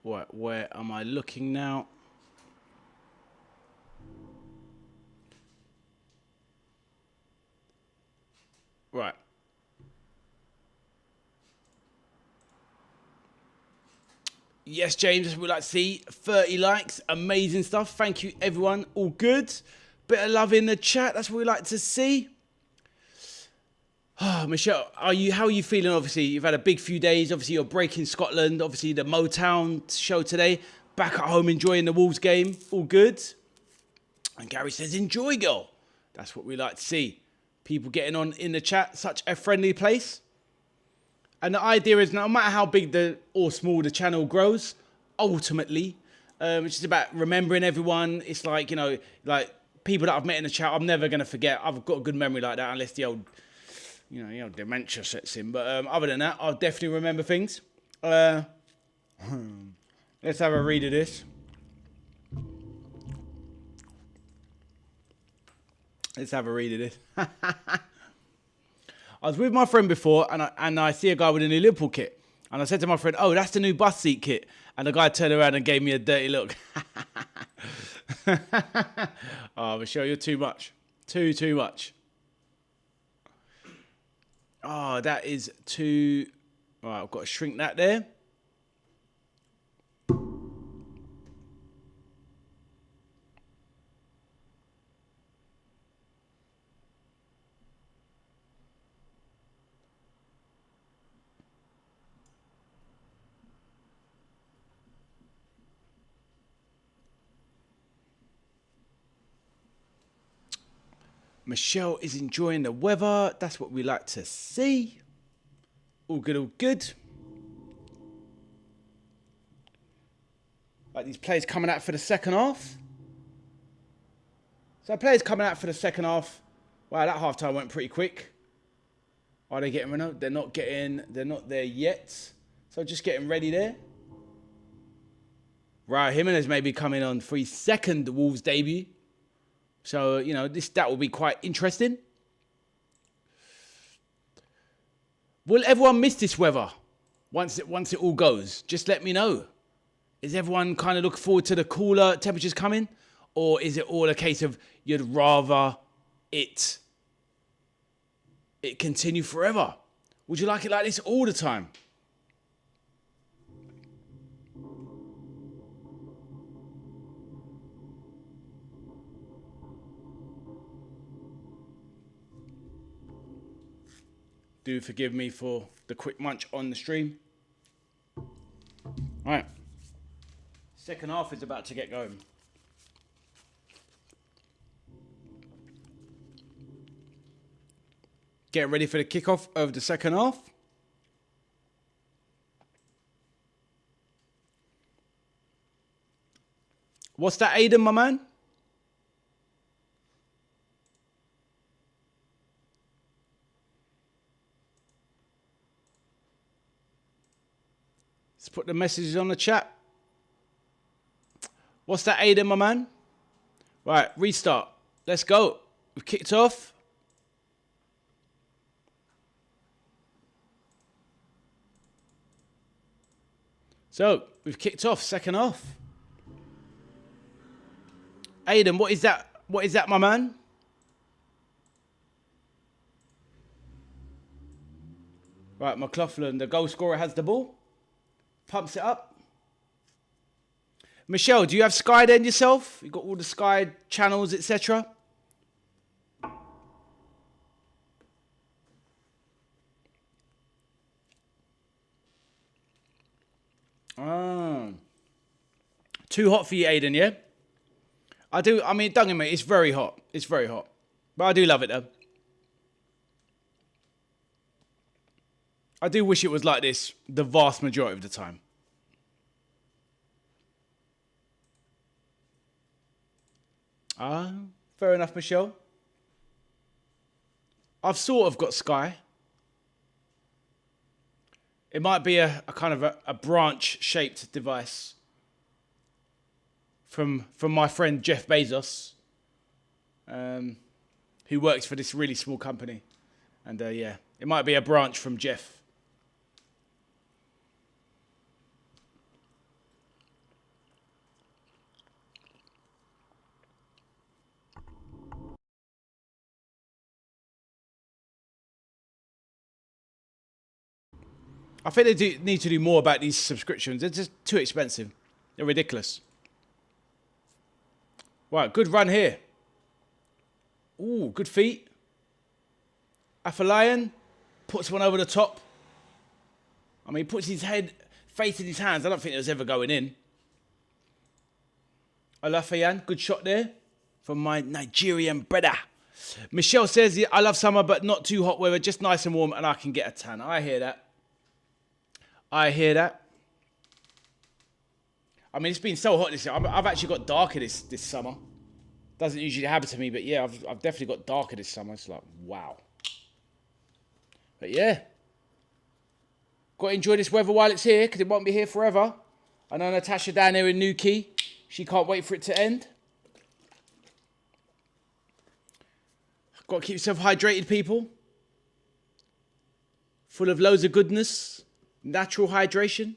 Right, where am I looking now? Right. Yes, James, we'd like to see 30 likes. Amazing stuff. Thank you, everyone. All good. Bit of love in the chat. That's what we like to see. Michelle, how are you feeling? Obviously, you've had a big few days. Obviously, you're breaking Scotland. Obviously, the Motown show today. Back at home enjoying the Wolves game. All good. And Gary says, enjoy, girl. That's what we like to see. People getting on in the chat. Such a friendly place. And the idea is no matter how big or small the channel grows, ultimately, it's just about remembering everyone. It's like, you know, like people that I've met in the chat, I'm never going to forget. I've got a good memory like that unless the old, dementia sets in. But other than that, I'll definitely remember things. Let's have a read of this. Let's have a read of this. I was with my friend before, and I see a guy with a new Liverpool kit. And I said to my friend, oh, that's the new bus seat kit. And the guy turned around and gave me a dirty look. Oh, Michelle, you're too much. Too much. Oh, that is too... All right, I've got to shrink that there. Michelle is enjoying the weather. That's what we like to see. All good, all good. Like these players coming out for the second half. So players coming out for the second half. Wow, that half time went pretty quick. Are they getting Renault? They're not there yet. So just getting ready there. Raúl Jiménez may be coming on for his second Wolves debut. So, you know, that will be quite interesting. Will everyone miss this weather once it all goes? Just let me know. Is everyone kind of looking forward to the cooler temperatures coming? Or is it all a case of you'd rather it continue forever? Would you like it like this all the time? Do forgive me for the quick munch on the stream. All right. Second half is about to get going. Getting ready for the kickoff of the second half. What's that, Aiden, my man? Let's put the messages on the chat. What's that, Aiden, my man? Right, restart. Let's go. We've kicked off. So, we've kicked off, second half. Aiden, what is that? What is that, my man? Right, McLaughlin, the goal scorer, has the ball. Pumps it up. Michelle, do you have Sky then yourself? You got all the Sky channels, etc. Too hot for you, Aiden, yeah? I mean, don't get me, it's very hot. It's very hot. But I do love it, though. I do wish it was like this the vast majority of the time. Fair enough, Michelle. I've sort of got Sky. It might be a kind of a branch-shaped device from my friend Jeff Bezos, who works for this really small company. And yeah, it might be a branch from Jeff. I think they need to do more about these subscriptions. They're just too expensive. They're ridiculous. Right, good run here. Ooh, good feet. Afolayan puts one over the top. I mean, he puts his head facing his hands. I don't think it was ever going in. Alafayan, good shot there from my Nigerian brother. Michelle says, I love summer, but not too hot weather, just nice and warm, and I can get a tan. I hear that. I hear that. I mean, it's been so hot this year. I've actually got darker this summer. Doesn't usually happen to me, but yeah, I've definitely got darker this summer. It's like, wow. But yeah. Got to enjoy this weather while it's here, because it won't be here forever. I know Natasha down there in Newquay. She can't wait for it to end. Got to keep yourself hydrated, people. Full of loads of goodness. Natural hydration.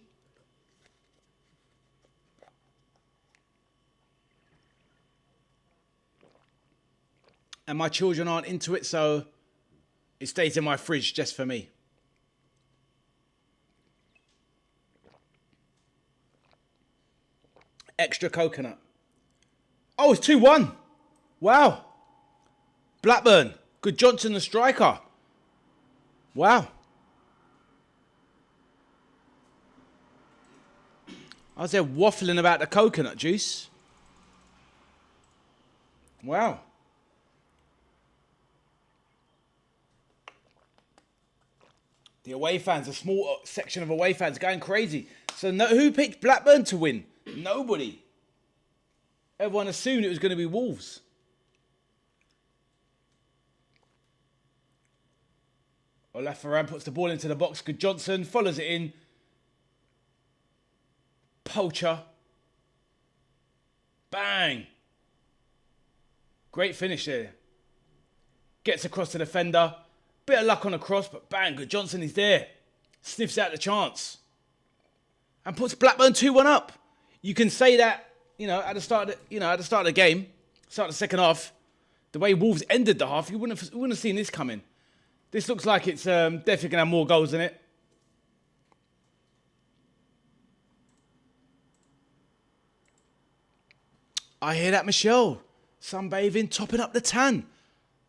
And my children aren't into it, so it stays in my fridge just for me. Extra coconut. Oh, it's 2-1. Wow. Blackburn. Good Johnson, the striker. Wow. I was there waffling about the coconut juice. Wow. The away fans, a small section of away fans going crazy. So who picked Blackburn to win? Nobody. Everyone assumed it was going to be Wolves. Olafaran puts the ball into the box. Good Johnson follows it in. Poacher. Bang. Great finish there. Gets across to the defender. Bit of luck on the cross, but bang, Good Johnson is there. Sniffs out the chance. And puts Blackburn 2-1 up. You can say that, at the start of the game, start of the second half, the way Wolves ended the half, you wouldn't have seen this coming. This looks like it's definitely going to have more goals in it. I hear that, Michelle. Sunbathing, topping up the tan.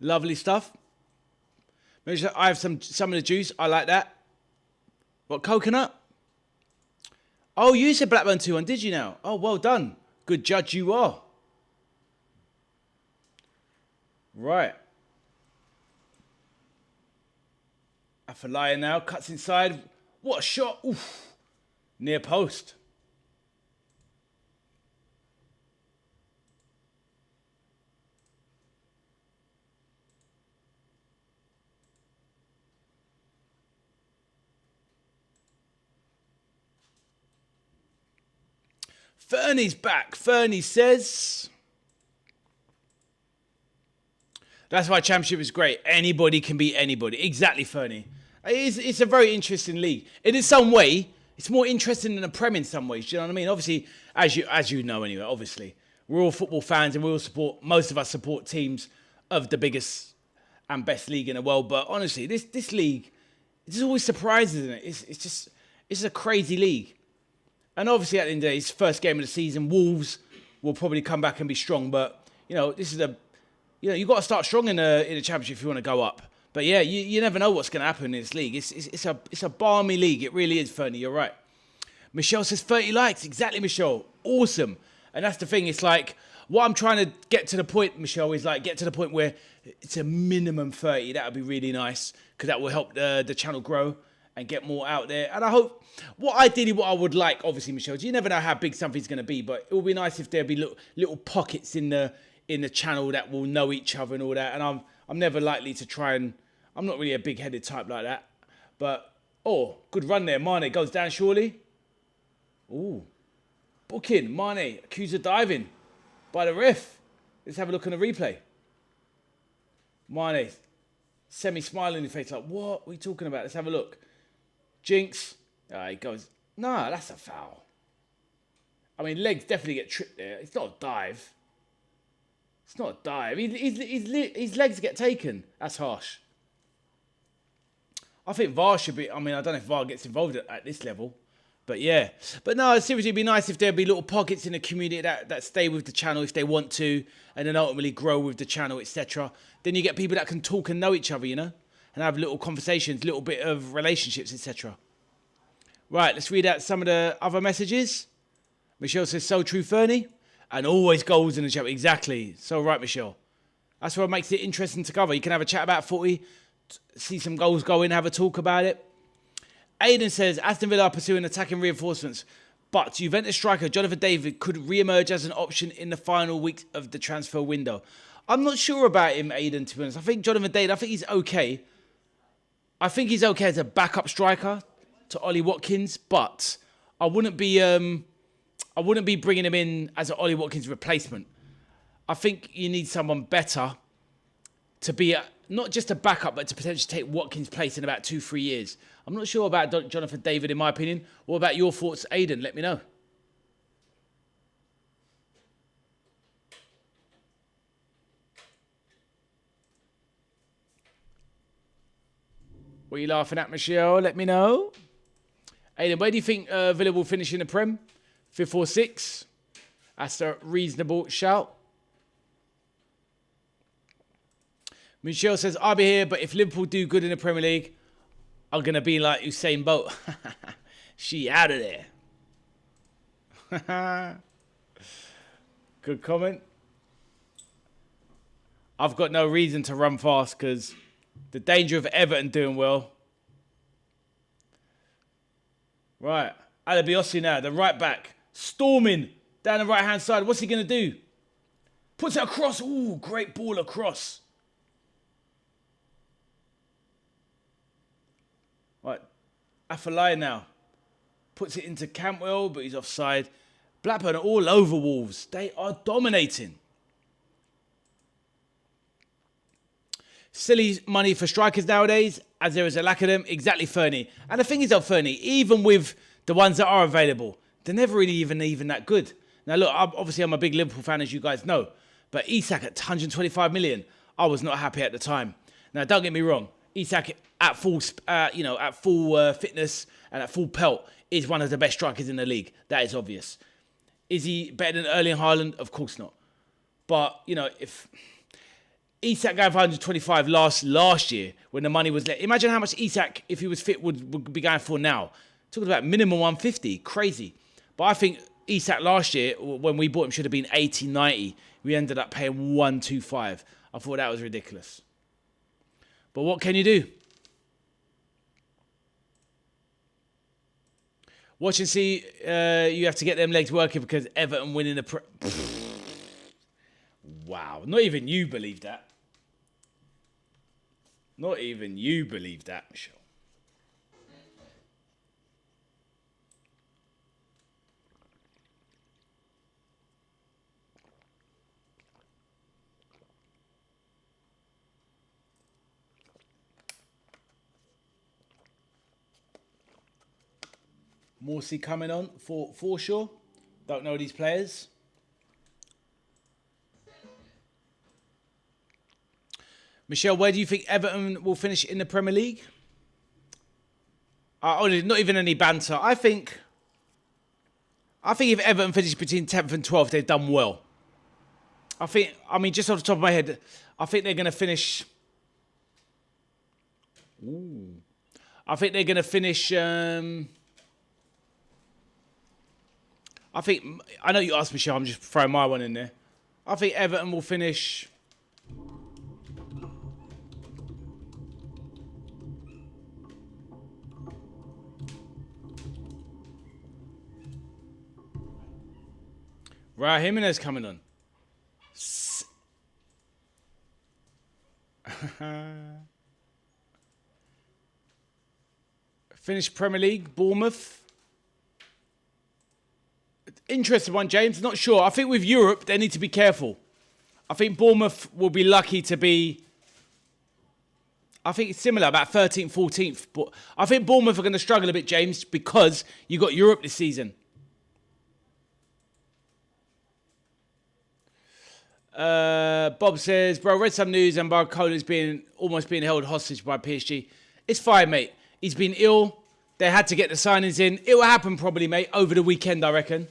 Lovely stuff. I have some of the juice. I like that. What, coconut? Oh, you said Blackburn 2-1, did you now? Oh, well done. Good judge you are. Right. Afalaya now cuts inside. What a shot. Oof. Near post. Fernie's back. Fernie says, that's why Championship is great. Anybody can beat anybody. Exactly, Fernie. It's a very interesting league. In some way, it's more interesting than the Prem in some ways. Do you know what I mean? Obviously, as you know anyway, obviously, we're all football fans and most of us support teams of the biggest and best league in the world. But honestly, this league, there's always surprises in it. It's a crazy league. And obviously, at the end of the day, it's the first game of the season. Wolves will probably come back and be strong. But, this is you've got to start strong in the Championship if you want to go up. But yeah, you never know what's going to happen in this league. It's a balmy league. It really is, Fernie. You're right. Michelle says 30 likes. Exactly, Michelle. Awesome. And that's the thing. It's like, what I'm trying to get to the point, Michelle, is like get to the point where it's a minimum 30. That would be really nice because that will help the channel grow and get more out there. And I hope, what I would like, obviously, Michelle, you never know how big something's going to be, but it would be nice if there'd be little pockets in the channel that will know each other and all that. And I'm never likely to try and, I'm not really a big-headed type like that. But, good run there. Mane goes down surely. Ooh. Booking. Mane accused of diving by the ref. Let's have a look on the replay. Mane, semi-smiling in the face, like, what are we talking about? Let's have a look. Jinx. He goes, nah, that's a foul. I mean, legs definitely get tripped there. It's not a dive. It's not a dive. His legs get taken. That's harsh. I think VAR should be, I don't know if VAR gets involved at this level. But yeah. But no, seriously, it'd be nice if there'd be little pockets in the community that stay with the channel if they want to, and then ultimately grow with the channel, etc. Then you get people that can talk and know each other, and have little conversations, little bit of relationships, etc. Right, let's read out some of the other messages. Michelle says, so true, Fernie. And always goals in the chat. Exactly. So right, Michelle. That's what makes it interesting to cover. You can have a chat about footy, see some goals go in, have a talk about it. Aidan says, Aston Villa are pursuing attacking reinforcements, but Juventus striker Jonathan David could re-emerge as an option in the final weeks of the transfer window. I'm not sure about him, Aidan, to be honest. I think Jonathan David, I think he's okay. I think he's okay as a backup striker to Ollie Watkins, but I wouldn't be bringing him in as an Ollie Watkins replacement. I think you need someone better to be not just a backup, but to potentially take Watkins' place in about 2-3 years. I'm not sure about Jonathan David, in my opinion. What about your thoughts, Aidan? Let me know. What are you laughing at, Michelle? Let me know. Aidan, where do you think Villa will finish in the Prem? 5th or 6th? That's a reasonable shout. Michelle says, I'll be here, but if Liverpool do good in the Premier League, I'm going to be like Usain Bolt. She out of there. Good comment. I've got no reason to run fast because the danger of Everton doing well. Right. Alabiossi now, the right back. Storming down the right-hand side. What's he going to do? Puts it across. Ooh, great ball across. Right. Afalai now. Puts it into Cantwell, but he's offside. Blackburn are all over Wolves. They are dominating. Silly money for strikers nowadays, as there is a lack of them. Exactly, Fernie. And the thing is, though, Fernie, even with the ones that are available, they're never really even that good. Now, look, obviously I'm a big Liverpool fan, as you guys know. But Isak at 125 million, I was not happy at the time. Now, don't get me wrong. Isak at full, fitness and at full pelt is one of the best strikers in the league. That is obvious. Is he better than Erling Haaland? Of course not. But, if Isak going for 125 last year when the money was let. Imagine how much Isak, if he was fit, would be going for now. Talking about minimum 150. Crazy. But I think Isak last year, when we bought him, should have been 80, 90. We ended up paying 125. I thought that was ridiculous. But what can you do? Watch and see. You have to get them legs working because Everton winning the... Wow. Not even you believe that. Not even you believe that, Michelle. Morsey coming on for sure. Don't know these players. Michelle, where do you think Everton will finish in the Premier League? Not even any banter. I think if Everton finish between 10th and 12th, they've done well. Just off the top of my head, I think they're going to finish... Ooh. I think they're going to finish... I know you asked Michelle, I'm just throwing my one in there. I think Everton will finish... Raúl Jiménez coming on. Finished Premier League, Bournemouth. Interesting one, James. Not sure. I think with Europe, they need to be careful. I think Bournemouth will be lucky to be... I think it's similar, about 13th, 14th. But I think Bournemouth are going to struggle a bit, James, because you got Europe this season. Bob says, bro, read some news and Barcola's almost being held hostage by PSG. It's fine, mate. He's been ill. They had to get the signings in. It will happen probably, mate, over the weekend, I reckon.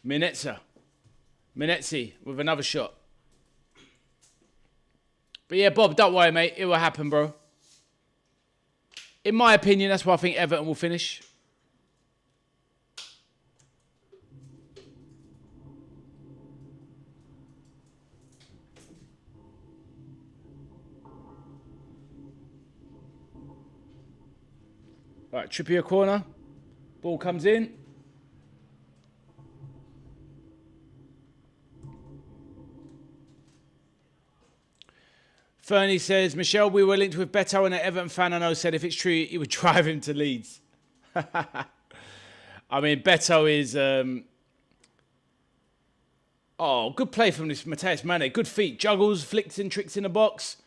Minetzi with another shot. But yeah, Bob, don't worry, mate. It will happen, bro. In my opinion, that's why I think Everton will finish. Right, Trippier corner. Ball comes in. Fernie says, Michelle, we were linked with Beto and an Everton fan I know said if it's true, he would drive him to Leeds. I mean, Beto is... good play from this Mateus Mane. Good feet. Juggles, flicks and tricks in the box.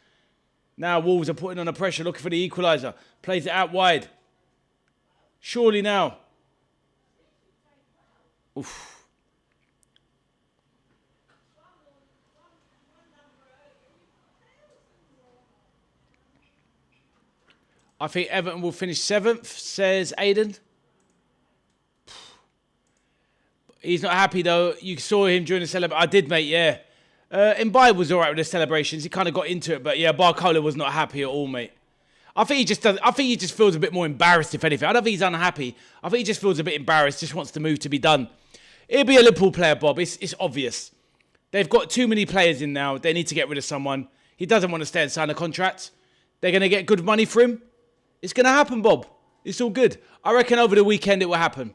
Now Wolves are putting on the pressure, looking for the equaliser. Plays it out wide. Surely now. Oof. I think Everton will finish 7th, says Aiden. He's not happy, though. You saw him during the celebration. I did, mate, yeah. Mbaye was all right with the celebrations. He kind of got into it. But, yeah, Barcola was not happy at all, mate. I think he just feels a bit more embarrassed, if anything. I don't think he's unhappy. I think he just feels a bit embarrassed, just wants the move to be done. He'll be a Liverpool player, Bob. It's obvious. They've got too many players in now. They need to get rid of someone. He doesn't want to stay and sign a contract. They're going to get good money for him. It's going to happen, Bob. It's all good. I reckon over the weekend it will happen.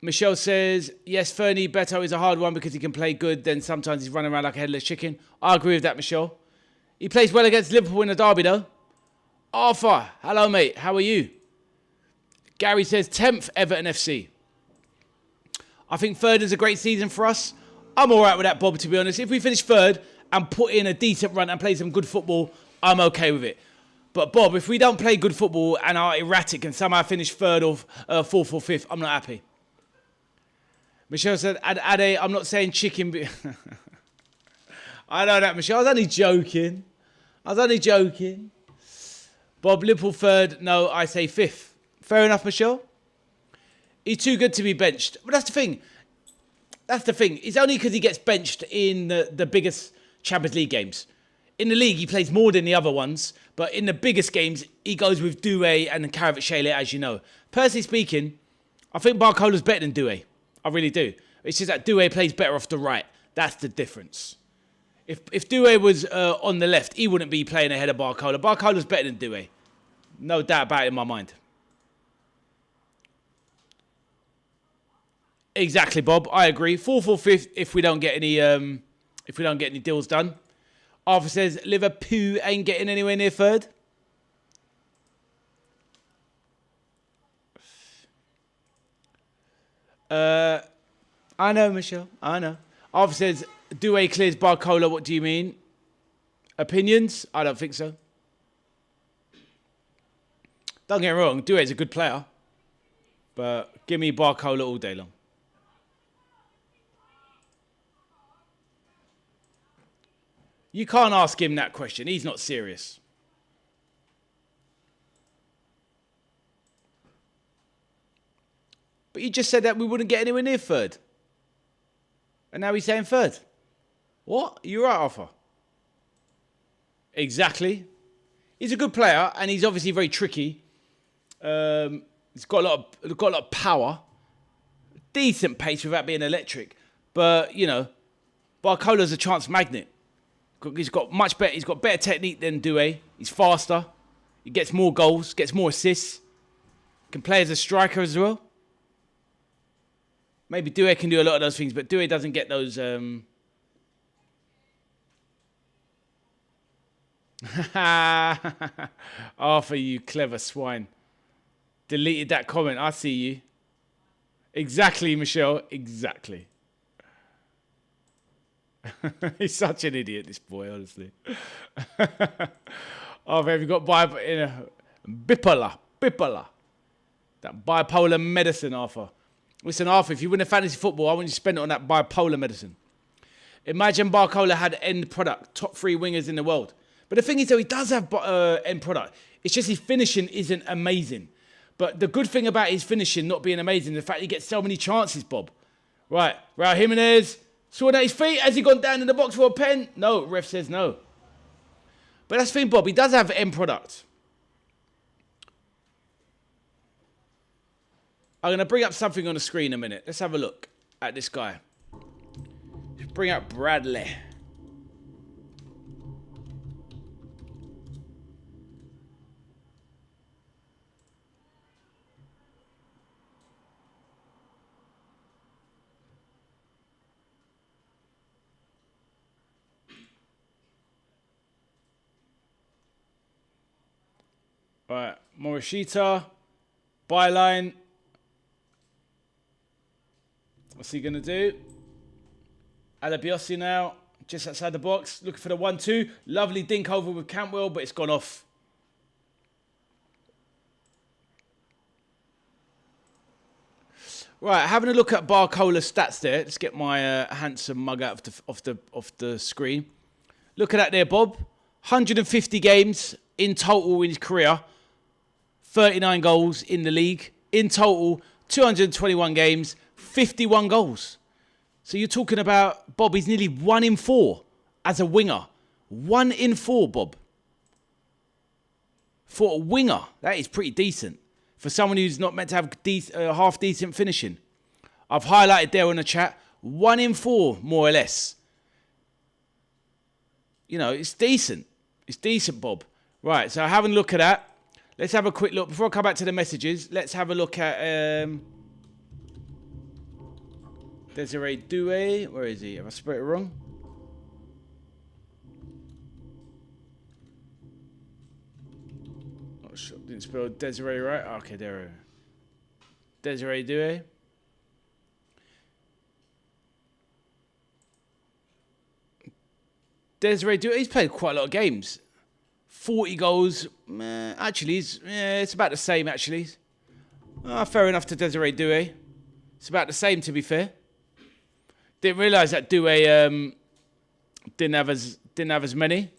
Michelle says, yes, Fernie Beto is a hard one because he can play good. Then sometimes he's running around like a headless chicken. I agree with that, Michelle. He plays well against Liverpool in the derby, though. Arthur, hello, mate. How are you? Gary says, 10th Everton FC. I think third is a great season for us. I'm all right with that, Bob, to be honest. If we finish third and put in a decent run and play some good football, I'm okay with it. But, Bob, if we don't play good football and are erratic and somehow finish third or fourth or fifth, I'm not happy. Michelle said, Ade, I'm not saying chicken. I know that, Michelle. I was only joking. Bob, Liverpool third. No, I say fifth. Fair enough, Michelle. He's too good to be benched. But that's the thing. It's only because he gets benched in the biggest Champions League games. In the league, he plays more than the other ones. But in the biggest games, he goes with Doué and Kvaratskhelia, as you know. Personally speaking, I think Barcola's better than Doué. I really do. It's just that Doué plays better off the right. That's the difference. If Doué was on the left, he wouldn't be playing ahead of Barcola. Barcola's better than Doué. No doubt about it in my mind. Exactly, Bob. I agree. Fourth or fifth if we don't get any deals done. Arthur says Liverpool ain't getting anywhere near third. I know, Michelle. I know. Arthur says Doué clears Barcola. What do you mean? Opinions? I don't think so. Don't get me wrong. Doué's a good player. But give me Barcola all day long. You can't ask him that question. He's not serious. But you just said that we wouldn't get anywhere near third. And now he's saying third. What? You're right, Arthur. Exactly. He's a good player, and he's obviously very tricky. He's got a lot of power. Decent pace without being electric. But, you know, Barcola's a chance magnet. He's got better technique than Doué. He's faster. He gets more goals, gets more assists. Can play as a striker as well. Maybe Doué can do a lot of those things, but Doué doesn't get those. Arthur, you clever swine. Deleted that comment. I see you. Exactly, Michelle. Exactly. He's such an idiot, this boy, honestly. Arthur, have you got bipolar? That bipolar medicine, Arthur. Listen, Arthur, if you win a fantasy football, I want you to spend it on that bipolar medicine. Imagine Barcola had end product, top 3 wingers in the world. But the thing is, though, he does have end product. It's just his finishing isn't amazing. But the good thing about his finishing not being amazing is the fact he gets so many chances, Bob. Right, Raúl Jiménez, sorting out his feet. Has he gone down in the box for a pen? No, ref says no. But that's the thing, Bob. He does have end product. I'm going to bring up something on the screen in a minute. Let's have a look at this guy. Let's bring up Bradley. All right, Morishita, byline. What's he going to do? Alabiossi now, just outside the box, looking for the 1-2. Lovely dink over with Cantwell, but it's gone off. Right, having a look at Barcola's stats there. Let's get my handsome mug out off the screen. Look at that there, Bob. 150 games in total in his career. 39 goals in the league. In total, 221 games, 51 goals. So you're talking about, Bob, he's nearly 1 in 4 as a winger. 1 in 4, Bob. For a winger, that is pretty decent. For someone who's not meant to have half-decent finishing. I've highlighted there on the chat, 1 in 4, more or less. you know, it's decent. It's decent, Bob. Right, so having a look at that. Let's have a quick look. Before I come back to the messages, let's have a look at Desiree Doué. Where is he? Have I spelled it wrong? Not sure. Didn't spell Desiree right. Okay, there. Desiree Doué. Desiree Doué, he's played quite a lot of games. 40 goals. Actually, it's about the same, actually. Fair enough to Desiree Doué. It's about the same, to be fair. Didn't realise that Doué didn't have as many.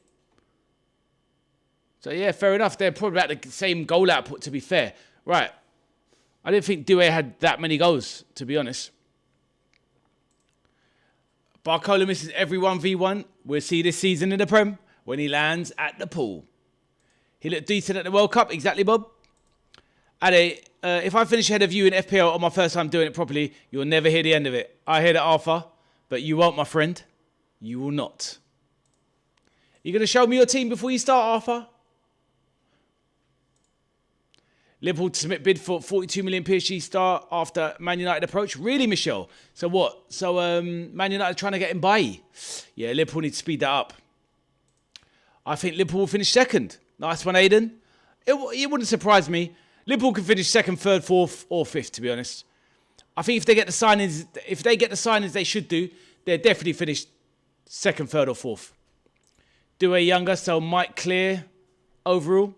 So, yeah, fair enough. They're probably about the same goal output, to be fair. Right. I didn't think Doué had that many goals, to be honest. Barcola misses every 1v1. We'll see this season in the Prem when he lands at the pool. He looked decent at the World Cup. Exactly, Bob. Ade, if I finish ahead of you in FPL on my first time doing it properly, you'll never hear the end of it. I hear that, Arthur, but you won't, my friend. You will not. You going to show me your team before you start, Arthur? Liverpool to submit bid for 42 million PSG star after Man United approach. Really, Michelle? So what? So Man United trying to get him by? Yeah, Liverpool need to speed that up. I think Liverpool will finish second. Nice one, Aiden. It wouldn't surprise me. Liverpool can finish second, third, fourth, or fifth, to be honest. I think if they get the signings they should do, they'll definitely finish second, third, or fourth. Doué younger, so Mike Clear overall.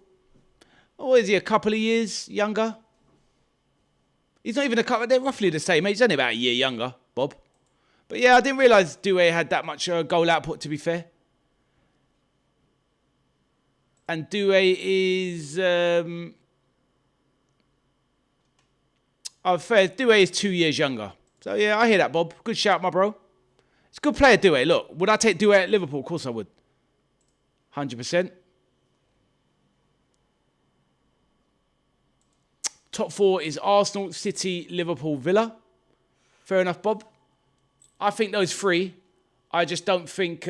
Or is he a couple of years younger? He's not even a couple. They're roughly the same age. He's only about a year younger, Bob. But yeah, I didn't realise Doué had that much goal output, to be fair. And Doué is... fair. Doué is 2 years younger. So yeah, I hear that, Bob. Good shout, my bro. It's a good player, Doué. Look, would I take Doué at Liverpool? Of course I would. 100%. Top four is Arsenal, City, Liverpool, Villa. Fair enough, Bob. I think those three. I just don't think...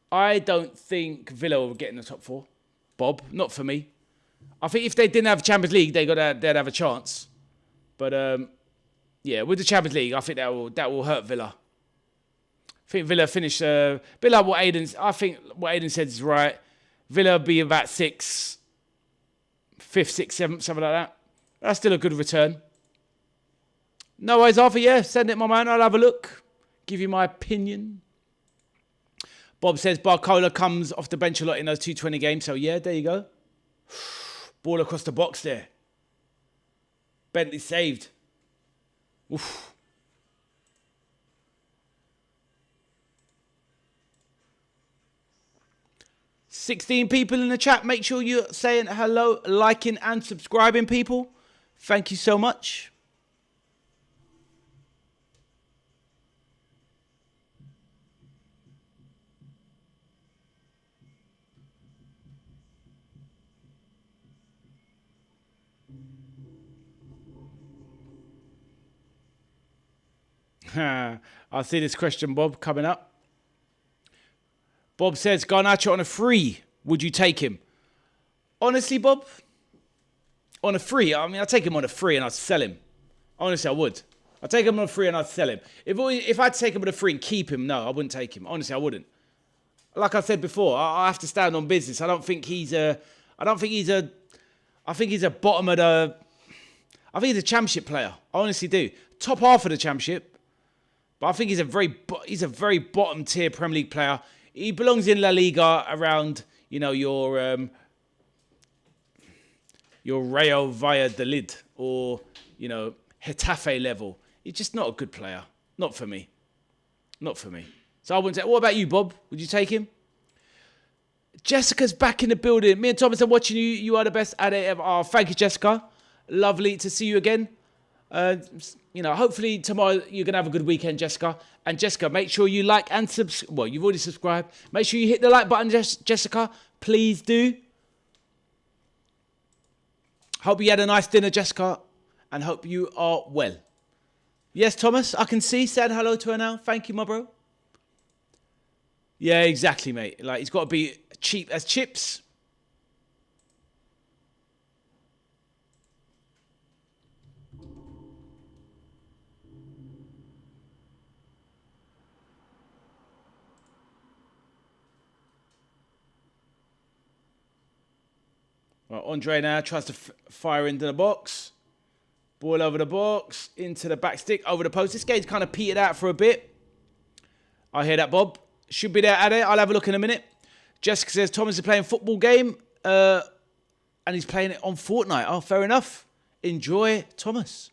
I don't think Villa will get in the top four. Bob, not for me. I think if they didn't have Champions League, they'd have a chance. But yeah, with the Champions League, I think that will hurt Villa. I think Villa finish bit like what Aiden said is right. Villa will be about 5th, 6th, 7th, something like that. That's still a good return. No worries, Arthur. Yeah, send it, my man. I'll have a look. Give you my opinion. Bob says Barcola comes off the bench a lot in those 220 games. So, yeah, there you go. Ball across the box there. Bentley saved. Oof. $16 people in the chat. Make sure you're saying hello, liking and subscribing, people. Thank you so much. I see this question, Bob, coming up. Bob says, Garnacho on a free. Would you take him? Honestly, Bob, on a free, I mean, I'd take him on a free and I'd sell him. Honestly, I would. I'd take him on a free and I'd sell him. If I'd take him on a free and keep him, no, I wouldn't take him. Honestly, I wouldn't. Like I said before, I have to stand on business. I think he's a bottom of the... I think he's a championship player. I honestly do. Top half of the championship. But I think he's a very bottom tier Premier League player. He belongs in La Liga around, you know, your Real Valladolid or, you know, Getafe level. He's just not a good player. Not for me. Not for me. So I wouldn't take. What about you, Bob? Would you take him? Jessica's back in the building. Me and Thomas are watching you. You are the best at it ever. Oh, thank you, Jessica. Lovely to see you again. You know, hopefully tomorrow you're going to have a good weekend, Jessica. And Jessica, make sure you like and subscribe. Well, you've already subscribed. Make sure you hit the like button, Jessica. Please do. Hope you had a nice dinner, Jessica. And hope you are well. Yes, Thomas, I can see. Said hello to her now. Thank you, my bro. Yeah, exactly, mate. Like, he's got to be cheap as chips. Right, Andre now tries to fire into the box. Ball over the box, into the back stick, over the post. This game's kind of petered out for a bit. I hear that, Bob. Should be there, Ade. I'll have a look in a minute. Jessica says Thomas is playing a football game and he's playing it on Fortnite. Oh, fair enough. Enjoy, Thomas.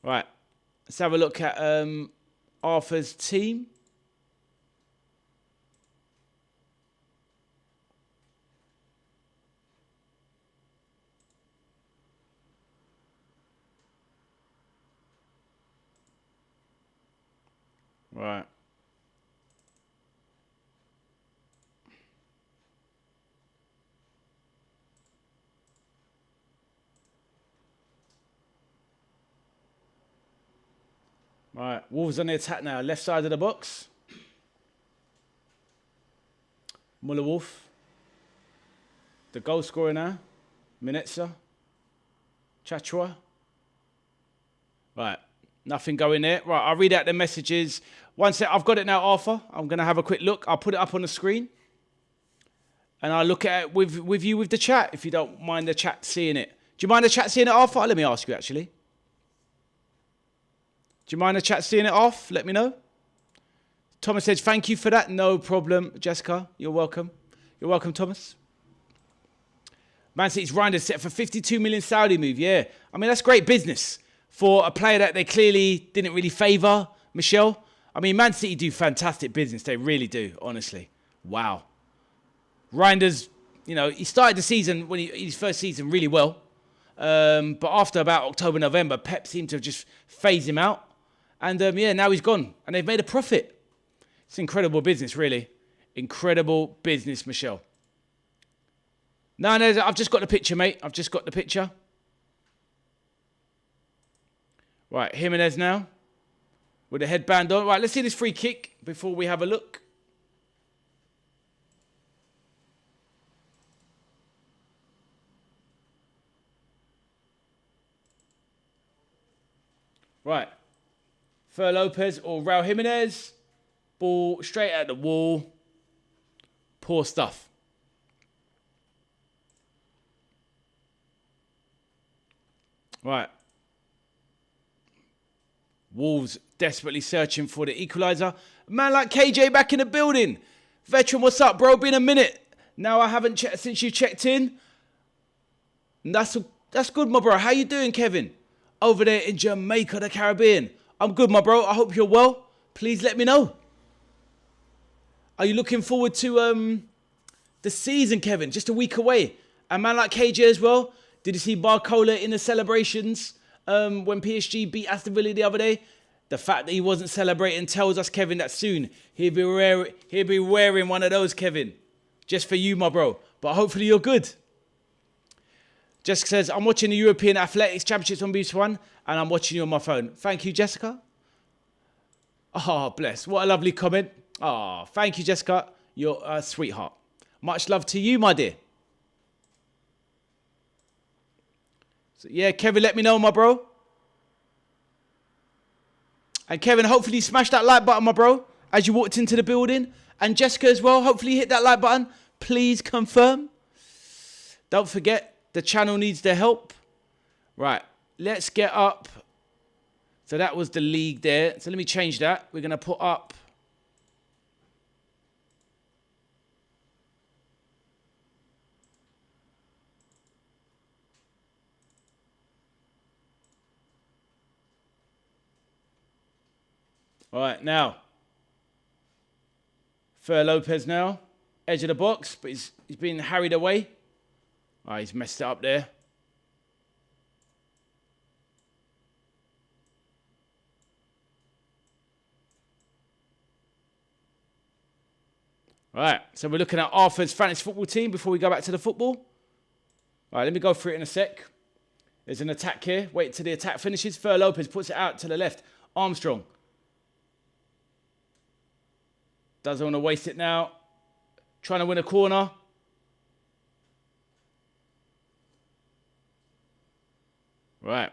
Right. Let's have a look at Arthur's team. Right. Right. Wolves on the attack now. Left side of the box. Muller Wolf. The goal scorer now. Minetza. Chachua. Right. Nothing going there. Right. I'll read out the messages. One sec. I've got it now, Arthur. I'm going to have a quick look. I'll put it up on the screen. And I'll look at it with you with the chat, if you don't mind the chat seeing it. Do you mind the chat seeing it, Arthur? Let me ask you, actually. Do you mind the chat seeing it off? Let me know. Thomas says, thank you for that. No problem, Jessica. You're welcome. You're welcome, Thomas. Man City's Reinders set for 52 million Saudi move. Yeah. I mean, that's great business for a player that they clearly didn't really favour, Michelle. I mean, Man City do fantastic business. They really do, honestly. Wow. Reinders, you know, he started the season, his first season, really well. But after about October, November, Pep seemed to have just phased him out. And yeah, now he's gone. And they've made a profit. It's incredible business, really. Incredible business, Michelle. No, I've just got the picture, mate. I've just got the picture. Right, Jiménez now. With the headband on. Right, let's see this free kick before we have a look. Right. Fer Lopez or Raúl Jiménez. Ball straight at the wall. Poor stuff. Right. Wolves desperately searching for the equaliser. Man like KJ back in the building. Veteran, what's up, bro? Been a minute. Now I haven't checked since you checked in. And that's good, my bro. How you doing, Kevin? Over there in Jamaica, the Caribbean. I'm good, my bro. I hope you're well. Please let me know. Are you looking forward to the season, Kevin? Just a week away. A man like KJ as well. Did you see Barcola in the celebrations when PSG beat Aston Villa the other day? The fact that he wasn't celebrating tells us, Kevin, that soon he'll be wearing one of those, Kevin. Just for you, my bro. But hopefully you're good. Jessica says, I'm watching the European Athletics Championships on BBC One and I'm watching you on my phone. Thank you, Jessica. Oh, bless. What a lovely comment. Oh, thank you, Jessica. You're a sweetheart. Much love to you, my dear. So, yeah, Kevin, let me know, my bro. And Kevin, hopefully you smash that like button, my bro, as you walked into the building. And Jessica as well, hopefully you hit that like button. Please confirm. Don't forget, the channel needs the help. Right, let's get up. So that was the league there. So let me change that. We're going to put up. All right, now. Fer Lopez now. Edge of the box, but he's being harried away. Oh, he's messed it up there. All right, so we're looking at Arthur's fantasy football team before we go back to the football. All right, let me go through it in a sec. There's an attack here. Wait till the attack finishes. Fer Lopez puts it out to the left. Armstrong. Doesn't want to waste it now. Trying to win a corner. Right.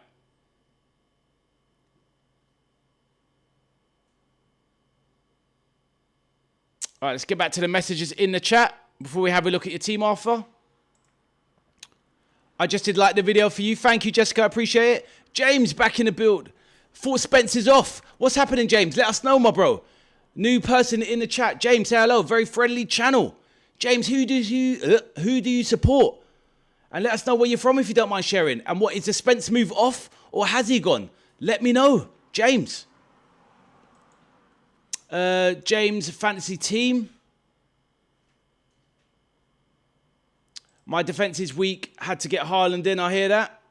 All right, let's get back to the messages in the chat before we have a look at your team offer. I just did like the video for you. Thank you, Jessica. I appreciate it. James, back in the build. Thought Spence is off. What's happening, James? Let us know, my bro. New person in the chat. James, say hello. Very friendly channel. James, who do you support? And let us know where you're from if you don't mind sharing. And what, is the Spence move off or has he gone? Let me know, James. James, fantasy team. My defence is weak. Had to get Haaland in, I hear that.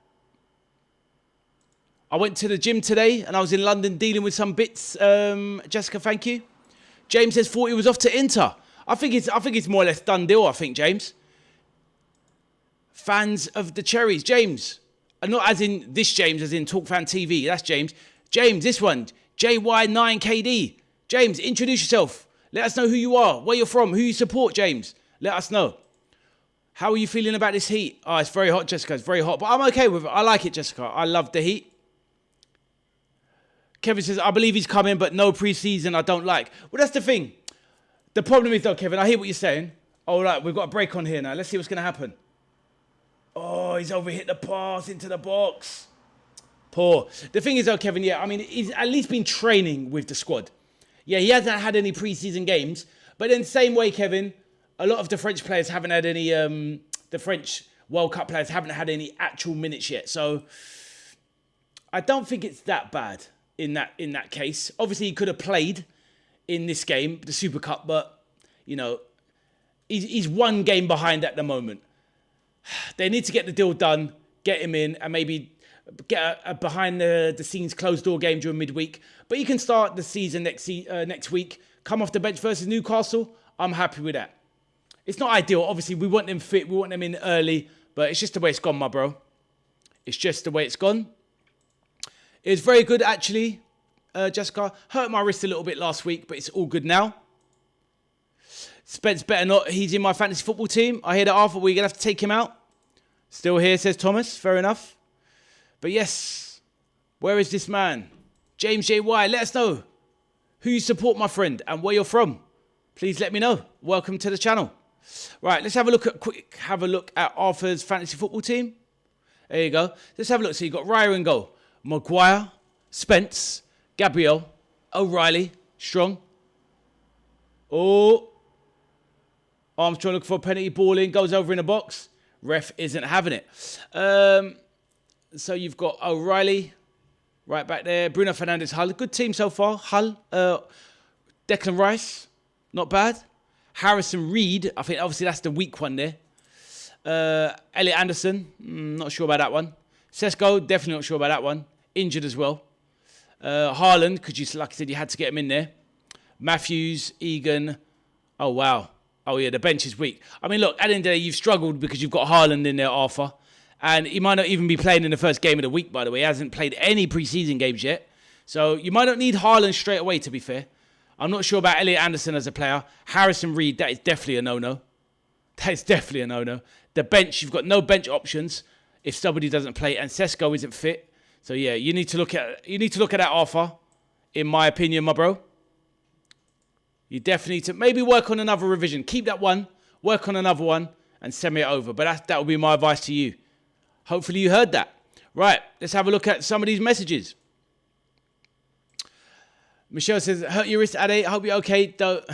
I went to the gym today and I was in London dealing with some bits. Jessica, thank you. James says thought he was off to Inter. I think it's more or less done deal, I think, James. Fans of the Cherries. James. Not as in this James, as in Talk Fan TV. That's James. James, this one. JY9KD. James, introduce yourself. Let us know who you are, where you're from, who you support, James. Let us know. How are you feeling about this heat? Oh, it's very hot, Jessica. It's very hot. But I'm okay with it. I like it, Jessica. I love the heat. Kevin says, I believe he's coming, but no pre-season I don't like. Well, that's the thing. The problem is, though, Kevin, I hear what you're saying. All right, we've got a break on here now. Let's see what's going to happen. Oh, he's overhit the pass into the box. Poor. The thing is, though, Kevin, yeah, I mean, he's at least been training with the squad. Yeah, he hasn't had any pre-season games. But in the same way, Kevin, a lot of the French players haven't had any, the French World Cup players haven't had any actual minutes yet. So I don't think it's that bad in that case. Obviously, he could have played in this game, the Super Cup, but, you know, he's one game behind at the moment. They need to get the deal done, get him in, and maybe get a behind-the-scenes closed-door game during midweek. But you can start the season next week, come off the bench versus Newcastle. I'm happy with that. It's not ideal. Obviously, we want them fit. We want them in early. But it's just the way it's gone, my bro. It's just the way it's gone. It was very good, actually, Jessica. Hurt my wrist a little bit last week, but it's all good now. Spence better not. He's in my fantasy football team. I hear that, Arthur, we're going to have to take him out. Still here, says Thomas. Fair enough. But yes, where is this man? James JY, let us know who you support, my friend, and where you're from. Please let me know. Welcome to the channel. Right, let's have a look at Arthur's fantasy football team. There you go. Let's have a look. So you've got Raya in goal. Maguire, Spence, Gabriel, O'Reilly, Strong. Oh. Armstrong looking for a penalty, ball in, goes over in the box. Ref isn't having it. So you've got O'Reilly right back there. Bruno Fernandes, Hull. Good team so far. Hull. Declan Rice, not bad. Harrison Reed, I think obviously that's the weak one there. Elliot Anderson, not sure about that one. Sesko, definitely not sure about that one. Injured as well. Haaland, because like I said, you had to get him in there. Matthews, Egan. Oh, wow. Oh, yeah, the bench is weak. I mean, look, at the end of the day, you've struggled because you've got Haaland in there, Arthur. And he might not even be playing in the first game of the week, by the way. He hasn't played any pre-season games yet. So you might not need Haaland straight away, to be fair. I'm not sure about Elliot Anderson as a player. Harrison Reed, that is definitely a no-no. That is definitely a no-no. The bench, you've got no bench options if somebody doesn't play, and Sesko isn't fit. So yeah, you need to look at that, Arthur, in my opinion, my bro. You definitely need to maybe work on another revision. Keep that one, work on another one, and send me it over. But that would be my advice to you. Hopefully you heard that. Right, let's have a look at some of these messages. Michelle says, hurt your wrist, Ade. I hope you're okay. Don't.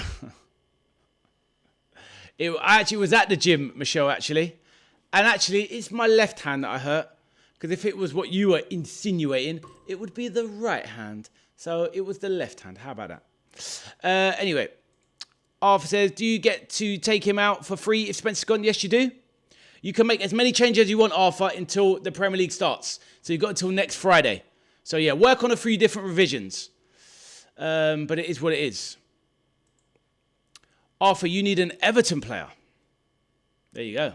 I actually was at the gym, Michelle, actually. And actually, it's my left hand that I hurt. Because if it was what you were insinuating, it would be the right hand. So it was the left hand. How about that? Anyway, Arthur says, do you get to take him out for free if Spencer's gone? Yes, you do. You can make as many changes as you want, Arthur, until the Premier League starts. So you've got until next Friday. So yeah, work on a few different revisions. But it is what it is. Arthur, you need an Everton player. There you go.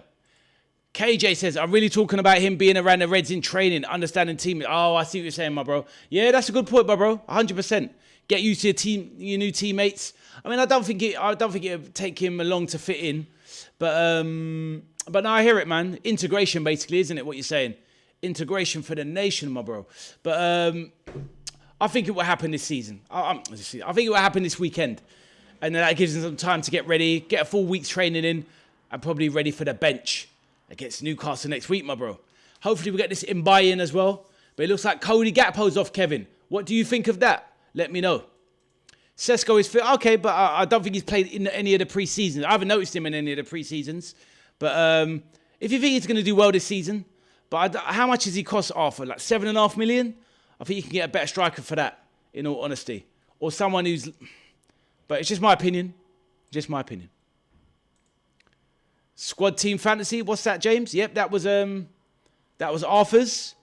KJ says, I'm really talking about him being around the Reds in training, understanding team. Oh, I see what you're saying, my bro. Yeah, that's a good point, my bro. 100%. get used to your new teammates. I mean, I don't think it would take him long to fit in, but no, I hear it, man. Integration, basically, isn't it? What you're saying? Integration for the nation, my bro. But I think it will happen this season. I think it will happen this weekend, and then that gives him some time to get ready, get a full week's training in, and probably ready for the bench against Newcastle next week, my bro. Hopefully we get this in buy-in as well. But it looks like Cody Gakpo's off, Kevin. What do you think of that? Let me know. Sesko is fit. Okay, but I don't think he's played in any of the pre-seasons. I haven't noticed him in any of the pre-seasons. But if you think he's going to do well this season, but how much does he cost Arthur? Like $7.5 million? I think you can get a better striker for that, in all honesty. Or someone who's... But it's just my opinion. Just my opinion. Squad team fantasy. What's that, James? Yep, that was Arthur's.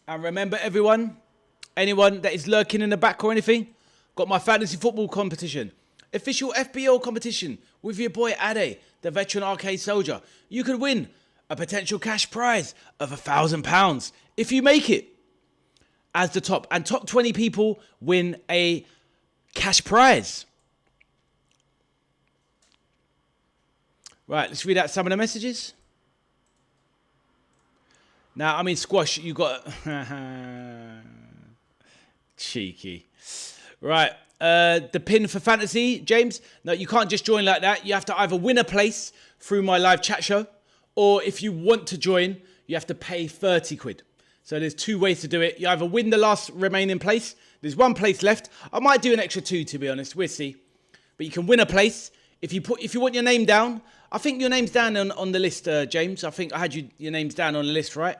And remember, everyone, anyone that is lurking in the back or anything, got my fantasy football competition. Official FBO competition with your boy Ade, the veteran arcade soldier. You could win a potential cash prize of £1,000 if you make it as the top. And top 20 people win a cash prize. Right, let's read out some of the messages. Now, I mean, Squash, you got... Cheeky. Right, the pin for fantasy, James. No, you can't just join like that. You have to either win a place through my live chat show, or if you want to join, you have to pay 30 quid. So there's two ways to do it. You either win the last remaining place. There's one place left. I might do an extra two, to be honest. We'll see. But you can win a place. If you want your name down, I think your name's down on the list, James. I think I had your name's down on the list, right?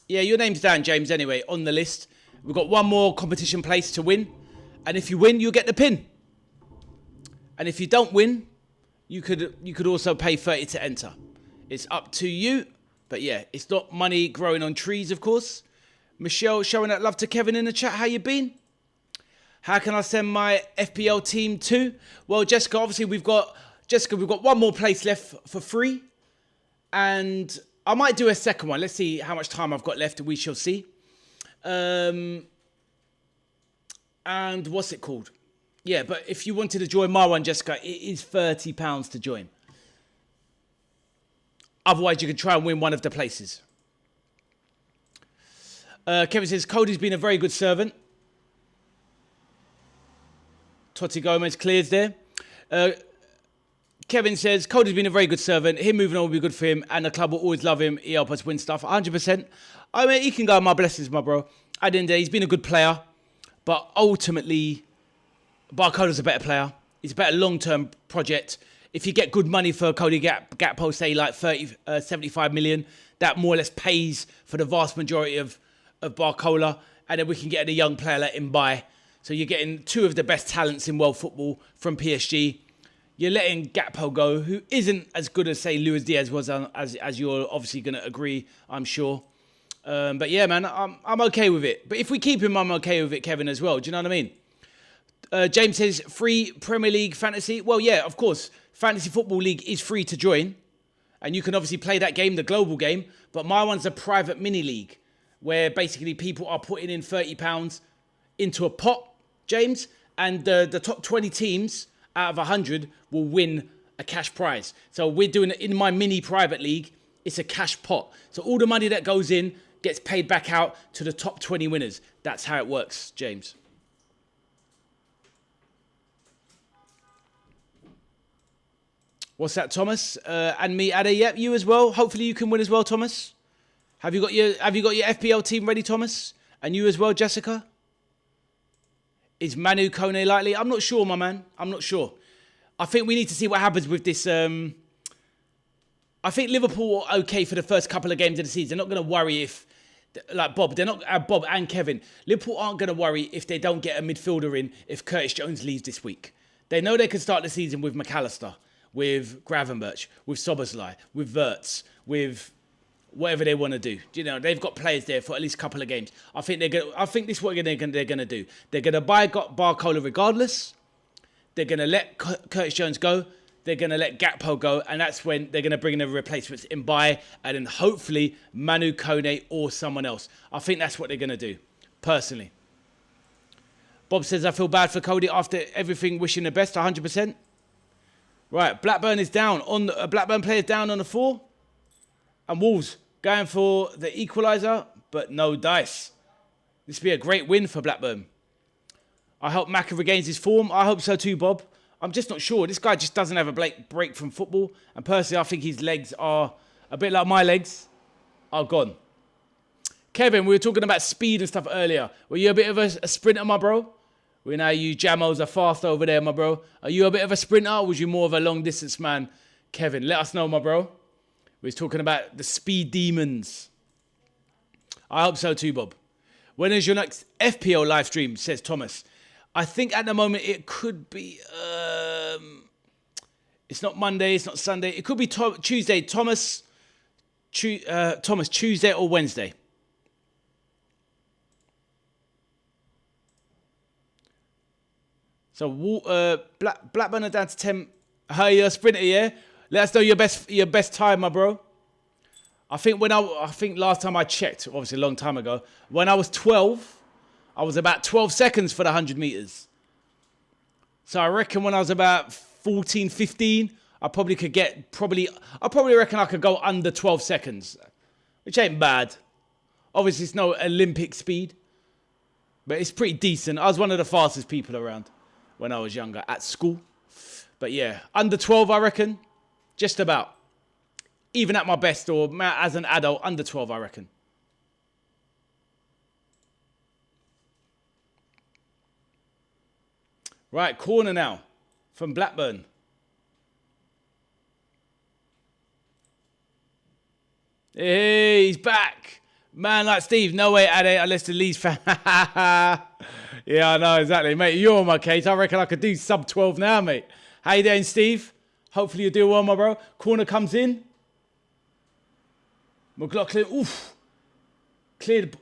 Yeah, your name's down, James, anyway, on the list. We've got one more competition place to win. And if you win, you'll get the pin. And if you don't win, you could also pay 30 to enter. It's up to you. But yeah, it's not money growing on trees, of course. Michelle showing that love to Kevin in the chat. How you been? How can I send my FPL team to? Well, Jessica, obviously we've got one more place left for free. And I might do a second one. Let's see how much time I've got left. We shall see. And what's it called? Yeah, but if you wanted to join my one, Jessica, it is £30 to join. Otherwise, you could try and win one of the places. Kevin says, Cody's been a very good servant. Totti Gomez clears there. Kevin says, Cody's been a very good servant. Him moving on will be good for him, and the club will always love him. He helps us win stuff, 100%. I mean, he can go, my blessings, my bro. At the end of the day, he's been a good player, but ultimately, Barcola's a better player. It's a better long-term project. If you get good money for Cody Gakpo, say like 75 million, that more or less pays for the vast majority of Barcola, and then we can get a young player, let him buy. So you're getting two of the best talents in world football from PSG. You're letting Gakpo go, who isn't as good as, say, Luis Diaz was, as you're obviously going to agree, I'm sure. But yeah, man, I'm okay with it. But if we keep him, I'm okay with it, Kevin, as well. Do you know what I mean? James says, free Premier League fantasy. Well, yeah, of course. Fantasy Football League is free to join. And you can obviously play that game, the global game. But my one's a private mini league, where basically people are putting in £30 into a pot, James. And the top 20 teams out of 100 will win a cash prize. So we're doing it in my mini private league. It's a cash pot. So all the money that goes in gets paid back out to the top 20 winners. That's how it works, James. What's that, Thomas? And me, Ada. Yep, you as well. Hopefully you can win as well, Thomas. Have you got your FPL team ready, Thomas? And you as well, Jessica? Is Manu Kone likely? I'm not sure, my man. I'm not sure. I think we need to see what happens with this. I think Liverpool are okay for the first couple of games of the season. They're not going to worry if, like Bob, they're not Bob and Kevin. Liverpool aren't going to worry if they don't get a midfielder in if Curtis Jones leaves this week. They know they can start the season with McAllister, with Gravenberch, with Soboslai, with Wirtz, with whatever they want to do. You know, they've got players there for at least a couple of games. I think this is what they're going to do. They're going to buy Barcola regardless. They're going to let Curtis Jones go. They're going to let Gakpo go, and that's when they're going to bring in the replacements in Mbaye, and then hopefully Manu Kone or someone else. I think that's what they're going to do, personally. Bob says, I feel bad for Cody after everything, wishing the best, 100%. Right, Blackburn is down. Blackburn players down on the 4. And Wolves going for the equaliser, but no dice. This will be a great win for Blackburn. I hope Maka regains his form. I hope so too, Bob. I'm just not sure. This guy just doesn't have a break from football. And personally, I think his legs are a bit like my legs, are gone. Kevin, we were talking about speed and stuff earlier. Were you a bit of a sprinter, my bro? We know you Jamos are fast over there, my bro. Are you a bit of a sprinter or was you more of a long distance man? Kevin, let us know, my bro. We was talking about the speed demons. I hope so too, Bob. When is your next FPL live stream, says Thomas. I think at the moment it could be... it's not Monday, it's not Sunday. It could be Tuesday. Thomas, Tuesday or Wednesday. So Blackburn are down to 10. Hey, you're a sprinter, yeah? Let us know your best time, my bro. I think last time I checked, obviously a long time ago, when I was 12, I was about 12 seconds for the 100 meters. So I reckon when I was about 14, 15, I probably reckon I could go under 12 seconds, which ain't bad. Obviously, it's no Olympic speed, but it's pretty decent. I was one of the fastest people around when I was younger at school. But yeah, under 12, I reckon. Just about. Even at my best or as an adult, under 12, I reckon. Right, corner now from Blackburn. Hey, he's back. Man like Steve, no way, Ade, unless the Leeds fan. Yeah, I know, exactly. Mate, you're on my case. I reckon I could do sub 12 now, mate. How you doing, Steve? Hopefully you do well, my bro. Corner comes in. McLaughlin, oof. Cleared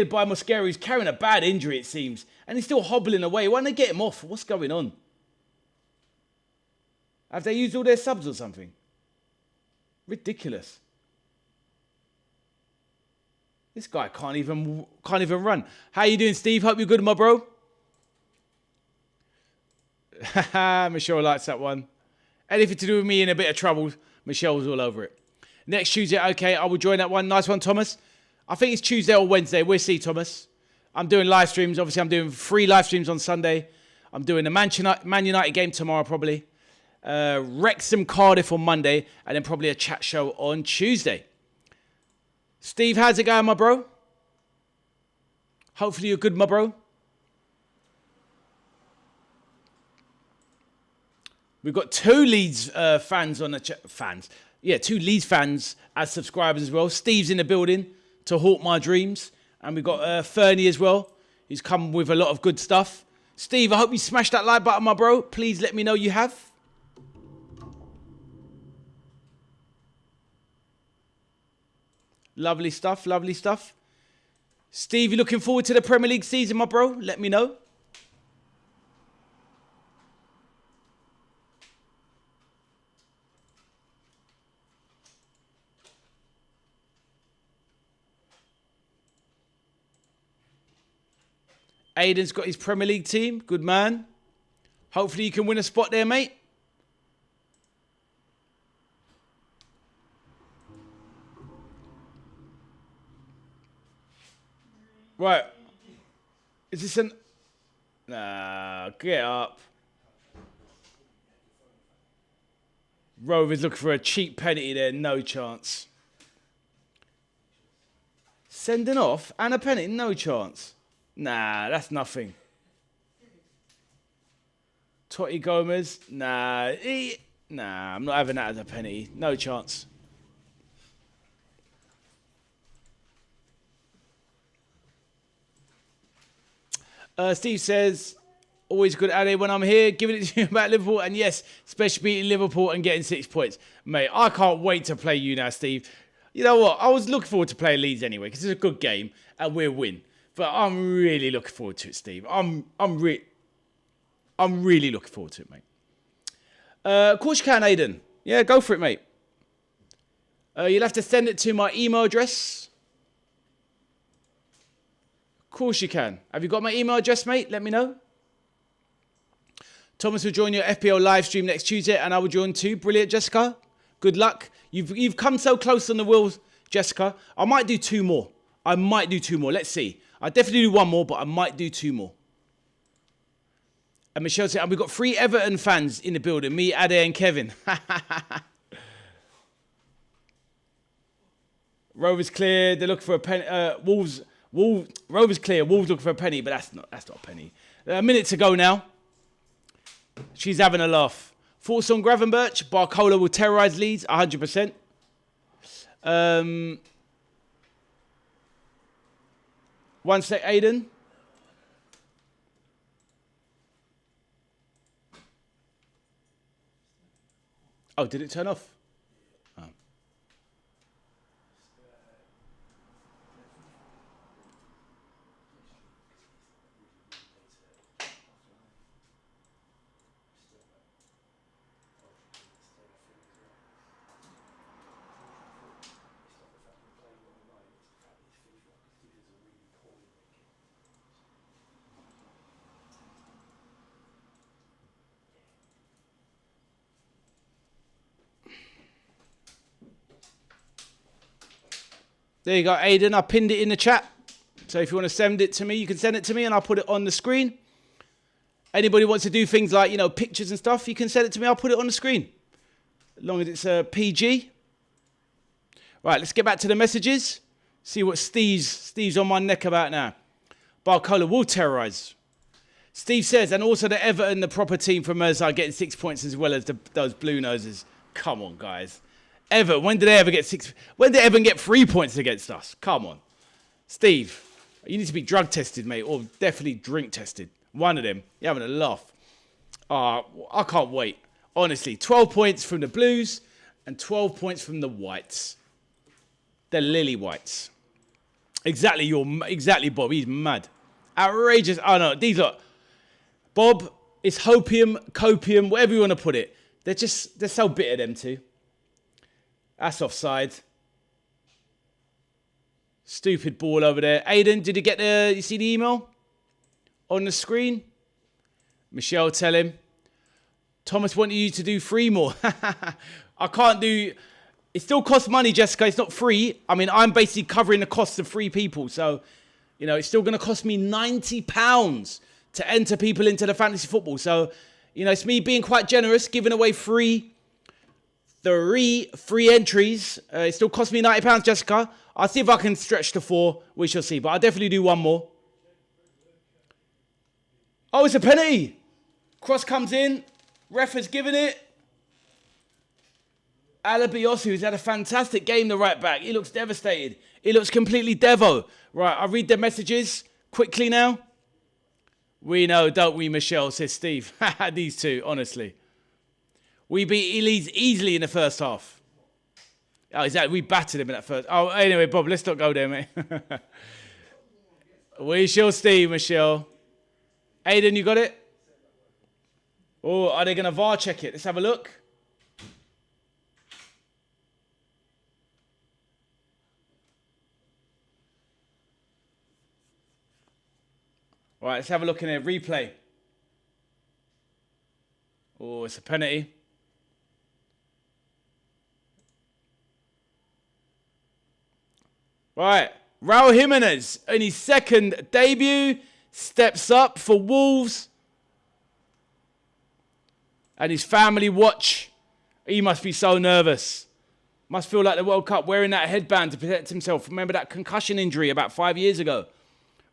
by Mosquera. He's carrying a bad injury, it seems. And he's still hobbling away. Why don't they get him off? What's going on? Have they used all their subs or something? Ridiculous. This guy can't even run. How you doing, Steve? Hope you're good, my bro. Michelle likes that one. Anything to do with me in a bit of trouble, Michelle's all over it. Next Tuesday, okay, I will join that one. Nice one, Thomas. I think it's Tuesday or Wednesday. We'll see, Thomas. I'm doing live streams. Obviously, I'm doing 3 live streams on Sunday. I'm doing the Man United game tomorrow, probably. Wrexham Cardiff on Monday. And then probably a chat show on Tuesday. Steve, how's it going, my bro? Hopefully you're good, my bro. We've got 2 Leeds fans on the chat. Fans. Yeah, 2 Leeds fans as subscribers as well. Steve's in the building to haunt my dreams. And we've got Fernie as well. He's come with a lot of good stuff. Steve, I hope you smashed that like button, my bro. Please let me know you have. Lovely stuff, lovely stuff. Steve, you looking forward to the Premier League season, my bro? Let me know. Aiden's got his Premier League team. Good man. Hopefully you can win a spot there, mate. Right. Is this an... Nah, get up. Rovers looking for a cheap penalty there. No chance. Sending off and a penalty. No chance. Nah, that's nothing. Totti Gomez. Nah. Nah, I'm not having that as a penalty. No chance. Steve says, always good at it when I'm here, giving it to you about Liverpool. And yes, especially beating Liverpool and getting 6 points. Mate, I can't wait to play you now, Steve. You know what? I was looking forward to playing Leeds anyway because it's a good game and we'll win. But I'm really looking forward to it, Steve. I'm really looking forward to it, mate. Of course you can, Aiden. Yeah, go for it, mate. You'll have to send it to my email address. Of course you can. Have you got my email address, mate? Let me know. Thomas will join your FPL live stream next Tuesday, and I will join too. Brilliant, Jessica. Good luck. You've come so close on the wheels, Jessica. I might do 2 more. Let's see. I definitely do 1 more, but I might do 2 more. And Michelle said, and we've got 3 Everton fans in the building. Me, Ade, and Kevin. Rovers clear. They're looking for a penny. Rovers clear. Wolves looking for a penny, but that's not a penny. A minute to go now. She's having a laugh. Thoughts on Gravenberch? Barcola will terrorise Leeds, 100%. One sec, Aiden. Oh, did it turn off? Oh. There you go, Aiden. I pinned it in the chat. So if you want to send it to me, you can send it to me and I'll put it on the screen. Anybody wants to do things like, you know, pictures and stuff, you can send it to me. I'll put it on the screen. As long as it's a PG. Right, let's get back to the messages. See what Steve's on my neck about now. Barcola will terrorise. Steve says, and also the Everton, the proper team from Merseyside, getting 6 points as well as those blue noses. Come on, guys. Everton, when did they ever get 6? When did Everton get 3 points against us? Come on. Steve, you need to be drug tested, mate, or definitely drink tested. One of them. You're having a laugh. I can't wait. Honestly, 12 points from the Blues and 12 points from the Whites. The Lily Whites. Exactly, Bob. He's mad. Outrageous. Oh, no, these are... Bob, it's hopium, copium, whatever you want to put it. They're so bitter, them two. That's offside. Stupid ball over there. Aiden, did you see the email? On the screen? Michelle, tell him. Thomas wanted you to do 3 more. I can't do... It still costs money, Jessica. It's not free. I mean, I'm basically covering the costs of 3 people. So, you know, it's still going to cost me £90 to enter people into the fantasy football. So, you know, it's me being quite generous, giving away 3 entries. It still costs me £90, Jessica. I'll see if I can stretch to 4. We shall see. But I'll definitely do 1 more. Oh, it's a penalty. Cross comes in. Ref has given it. Alabios, who's had a fantastic game, the right back. He looks devastated. He looks completely devo. Right, I'll read the messages quickly now. We know, don't we, Michelle, says Steve. These two, honestly. We beat Leeds easily in the first half. Oh, exactly. We battered him in that first. Oh, anyway, Bob, let's not go there, mate. We shall see, Michelle. Aiden, you got it? Oh, are they going to VAR check it? Let's have a look. All right, let's have a look in here. Replay. Oh, it's a penalty. Right, Raúl Jiménez in his second debut steps up for Wolves. And his family watch. He must be so nervous. Must feel like the World Cup wearing that headband to protect himself. Remember that concussion injury about 5 years ago?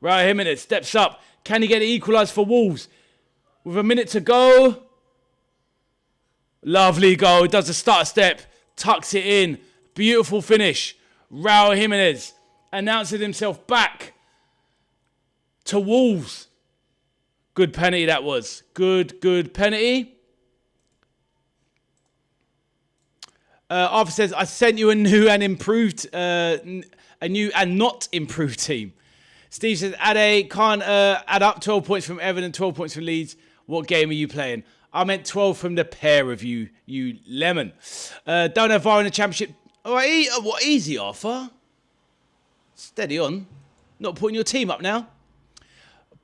Raúl Jiménez steps up. Can he get it equalised for Wolves? With a minute to go. Lovely goal. Does a start step. Tucks it in. Beautiful finish. Raúl Jiménez announces himself back to Wolves. Good penalty that was. Good penalty. Arthur says, I sent you a new and improved, a new and not improved team. Steve says, Ade can't add up 12 points from Everton, 12 points from Leeds. What game are you playing? I meant 12 from the pair of you, you lemon. Don't have VAR in the Championship. All right, what easy, Arthur? Steady on. Not putting your team up now.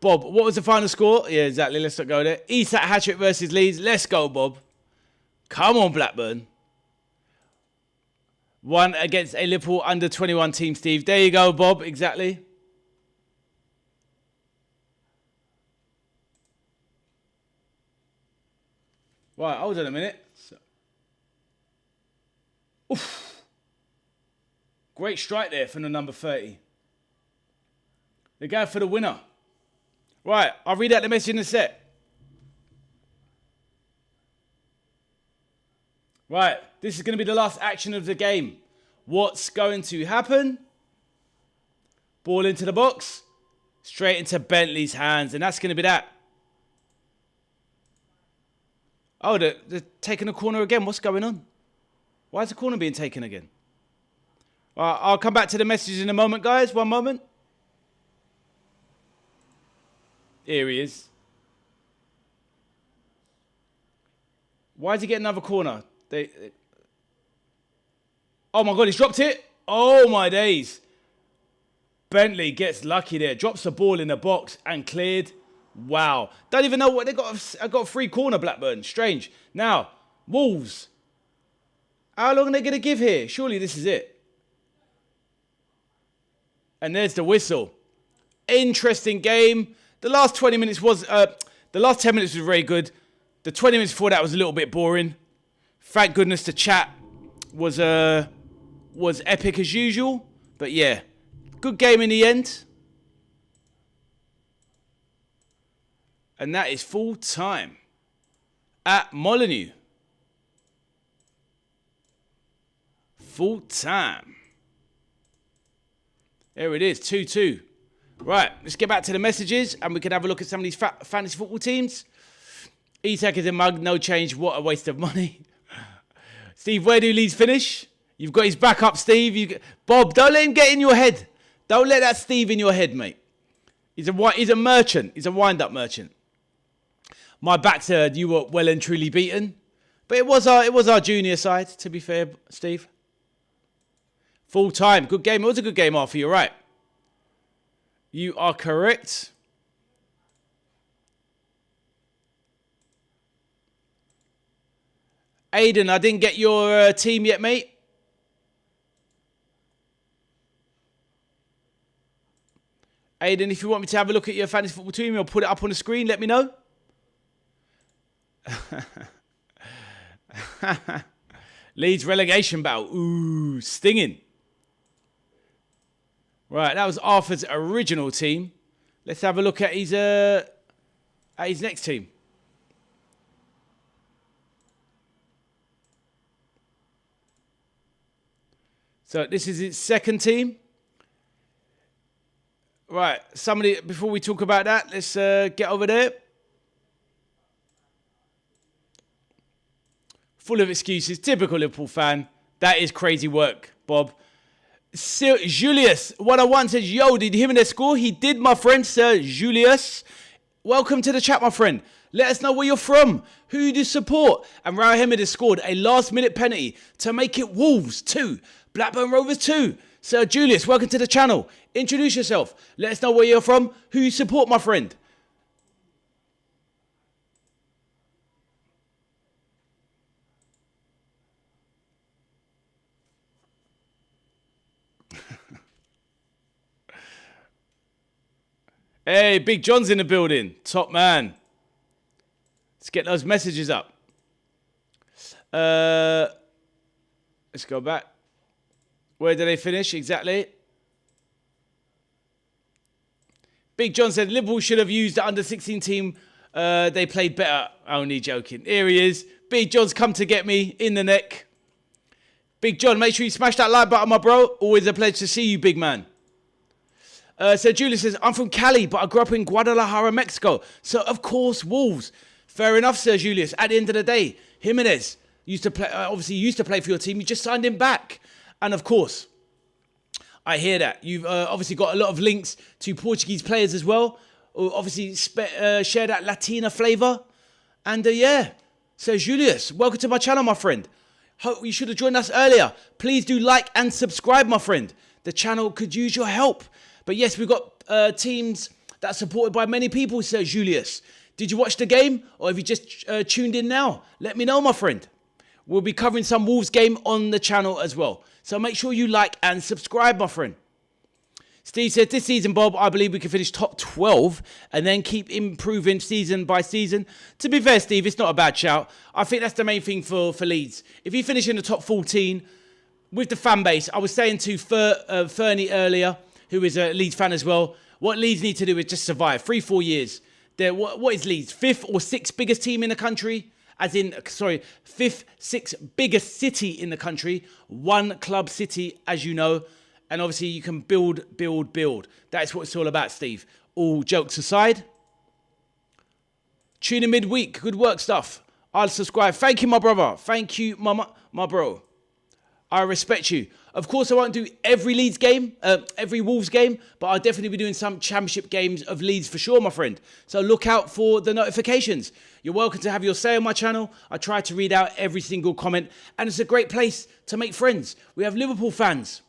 Bob, what was the final score? Yeah, exactly. Let's not go there. Isak hat-trick versus Leeds. Let's go, Bob. Come on, Blackburn. One against a Liverpool under-21 team, Steve. There you go, Bob. Exactly. Right, hold on a minute. Oof. Great strike there from the number 30. They're going for the winner. Right, I'll read out the message in a sec. Right, this is going to be the last action of the game. What's going to happen? Ball into the box. Straight into Bentley's hands, and that's going to be that. Oh, they're taking a corner again. What's going on? Why is the corner being taken again? I'll come back to the messages in a moment, guys. One moment. Here he is. Why is he getting another corner? Oh my God, he's dropped it. Oh my days. Bentley gets lucky there. Drops the ball in the box and cleared. Wow. Don't even know what they got. I got a free corner, Blackburn. Strange. Now, Wolves. How long are they going to give here? Surely this is it. And there's the whistle. Interesting game. The last 20 minutes was, the last 10 minutes was very good. The 20 minutes before that was a little bit boring. Thank goodness the chat was epic as usual. But yeah, good game in the end. And that is full time at Molineux. Full time. There it is, 2-2. Right, let's get back to the messages and we can have a look at some of these fantasy football teams. Isak is a mug, no change. What a waste of money. Steve, where do Leeds finish? You've got his back up, Steve. Bob, don't let him get in your head. Don't let that Steve in your head, mate. He's a merchant. He's a wind-up merchant. My back's heard you were well and truly beaten. But it was our junior side, to be fair, Steve. Full time. Good game. It was a good game, Arthur. You're right. You are correct. Aiden, I didn't get your team yet, mate. Aiden, if you want me to have a look at your fantasy football team, I'll put it up on the screen. Let me know. Leeds relegation battle. Ooh, stinging. Right, that was Arthur's original team. Let's have a look at his next team. So this is his second team. Right, somebody, before we talk about that, let's get over there. Full of excuses. Typical Liverpool fan. That is crazy work, Bob. Julius, 101 says, yo, did Jimenez score? He did, my friend, Sir Julius. Welcome to the chat, my friend. Let us know where you're from, who you do support. And Raúl Jiménez scored a last-minute penalty to make it Wolves 2, Blackburn Rovers 2. Sir Julius, welcome to the channel. Introduce yourself. Let us know where you're from, who you support, my friend. Hey, Big John's in the building. Top man. Let's get those messages up. Let's go back. Where did they finish exactly? Big John said Liverpool should have used the under-16 team. They played better. Only joking. Here he is. Big John's come to get me in the neck. Big John, make sure you smash that like button, my bro. Always a pleasure to see you, big man. So Julius says, I'm from Cali, but I grew up in Guadalajara, Mexico. So, of course, Wolves. Fair enough, Sir Julius. At the end of the day, Jimenez, used to play. Obviously, used to play for your team. You just signed him back, and of course, I hear that you've obviously got a lot of links to Portuguese players as well. Who obviously share that Latina flavour, and yeah. So Julius, welcome to my channel, my friend. Hope you should have joined us earlier. Please do like and subscribe, my friend. The channel could use your help. But yes, we've got teams that are supported by many people, Sir Julius. Did you watch the game, or have you just tuned in now? Let me know, my friend. We'll be covering some Wolves game on the channel as well. So make sure you like and subscribe, my friend. Steve says, this season, Bob, I believe we can finish top 12 and then keep improving season by season. To be fair, Steve, it's not a bad shout. I think that's the main thing for Leeds. If you finish in the top 14 with the fan base, I was saying to Fernie earlier, who is a Leeds fan as well, what Leeds need to do is just survive 3-4 years. What is Leeds? 5th or 6th biggest team in the country? As in, sorry, 5th, 6th biggest city in the country. One club city, as you know. And obviously you can build. That's what it's all about, Steve. All jokes aside. Tune in midweek. Good work, stuff. I'll subscribe. Thank you, my brother. Thank you, my bro. I respect you. Of course, I won't do every Leeds game, every Wolves game, but I'll definitely be doing some championship games of Leeds for sure, my friend. So look out for the notifications. You're welcome to have your say on my channel. I try to read out every single comment, and it's a great place to make friends. We have Liverpool fans.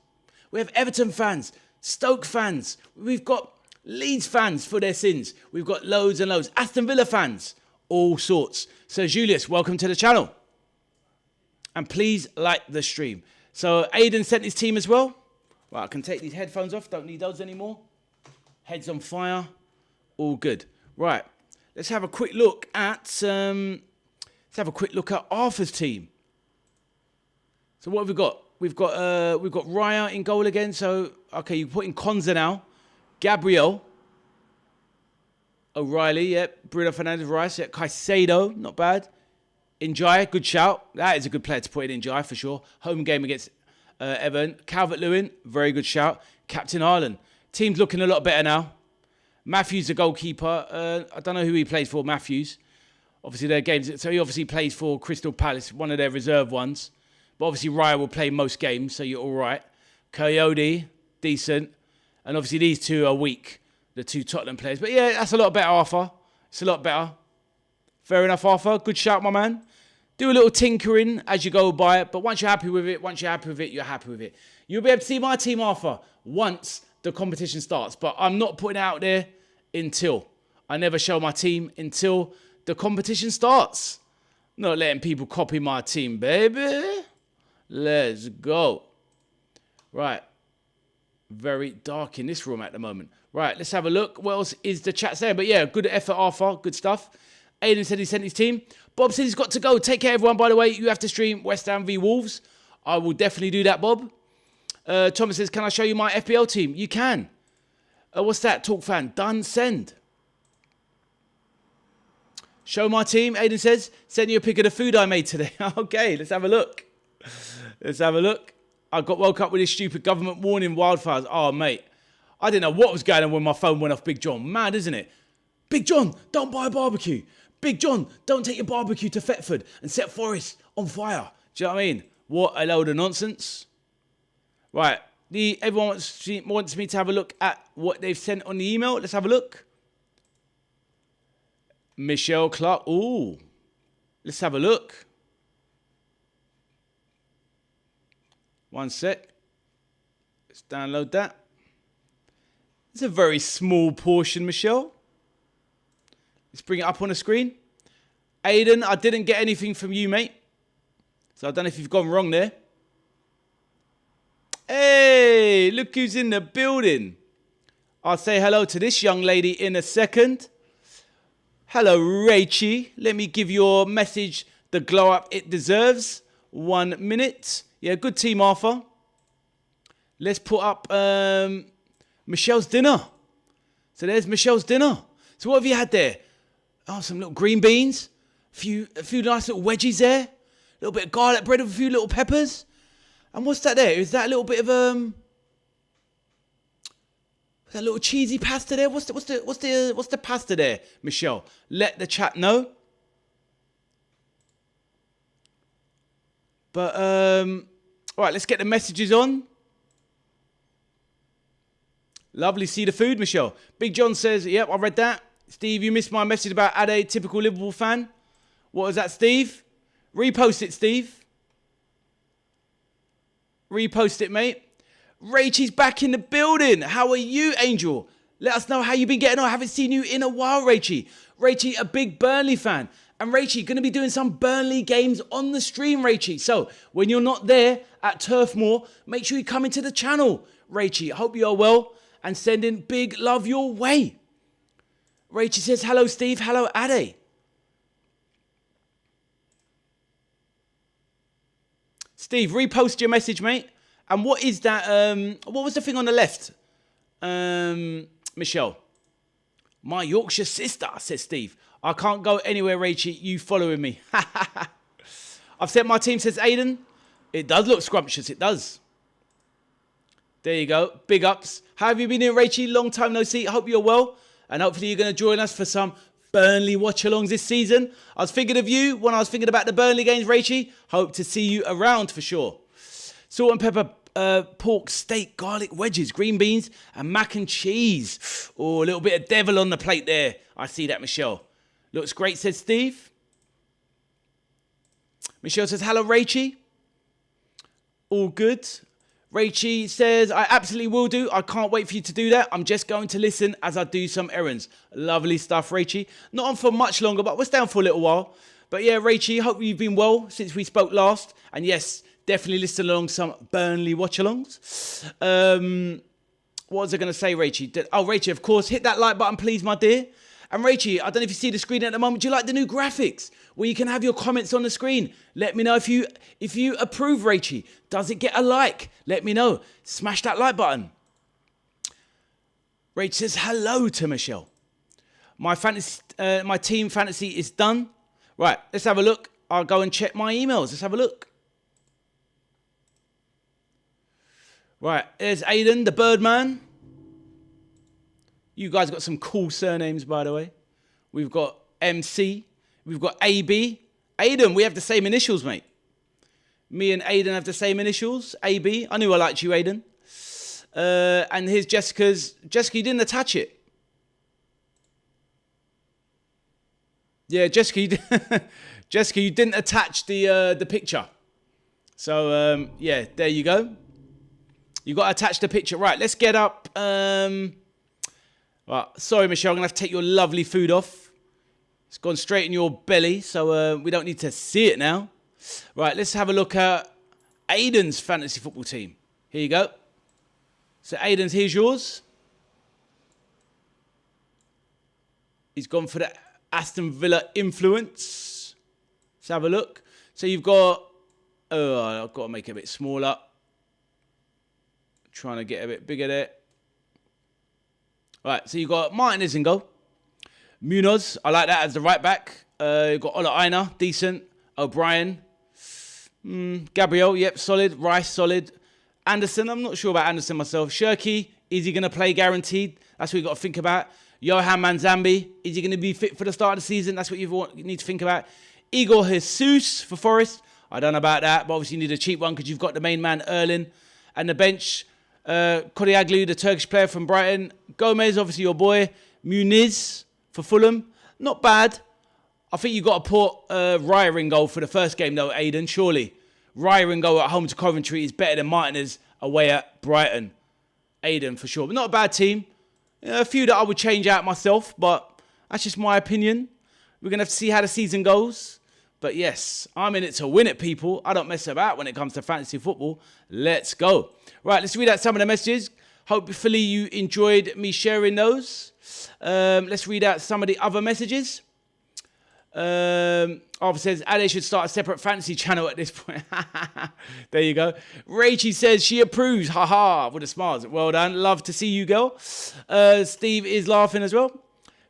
We have Everton fans, Stoke fans. We've got Leeds fans for their sins. We've got loads and loads. Aston Villa fans, all sorts. So Julius, welcome to the channel. And please like the stream. So Aidan sent his team as well. Right, I can take these headphones off. Don't need those anymore. Heads on fire. All good. Right, let's have a quick look at Arthur's team. So what have we got? We've got Raya in goal again. So okay, you put in Konza now, Gabriel, O'Reilly, yep, Bruno Fernandes, Rice, yep, Caicedo, not bad. Njai, good shout. That is a good player to put in Njai for sure. Home game against Everton. Calvert-Lewin, very good shout. Captain Ireland. Team's looking a lot better now. Matthews, the goalkeeper. I don't know who he plays for, Matthews. Obviously, their games. So he obviously plays for Crystal Palace, one of their reserve ones. But obviously, Raya will play most games, so you're all right. Coyote, decent. And obviously, these two are weak, the two Tottenham players. But yeah, that's a lot better, Arthur. It's a lot better. Fair enough, Arthur. Good shout, my man. Do a little tinkering as you go by it. But once you're happy with it, you're happy with it. You'll be able to see my team, Arthur, once the competition starts. But I'm not putting it out there until. I never show my team until the competition starts. Not letting people copy my team, baby. Let's go. Right. Very dark in this room at the moment. Right, let's have a look. What else is the chat saying? But yeah, good effort, Arthur. Good stuff. Aiden said he sent his team. Bob said he's got to go. Take care, everyone. By the way, you have to stream West Ham v Wolves. I will definitely do that, Bob. Thomas says, can I show you my FPL team? You can. What's that, Talk fan? Done, send. Show my team, Aiden says. Send you a pic of the food I made today. Okay, let's have a look. Let's have a look. I got woke up with this stupid government warning wildfires. Oh, mate. I didn't know what was going on when my phone went off, Big John. Mad, isn't it? Big John, don't buy a barbecue. Big John, don't take your barbecue to Thetford and set Forest on fire. Do you know what I mean? What a load of nonsense. Right. Everyone wants me to have a look at what they've sent on the email. Let's have a look. Michelle Clark. Ooh. Let's have a look. One sec. Let's download that. It's a very small portion, Michelle. Let's bring it up on the screen. Aiden, I didn't get anything from you, mate. So I don't know if you've gone wrong there. Hey, look who's in the building. I'll say hello to this young lady in a second. Hello, Rachie. Let me give your message the glow up it deserves. 1 minute. Yeah, good team, Arthur. Let's put up Michelle's dinner. So there's Michelle's dinner. So what have you had there? Oh, some little green beans. A few nice little wedgies there. A little bit of garlic bread with a few little peppers. And what's that there? Is that a little bit of that little cheesy pasta there? What's the pasta there, Michelle? Let the chat know. But, all right, let's get the messages on. Lovely, see the food, Michelle. Big John says, yep, I read that. Steve, you missed my message about Ade, typical Liverpool fan. What was that, Steve? Repost it, Steve. Repost it, mate. Rachel's back in the building. How are you, Angel? Let us know how you've been getting on. I haven't seen you in a while, Rachel. Rachel, a big Burnley fan. And Rachel, going to be doing some Burnley games on the stream, Rachel. So when you're not there at Turf Moor, make sure you come into the channel, Rachel. Hope you are well and sending big love your way. Rachel says, hello, Steve. Hello, Ade. Steve, repost your message, mate. And what is that? What was the thing on the left? Michelle. My Yorkshire sister, says Steve. I can't go anywhere, Rachel. You following me. I've sent my team, says Aiden. It does look scrumptious. It does. There you go. Big ups. How have you been doing, Rachel? Long time no see. I hope you're well. And hopefully you're going to join us for some Burnley watch-alongs this season. I was thinking of you when I was thinking about the Burnley games, Rachel. Hope to see you around for sure. Salt and pepper pork steak, garlic wedges, green beans, and mac and cheese. Oh, a little bit of devil on the plate there. I see that, Michelle. Looks great, says Steve. Michelle says, hello, Rachel. All good. Rachel says, I absolutely will do. I can't wait for you to do that. I'm just going to listen as I do some errands. Lovely stuff, Rachel. Not on for much longer, but we're down for a little while. But yeah, Rachel, hope you've been well since we spoke last. And yes, definitely listen along some Burnley watch-alongs. What was I going to say, Rachel? Oh, Rachel, of course, hit that like button, please, my dear. And Rachel, I don't know if you see the screen at the moment. Do you like the new graphics where you can have your comments on the screen? Let me know if you approve, Rachel. Does it get a like? Let me know. Smash that like button. Rachel says hello to Michelle. My team fantasy is done. Right, let's have a look. I'll go and check my emails. Let's have a look. Right, there's Aiden, the Birdman. You guys got some cool surnames, by the way. We've got MC. We've got AB. Aiden, we have the same initials, mate. Me and Aiden have the same initials. AB. I knew I liked you, Aiden. And here's Jessica's. Jessica, you didn't attach it. Yeah, Jessica, Jessica, you didn't attach the picture. So, yeah, there you go. You got to attach the picture. Right, let's get up. Right, sorry, Michelle, I'm going to have to take your lovely food off. It's gone straight in your belly, so we don't need to see it now. Right, let's have a look at Aiden's fantasy football team. Here you go. So, Aiden's, here's yours. He's gone for the Aston Villa influence. Let's have a look. So, you've got... Oh, I've got to make it a bit smaller. Trying to get a bit bigger there. Right, so you've got Martinez in goal. Munoz, I like that as the right back. You've got Ola Aina, decent. O'Brien. Gabriel, yep, solid. Rice, solid. Anderson, I'm not sure about Anderson myself. Shirky, is he going to play guaranteed? That's what you've got to think about. Johan Manzambi, is he going to be fit for the start of the season? That's what you need to think about. Igor Jesus for Forest. I don't know about that, but obviously you need a cheap one because you've got the main man, Erling. And the bench... Kodiaglu, the Turkish player from Brighton. Gomez, obviously your boy. Muniz for Fulham. Not bad. I think you got to put Raya in goal for the first game, though, Aiden, surely. Raya in goal at home to Coventry is better than Martinez away at Brighton. Aiden, for sure. But not a bad team. A few that I would change out myself, but that's just my opinion. We're going to have to see how the season goes. But yes, I'm in it to win it, people. I don't mess about when it comes to fantasy football. Let's go. Right, let's read out some of the messages. Hopefully you enjoyed me sharing those. Let's read out some of the other messages. Arthur says, Ade should start a separate fantasy channel at this point. There you go. Rachel says she approves. Haha, with a smile. Well done. Love to see you, girl. Steve is laughing as well.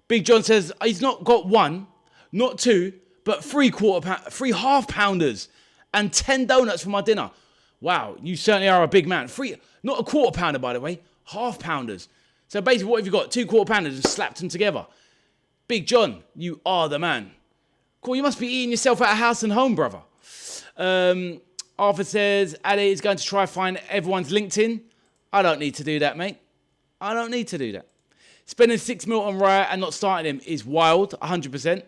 Big John says, he's not got one, not two, but three half pounders and 10 donuts for my dinner. Wow, you certainly are a big man. Not a quarter pounder, by the way, half pounders. So basically, what have you got? 2 quarter pounders and slapped them together. Big John, you are the man. Cool, you must be eating yourself out of house and home, brother. Arthur says, Ali is going to try find everyone's LinkedIn. I don't need to do that, mate. I don't need to do that. Spending 6 mil on Raya and not starting him is wild, 100%.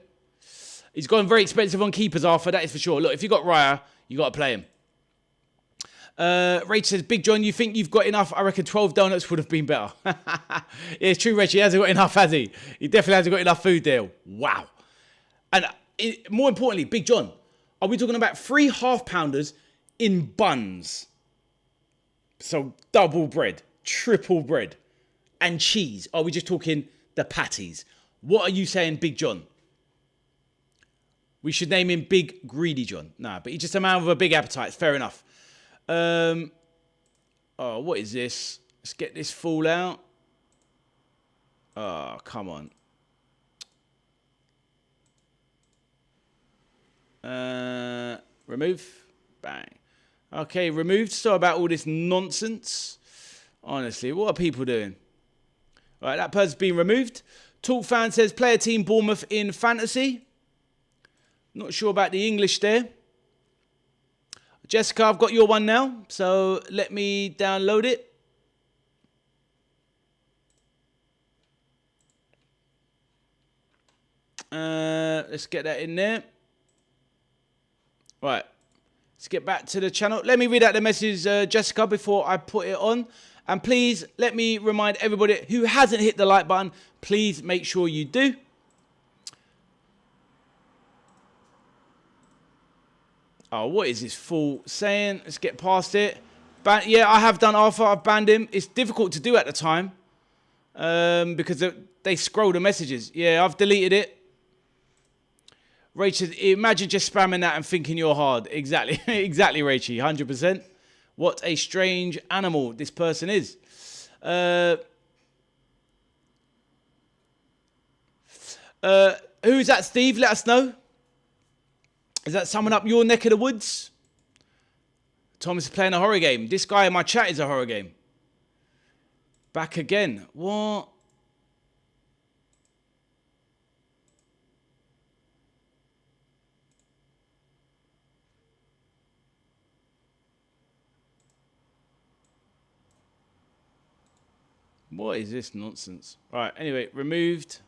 He's gone very expensive on keepers, Arthur, that is for sure. Look, if you got Raya, you got to play him. Rach says, Big John, you think you've got enough? I reckon 12 donuts would have been better. Yeah, it's true, Rach. He hasn't got enough, has he? He definitely hasn't got enough food there. Wow. And more importantly, Big John, are we talking about 3 half-pounders in buns? So double bread, triple bread, and cheese. Are we just talking the patties? What are you saying, Big John? We should name him Big Greedy John. Nah, but he's just a man with a big appetite. Fair enough. Oh, what is this? Let's get this fool out. Oh, come on. Remove. Bang. Okay, removed. So about all this nonsense. Honestly, what are people doing? Right, that person's been removed. Talk fan says, player team Bournemouth in fantasy. Not sure about the English there. Jessica, I've got your one now, so let me download it. Let's get that in there. Right, let's get back to the channel. Let me read out the message, Jessica, before I put it on. And please, let me remind everybody who hasn't hit the like button, please make sure you do. Oh, what is this fool saying? Let's get past it. Yeah, I have done Arthur. I've banned him. It's difficult to do at the time because they scroll the messages. Yeah, I've deleted it. Rachel, imagine just spamming that and thinking you're hard. Exactly. Exactly, Rachel. 100%. What a strange animal this person is. Who is that, Steve? Let us know. Is that someone up your neck of the woods? Thomas is playing a horror game. This guy in my chat is a horror game. Back again. What? What is this nonsense? All right, anyway, removed.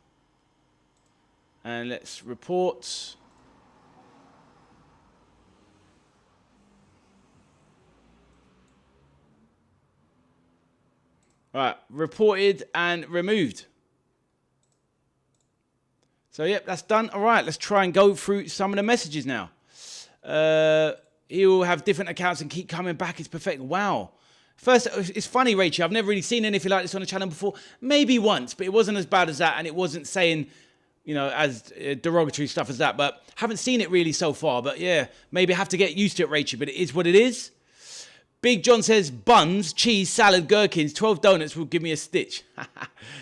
And let's report. Right, reported and removed. So, yep, that's done. All right, let's try and go through some of the messages now. He'll have different accounts and keep coming back. It's perfect. Wow. First, it's funny, Rachel. I've never really seen anything like this on the channel before. Maybe once, but it wasn't as bad as that. And it wasn't saying, you know, as derogatory stuff as that. But haven't seen it really so far. But, yeah, maybe I have to get used to it, Rachel. But it is what it is. Big John says, buns, cheese, salad, gherkins, 12 donuts will give me a stitch.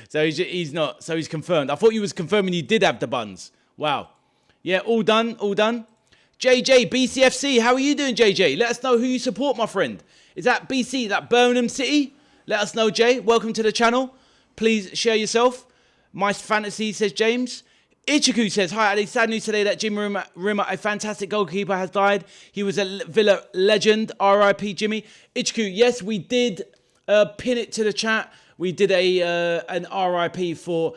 So he's not. So he's confirmed. I thought you was confirming you did have the buns. Wow. Yeah, all done, all done. JJ, BCFC, how are you doing, JJ? Let us know who you support, my friend. Is that BC, that Birmingham City? Let us know, Jay. Welcome to the channel. Please share yourself. My fantasy, says James. Ichiku says, hi, Ali. Sad news today that Jimmy Rimmer, a fantastic goalkeeper, has died. He was a Villa legend. R.I.P. Jimmy. Ichiku, yes, we did pin it to the chat. We did an R.I.P. for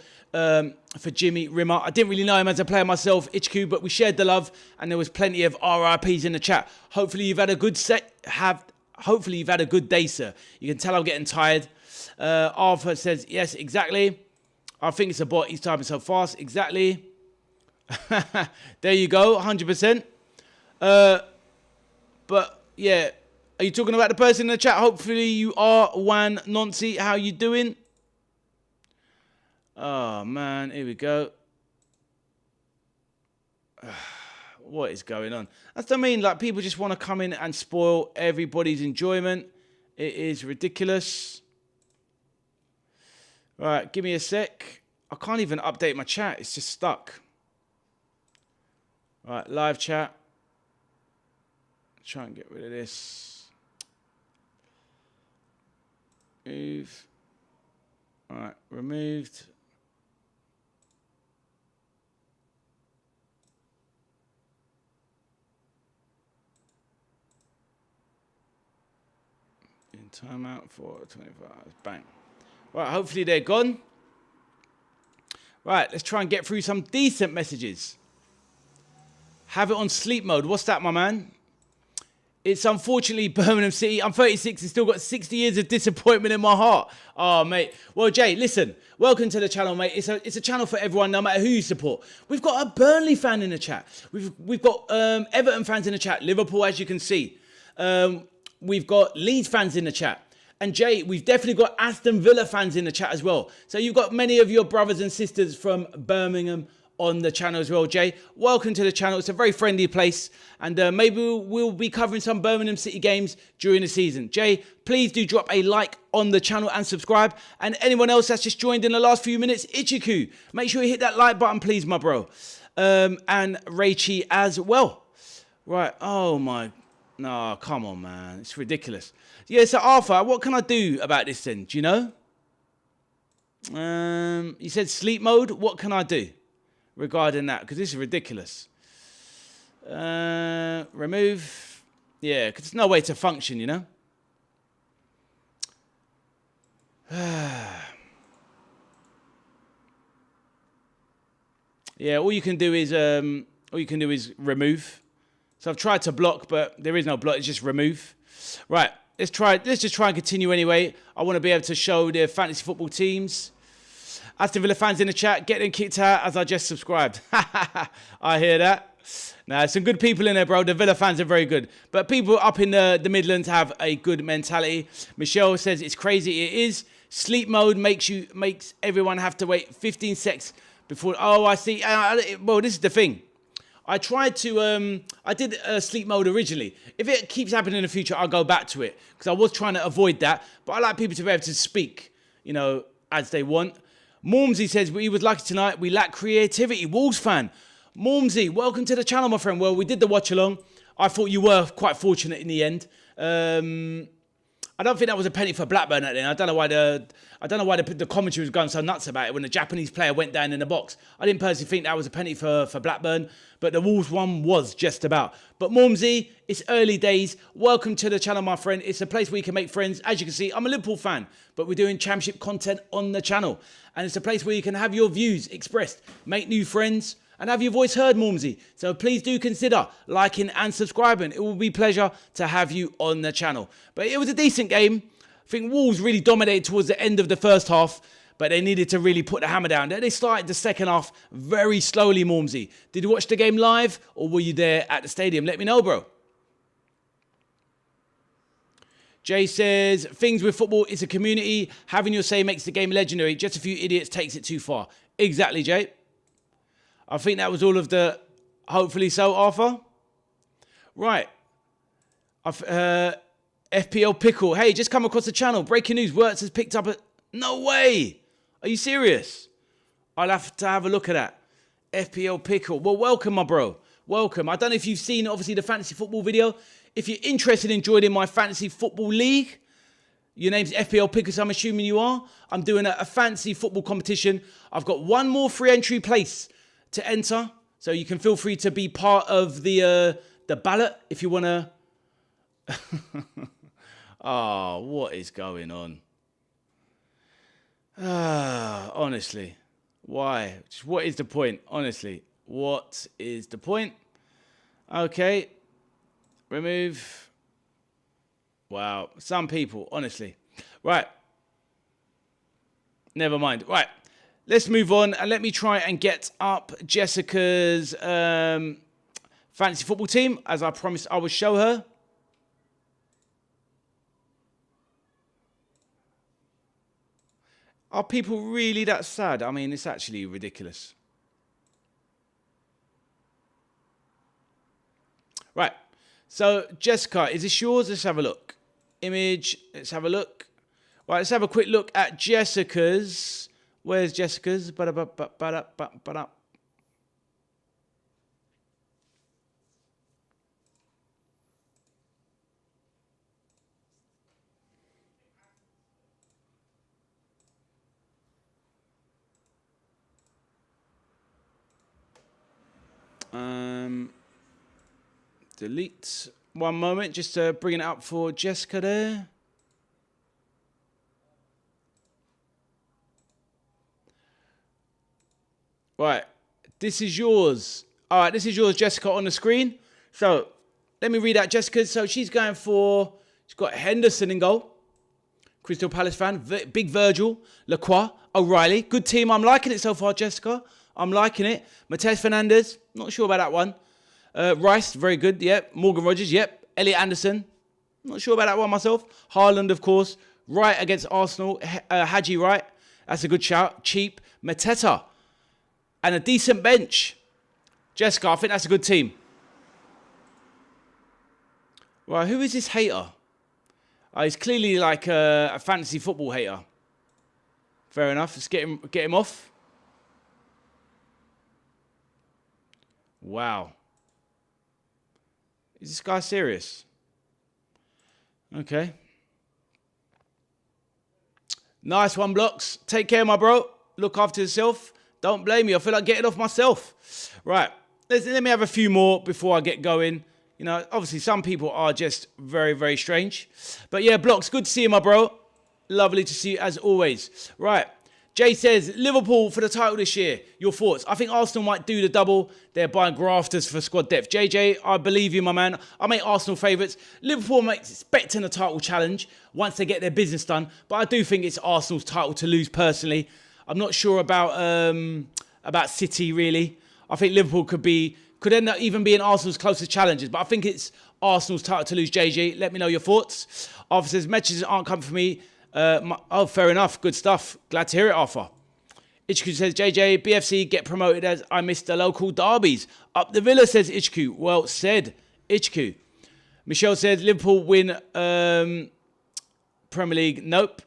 Jimmy Rimmer. I didn't really know him as a player myself, Ichiku, but we shared the love, and there was plenty of R.I.Ps in the chat. Hopefully you've had a good hopefully you've had a good day, sir. You can tell I'm getting tired. Arthur says, yes, exactly. I think it's a bot. He's typing so fast. Exactly. There you go. 100%. But, yeah. Are you talking about the person in the chat? Hopefully you are, Wan Nancy. How you doing? Oh, man. Here we go. What is going on? That's what I mean. Like, people just want to come in and spoil everybody's enjoyment. It is ridiculous. Right, give me a sec. I can't even update my chat. It's just stuck. Right, live chat. Try and get rid of this. Move. All right, removed. Time out for 24 hours. Bang. Right, hopefully they're gone. Right, let's try and get through some decent messages. Have it on sleep mode. What's that, my man? It's unfortunately Birmingham City. I'm 36 and still got 60 years of disappointment in my heart. Oh, mate. Well, Jay, listen. Welcome to the channel, mate. It's a channel for everyone, no matter who you support. We've got a Burnley fan in the chat. We've got Everton fans in the chat. Liverpool, as you can see. We've got Leeds fans in the chat. And Jay, we've definitely got Aston Villa fans in the chat as well. So you've got many of your brothers and sisters from Birmingham on the channel as well, Jay. Welcome to the channel. It's a very friendly place. And maybe we'll be covering some Birmingham City games during the season. Jay, please do drop a like on the channel and subscribe. And anyone else that's just joined in the last few minutes, Ichiku, make sure you hit that like button, please, my bro. And Raichi as well. Right. Oh, my. No, come on, man. It's ridiculous. Yeah, so Arthur, what can I do about this then? Do you know? You said sleep mode. What can I do regarding that? Because this is ridiculous. Remove. Yeah, because there's no way to function, you know? Yeah, all you can do is remove. So I've tried to block, but there is no block. It's just remove. Right. Let's just try and continue anyway. I want to be able to show the fantasy football teams. Aston Villa fans in the chat, get them kicked out as I just subscribed. I hear that. Now, some good people in there, bro. The Villa fans are very good. But people up in the Midlands have a good mentality. Michelle says it's crazy. It is. Sleep mode makes everyone have to wait 15 seconds before. Oh, I see. Well, this is the thing. I tried to, I did sleep mode originally. If it keeps happening in the future, I'll go back to it. Because I was trying to avoid that. But I like people to be able to speak, you know, as they want. Mormsy says, we was lucky tonight. We lack creativity. Wolves fan. Mormsy, welcome to the channel, my friend. Well, we did the watch along. I thought you were quite fortunate in the end. I don't think that was a penalty for Blackburn at the end. I don't know why the commentary was going so nuts about it when the Japanese player went down in the box. I didn't personally think that was a penalty for Blackburn, but the Wolves one was just about. But Mormsy, it's early days. Welcome to the channel, my friend. It's a place where you can make friends. As you can see, I'm a Liverpool fan, but we're doing Championship content on the channel. And it's a place where you can have your views expressed, make new friends, and have your voice heard, Mormsy. So please do consider liking and subscribing. It will be a pleasure to have you on the channel. But it was a decent game. I think Wolves really dominated towards the end of the first half, but they needed to really put the hammer down. They started the second half very slowly, Mormsy. Did you watch the game live, or were you there at the stadium? Let me know, bro. Jay says, things with football, it's a community. Having your say makes the game legendary. Just a few idiots takes it too far. Exactly, Jay. I think that was all of the, hopefully so, Arthur. Right. FPL Pickle. Hey, just come across the channel. Breaking news. Wirtz has picked up a... No way. Are you serious? I'll have to have a look at that. FPL Pickle. Well, welcome, my bro. Welcome. I don't know if you've seen, obviously, the fantasy football video. If you're interested in joining my fantasy football league, your name's FPL Pickle, so I'm assuming you are. I'm doing a fantasy football competition. I've got one more free entry place to enter, so you can feel free to be part of the ballot if you want to. Oh, what is going on? Honestly, why? What is the point? Honestly, what is the point? Okay, remove. Wow, some people, honestly. Right, never mind. Right. Let's move on and let me try and get up Jessica's fantasy football team. As I promised, I will show her. Are people really that sad? I mean, it's actually ridiculous. Right. So, Jessica, is this yours? Let's have a look. Image. Let's have a look. Right, let's have a quick look at Jessica's. Where's Jessica's? Delete. One moment, just to bring it up for Jessica there. Right. This is yours. All right, this is yours, Jessica, on the screen. So let me read out Jessica's. So she's got Henderson in goal. Crystal Palace fan. Big Virgil. Lacroix. O'Reilly. Good team. I'm liking it so far, Jessica. I'm liking it. Mateus Fernandes. Not sure about that one. Rice. Very good. Yep. Morgan Rogers. Yep. Elliot Anderson. Not sure about that one myself. Haaland, of course. Wright against Arsenal. Haji Wright. That's a good shout. Cheap. Mateta. And a decent bench. Jessica, I think that's a good team. Right, who is this hater? He's clearly like a fantasy football hater. Fair enough. Let's get him off. Wow. Is this guy serious? Okay. Nice one, Blocks. Take care, my bro. Look after yourself. Don't blame me. I feel like getting off myself. Right. Let me have a few more before I get going. You know, obviously some people are just very, very strange. But yeah, Blocks, good to see you, my bro. Lovely to see you as always. Right. Jay says, Liverpool for the title this year. Your thoughts? I think Arsenal might do the double. They're buying grafters for squad depth. JJ, I believe you, my man. I make Arsenal favourites. Liverpool expecting a title challenge once they get their business done. But I do think it's Arsenal's title to lose personally. I'm not sure about City, really. I think Liverpool could end up even being Arsenal's closest challengers. But I think it's Arsenal's title to lose, JJ. Let me know your thoughts. Arthur says, messages aren't coming for me. Fair enough. Good stuff. Glad to hear it, Arthur. Ichku says, JJ, BFC get promoted as I missed the local derbies. Up the Villa, says Ichku. Well said, Ichku. Michelle says, Liverpool win Premier League. Nope.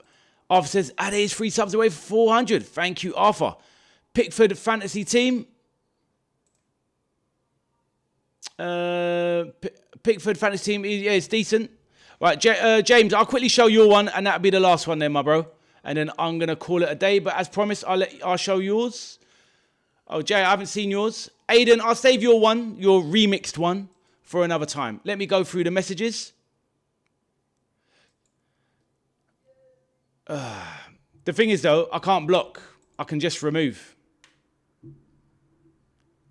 Arthur says, Ade is 3 subs away for 400. Thank you, Arthur. Pickford fantasy team. Pickford fantasy team, yeah, it's decent. Right, James, I'll quickly show your one, and that'll be the last one then, my bro. And then I'm going to call it a day. But as promised, I'll show yours. Oh, Jay, I haven't seen yours. Aiden, I'll save your one, your remixed one, for another time. Let me go through the messages. The thing is, though, I can't block. I can just remove.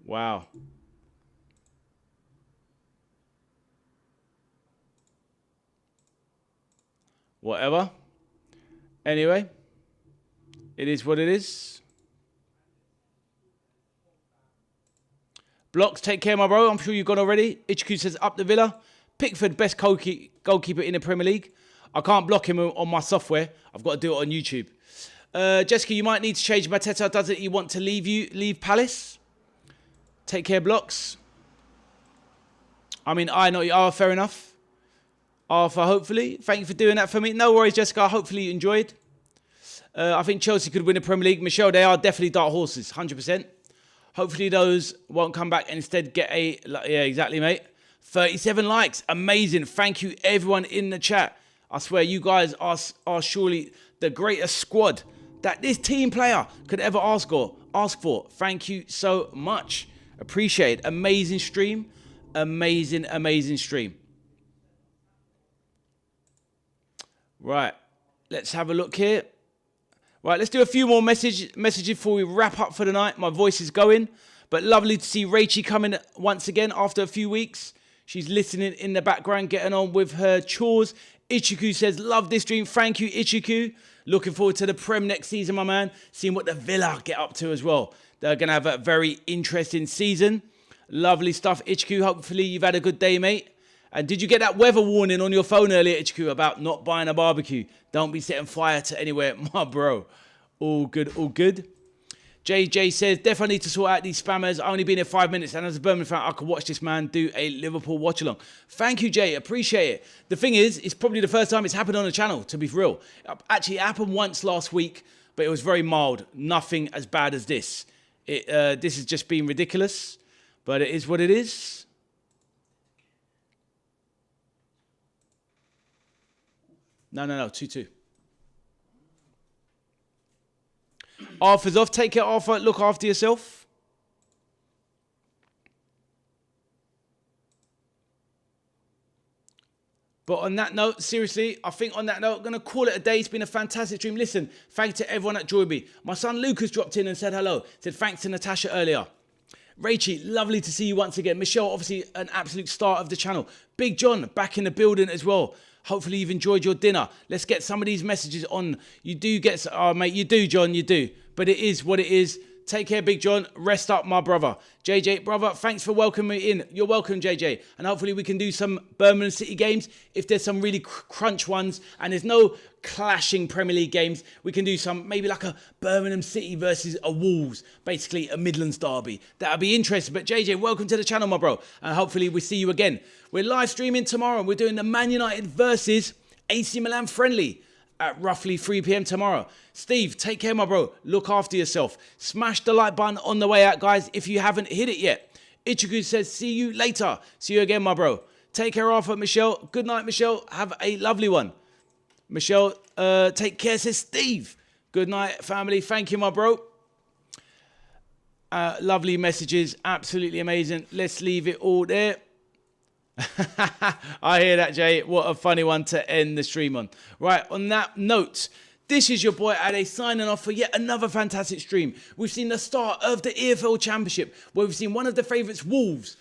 Wow. Whatever. Anyway, it is what it is. Blocks, take care, my bro. I'm sure you've gone already. Ichku says, up the Villa. Pickford, best goalkeeper in the Premier League. I can't block him on my software. I've got to do it on YouTube. Jessica, you might need to change Mateta. Doesn't he want to leave Palace? Take care, Blocks. I mean, I know you are, fair enough. Arthur, hopefully. Thank you for doing that for me. No worries, Jessica. Hopefully you enjoyed. I think Chelsea could win the Premier League. Michelle, they are definitely dark horses, 100%. Hopefully those won't come back and instead get a... Yeah, exactly, mate. 37 likes. Amazing. Thank you, everyone in the chat. I swear, you guys are surely the greatest squad that this team player could ever ask for. Thank you so much. Appreciate it. Amazing stream. Amazing stream. Right, let's have a look here. Right, let's do a few more messages before we wrap up for the night. My voice is going, but lovely to see Rachie coming once again after a few weeks. She's listening in the background, getting on with her chores. Ichiku says, love this stream. Thank you, Ichiku. Looking forward to the Prem next season, my man. Seeing what the Villa get up to as well. They're going to have a very interesting season. Lovely stuff, Ichiku. Hopefully you've had a good day, mate. And did you get that weather warning on your phone earlier, HQ, about not buying a barbecue? Don't be setting fire to anywhere, my bro. All good, all good. JJ says, definitely need to sort out these spammers. I've only been here 5 minutes, and as a Birmingham fan, I could watch this man do a Liverpool watch-along. Thank you, Jay. Appreciate it. The thing is, it's probably the first time it's happened on the channel, to be real. Actually, it happened once last week, but it was very mild. Nothing as bad as this. This has just been ridiculous, but it is what it is. No, 2-2. Arthur's off. Take care, Arthur. Look after yourself. But on that note, seriously, I think on that note, I'm going to call it a day. It's been a fantastic stream. Listen, thanks to everyone that joined me. My son Lucas dropped in and said hello. Said thanks to Natasha earlier. Rachie, lovely to see you once again. Michelle, obviously an absolute star of the channel. Big John, back in the building as well. Hopefully you've enjoyed your dinner. Let's get some of these messages on. You do get... Oh, mate, you do, John, you do. But it is what it is. Take care, Big John. Rest up, my brother. JJ, brother, thanks for welcoming me in. You're welcome, JJ. And hopefully we can do some Birmingham City games. If there's some really crunch ones and there's no clashing Premier League games, we can do some, maybe like a Birmingham City versus a Wolves, basically a Midlands derby. That'd be interesting. But JJ, welcome to the channel, my bro. And hopefully we see you again. We're live streaming tomorrow. We're doing the Man United versus AC Milan friendly at roughly 3 p.m. tomorrow. Steve, take care, my bro. Look after yourself. Smash the like button on the way out, guys, if you haven't hit it yet. Ichiku says, see you later. See you again, my bro. Take care, Arthur. Michelle. Good night, Michelle. Have a lovely one. Michelle, take care, says Steve. Good night, family. Thank you, my bro. Lovely messages. Absolutely amazing. Let's leave it all there. I hear that, Jay. What a funny one to end the stream on. Right, on that note, this is your boy Ade signing off for yet another fantastic stream. We've seen the start of the EFL Championship, where we've seen one of the favourites, Wolves,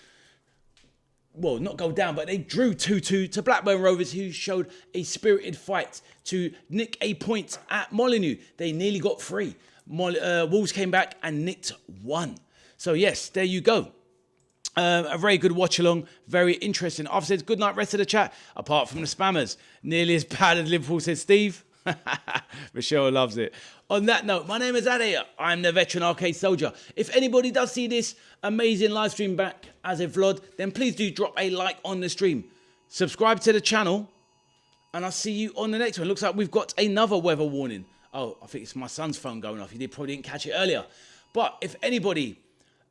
well, not go down, but they drew 2-2 to Blackburn Rovers, who showed a spirited fight to nick a point at Molineux. They nearly got 3. Wolves came back and nicked 1. So yes, there you go. A very good watch along, very interesting. I've said good night, rest of the chat, apart from the spammers. Nearly as bad as Liverpool, said Steve. Michelle loves it. On that note, my name is Ade. I'm the veteran arcade soldier. If anybody does see this amazing live stream back as a vlog, then please do drop a like on the stream. Subscribe to the channel, and I'll see you on the next one. Looks like we've got another weather warning. Oh, I think it's my son's phone going off. He probably didn't catch it earlier. But if anybody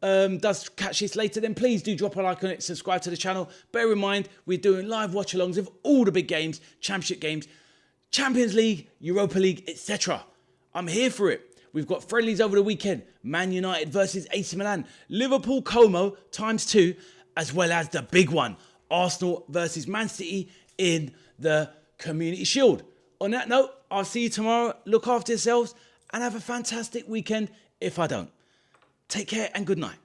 does catch this later, then please do drop a like on it, subscribe to the channel. Bear in mind, we're doing live watch-alongs of all the big games, championship games, Champions League, Europa League, etc. I'm here for it. We've got friendlies over the weekend. Man United versus AC Milan. Liverpool Como ×2, as well as the big one, Arsenal versus Man City in the Community Shield. On that note, I'll see you tomorrow. Look after yourselves and have a fantastic weekend if I don't. Take care and good night.